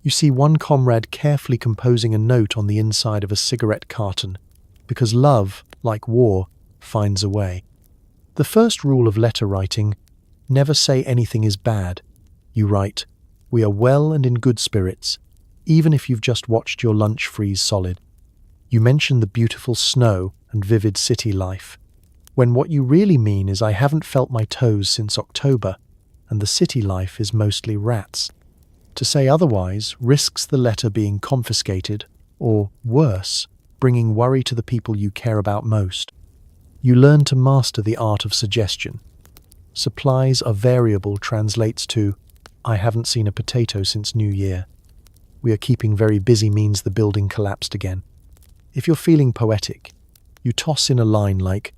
[SPEAKER 1] You see one comrade carefully composing a note on the inside of a cigarette carton, because love, like war, finds a way. The first rule of letter writing: never say anything is bad. You write, "We are well and in good spirits," even if you've just watched your lunch freeze solid. You mention the beautiful snow and vivid city life, when what you really mean is, "I haven't felt my toes since October, and the city life is mostly rats." To say otherwise risks the letter being confiscated, or worse, bringing worry to the people you care about most. You learn to master the art of suggestion. Supplies are variable translates to, "I haven't seen a potato since New Year." "We are keeping very busy" means the building collapsed again. If you're feeling poetic, you toss in a line like,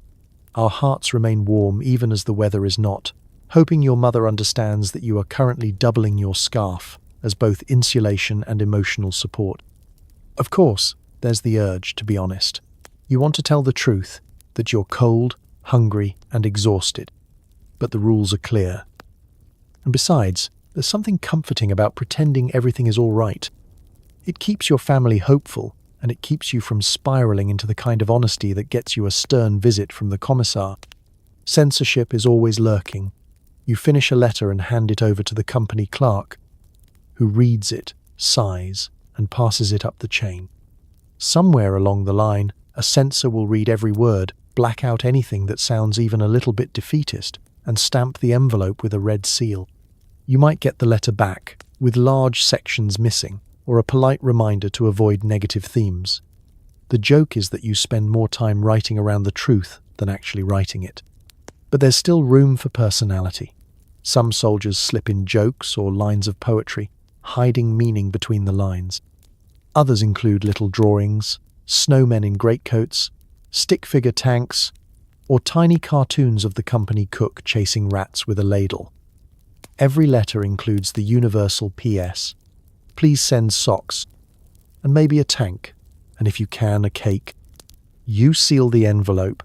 [SPEAKER 1] "Our hearts remain warm even as the weather is not," hoping your mother understands that you are currently doubling your scarf as both insulation and emotional support. Of course, there's the urge, to be honest. You want to tell the truth, that you're cold, hungry, and exhausted. But the rules are clear. And besides, there's something comforting about pretending everything is all right. It keeps your family hopeful, and it keeps you from spiraling into the kind of honesty that gets you a stern visit from the Commissar. Censorship is always lurking. You finish a letter and hand it over to the company clerk, who reads it, sighs, and passes it up the chain. Somewhere along the line, a censor will read every word, black out anything that sounds even a little bit defeatist, and stamp the envelope with a red seal. You might get the letter back, with large sections missing, or a polite reminder to avoid negative themes. The joke is that you spend more time writing around the truth than actually writing it. But there's still room for personality. Some soldiers slip in jokes or lines of poetry, hiding meaning between the lines. Others include little drawings, snowmen in greatcoats, stick-figure tanks, or tiny cartoons of the company cook chasing rats with a ladle. Every letter includes the universal P.S. Please send socks, and maybe a tank, and if you can, a cake. You seal the envelope,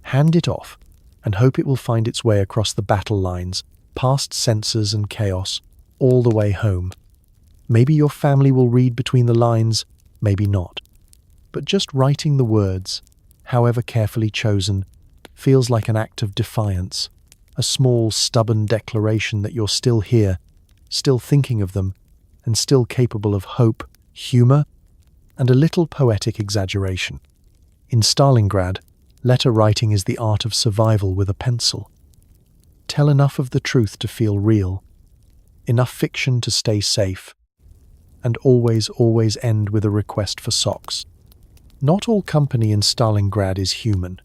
[SPEAKER 1] hand it off, and hope it will find its way across the battle lines, past censors and chaos, all the way home. Maybe your family will read between the lines, maybe not. But just writing the words, however carefully chosen, feels like an act of defiance, a small, stubborn declaration that you're still here, still thinking of them, and still capable of hope, humor, and a little poetic exaggeration. In Stalingrad, letter writing is the art of survival with a pencil. Tell enough of the truth to feel real, enough fiction to stay safe, and always, always end with a request for socks. Not all company in Stalingrad is human.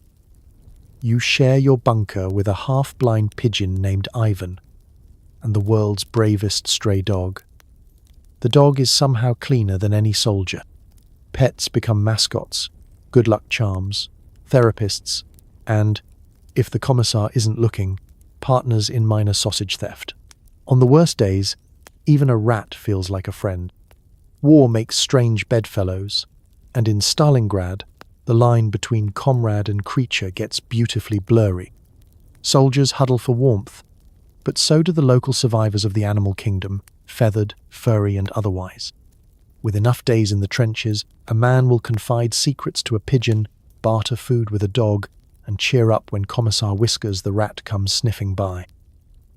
[SPEAKER 1] You share your bunker with a half-blind pigeon named Ivan, and the world's bravest stray dog. The dog is somehow cleaner than any soldier. Pets become mascots, good luck charms, therapists, and, if the Commissar isn't looking, partners in minor sausage theft. On the worst days, even a rat feels like a friend. War makes strange bedfellows, and in Stalingrad, the line between comrade and creature gets beautifully blurry. Soldiers huddle for warmth, but so do the local survivors of the animal kingdom, feathered, furry, and otherwise. With enough days in the trenches, a man will confide secrets to a pigeon, barter food with a dog, and cheer up when Commissar Whiskers the rat comes sniffing by.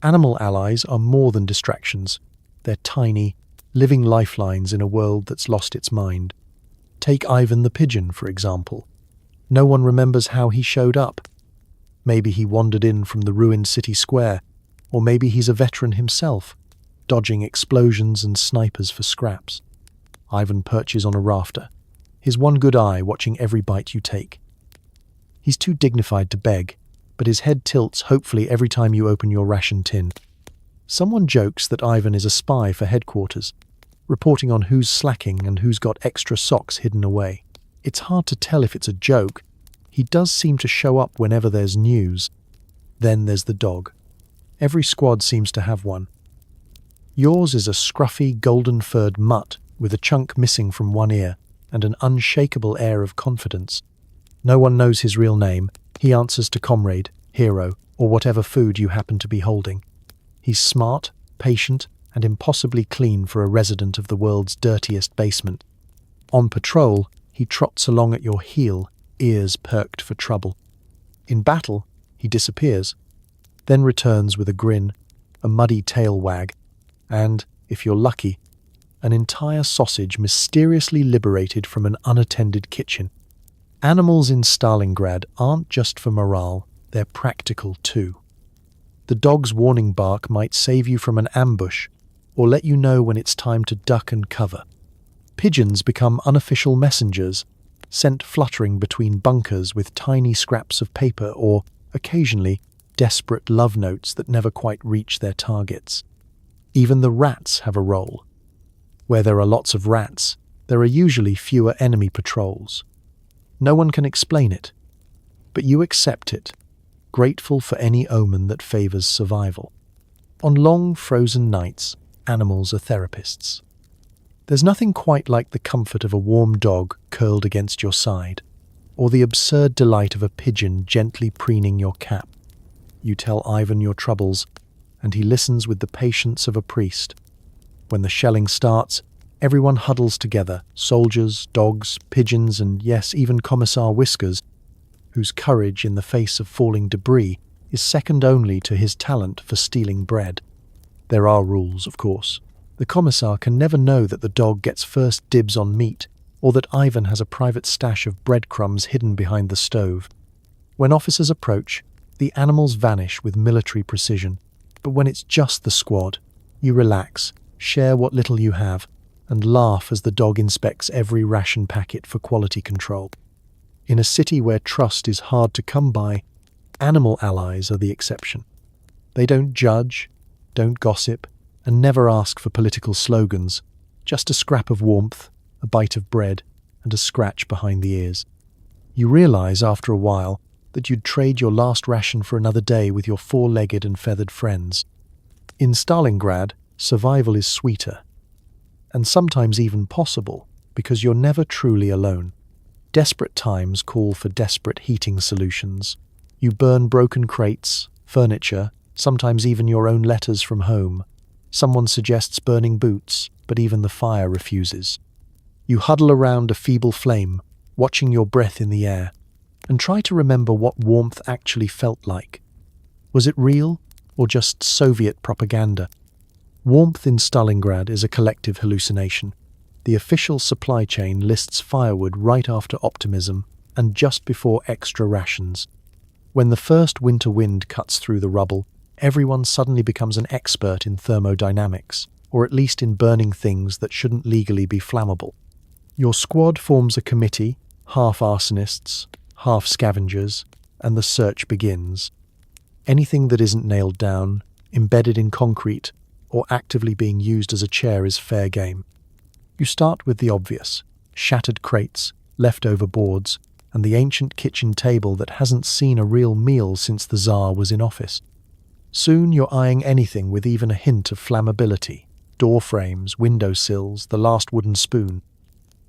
[SPEAKER 1] Animal allies are more than distractions. They're tiny, living lifelines in a world that's lost its mind. Take Ivan the pigeon, for example. No one remembers how he showed up. Maybe he wandered in from the ruined city square, or maybe he's a veteran himself, dodging explosions and snipers for scraps. Ivan perches on a rafter, his one good eye watching every bite you take. He's too dignified to beg, but his head tilts hopefully every time you open your ration tin. Someone jokes that Ivan is a spy for headquarters, reporting on who's slacking and who's got extra socks hidden away. It's hard to tell if it's a joke. He does seem to show up whenever there's news. Then there's the dog. Every squad seems to have one. Yours is a scruffy, golden-furred mutt with a chunk missing from one ear and an unshakable air of confidence. No one knows his real name. He answers to comrade, hero, or whatever food you happen to be holding. He's smart, patient, and impossibly clean for a resident of the world's dirtiest basement. On patrol, he trots along at your heel, ears perked for trouble. In battle, he disappears, then returns with a grin, a muddy tail wag, and, if you're lucky, an entire sausage mysteriously liberated from an unattended kitchen. Animals in Stalingrad aren't just for morale, they're practical too. The dog's warning bark might save you from an ambush, or let you know when it's time to duck and cover. Pigeons become unofficial messengers, sent fluttering between bunkers with tiny scraps of paper or, occasionally, desperate love notes that never quite reach their targets. Even the rats have a role. Where there are lots of rats, there are usually fewer enemy patrols. No one can explain it, but you accept it, grateful for any omen that favors survival. On long, frozen nights, animals are therapists. There's nothing quite like the comfort of a warm dog curled against your side, or the absurd delight of a pigeon gently preening your cap. You tell Ivan your troubles, and he listens with the patience of a priest. When the shelling starts, everyone huddles together, soldiers, dogs, pigeons, and yes, even Commissar Whiskers, whose courage in the face of falling debris is second only to his talent for stealing bread. There are rules, of course. The Commissar can never know that the dog gets first dibs on meat, or that Ivan has a private stash of breadcrumbs hidden behind the stove. When officers approach, the animals vanish with military precision, but when it's just the squad, you relax, share what little you have, and laugh as the dog inspects every ration packet for quality control. In a city where trust is hard to come by, animal allies are the exception. They don't judge, don't gossip, and never ask for political slogans, just a scrap of warmth, a bite of bread, and a scratch behind the ears. You realize after a while that you'd trade your last ration for another day with your four-legged and feathered friends. In Stalingrad, survival is sweeter, and sometimes even possible, because you're never truly alone. Desperate times call for desperate heating solutions. You burn broken crates, furniture, sometimes even your own letters from home. Someone suggests burning boots, but even the fire refuses. You huddle around a feeble flame, watching your breath in the air. and try to remember what warmth actually felt like. Was it real or just Soviet propaganda? Warmth in Stalingrad is a collective hallucination. The official supply chain lists firewood right after optimism and just before extra rations. When the first winter wind cuts through the rubble, everyone suddenly becomes an expert in thermodynamics, or at least in burning things that shouldn't legally be flammable. Your squad forms a committee, half arsonists, half scavengers, and the search begins. Anything that isn't nailed down, embedded in concrete, or actively being used as a chair is fair game. You start with the obvious: shattered crates, leftover boards, and the ancient kitchen table that hasn't seen a real meal since the Tsar was in office. Soon you're eyeing anything with even a hint of flammability: door frames, window sills, the last wooden spoon.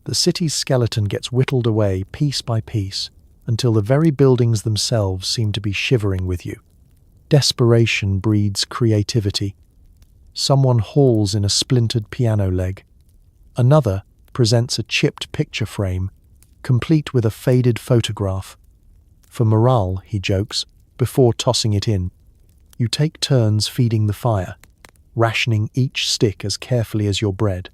[SPEAKER 1] The city's skeleton gets whittled away piece by piece until the very buildings themselves seem to be shivering with you. Desperation breeds creativity. Someone hauls in a splintered piano leg. Another presents a chipped picture frame, complete with a faded photograph. For morale, he jokes, before tossing it in. You take turns feeding the fire, rationing each stick as carefully as your bread.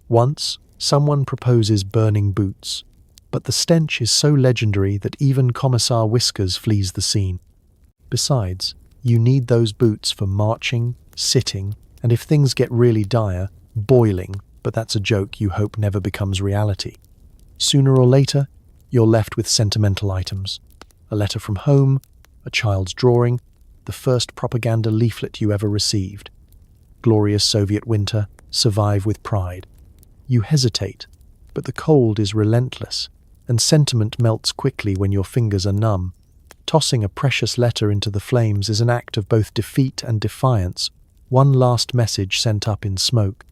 [SPEAKER 1] Once, someone proposes burning boots, but the stench is so legendary that even Commissar Whiskers flees the scene. Besides, you need those boots for marching, sitting, and if things get really dire, boiling, but that's a joke you hope never becomes reality. Sooner or later, you're left with sentimental items. A letter from home, a child's drawing, the first propaganda leaflet you ever received. Glorious Soviet winter, survive with pride. You hesitate, but the cold is relentless, and sentiment melts quickly when your fingers are numb. Tossing a precious letter into the flames is an act of both defeat and defiance, one last message sent up in smoke.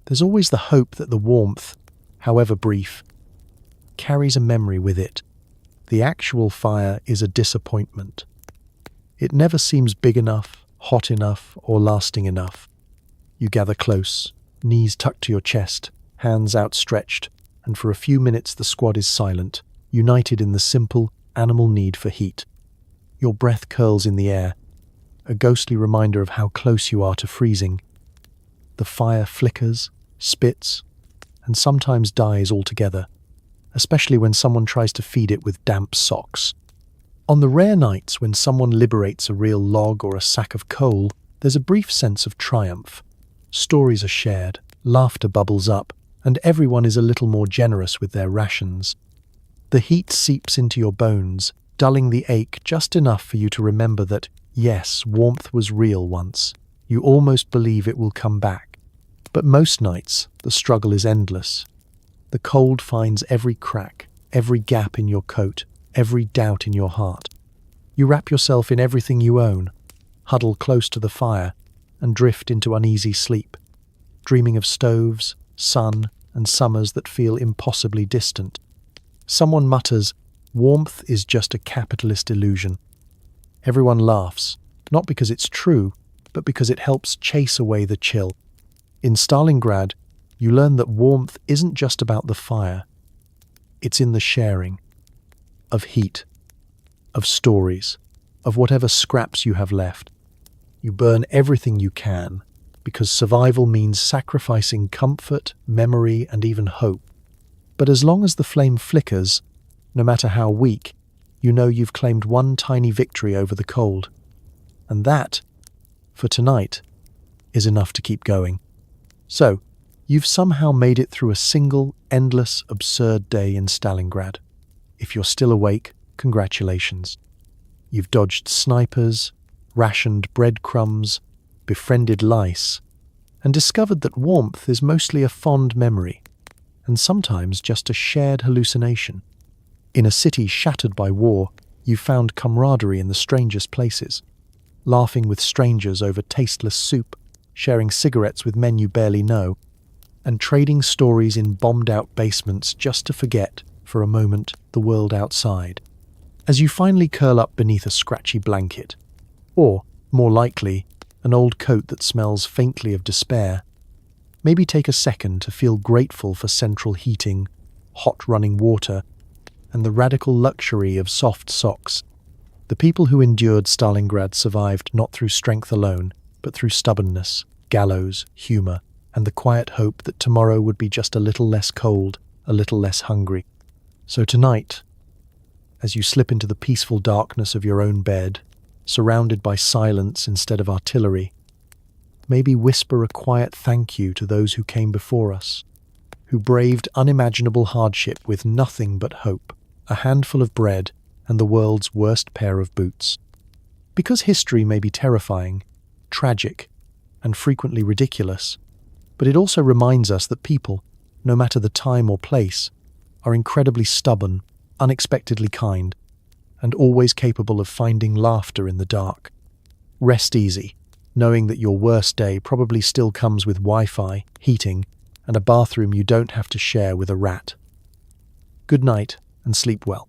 [SPEAKER 1] There's always the hope that the warmth, however brief, carries a memory with it. The actual fire is a disappointment. It never seems big enough, hot enough, or lasting enough. You gather close, knees tucked to your chest, hands outstretched, and for a few minutes the squad is silent, united in the simple, animal need for heat. Your breath curls in the air, a ghostly reminder of how close you are to freezing. The fire flickers, spits, and sometimes dies altogether, especially when someone tries to feed it with damp socks. On the rare nights when someone liberates a real log or a sack of coal, there's a brief sense of triumph. Stories are shared, laughter bubbles up, and everyone is a little more generous with their rations. The heat seeps into your bones, dulling the ache just enough for you to remember that, yes, warmth was real once. You almost believe it will come back. But most nights, the struggle is endless. The cold finds every crack, every gap in your coat, every doubt in your heart. You wrap yourself in everything you own, huddle close to the fire, and drift into uneasy sleep, dreaming of stoves, sun, and summers that feel impossibly distant. Someone mutters, "Warmth is just a capitalist illusion." Everyone laughs, not because it's true, but because it helps chase away the chill. In Stalingrad, you learn that warmth isn't just about the fire. It's in the sharing of heat, of stories, of whatever scraps you have left. You burn everything you can, because survival means sacrificing comfort, memory, and even hope. But as long as the flame flickers, no matter how weak, you know you've claimed one tiny victory over the cold. And that, for tonight, is enough to keep going. So, you've somehow made it through a single, endless, absurd day in Stalingrad. If you're still awake, congratulations. You've dodged snipers, rationed breadcrumbs, befriended lice, and discovered that warmth is mostly a fond memory, and sometimes just a shared hallucination. In a city shattered by war, you found camaraderie in the strangest places, laughing with strangers over tasteless soup, sharing cigarettes with men you barely know, and trading stories in bombed-out basements just to forget, for a moment, the world outside. As you finally curl up beneath a scratchy blanket, or, more likely, an old coat that smells faintly of despair, maybe take a second to feel grateful for central heating, hot running water, and the radical luxury of soft socks. The people who endured Stalingrad survived not through strength alone, but through stubbornness, gallows, humour, and the quiet hope that tomorrow would be just a little less cold, a little less hungry. So tonight, as you slip into the peaceful darkness of your own bed, surrounded by silence instead of artillery, maybe whisper a quiet thank you to those who came before us, who braved unimaginable hardship with nothing but hope, a handful of bread, and the world's worst pair of boots. Because history may be terrifying, tragic, and frequently ridiculous, but it also reminds us that people, no matter the time or place, are incredibly stubborn, unexpectedly kind, and always capable of finding laughter in the dark. Rest easy, knowing that your worst day probably still comes with Wi-Fi, heating, and a bathroom you don't have to share with a rat. Good night, and sleep well.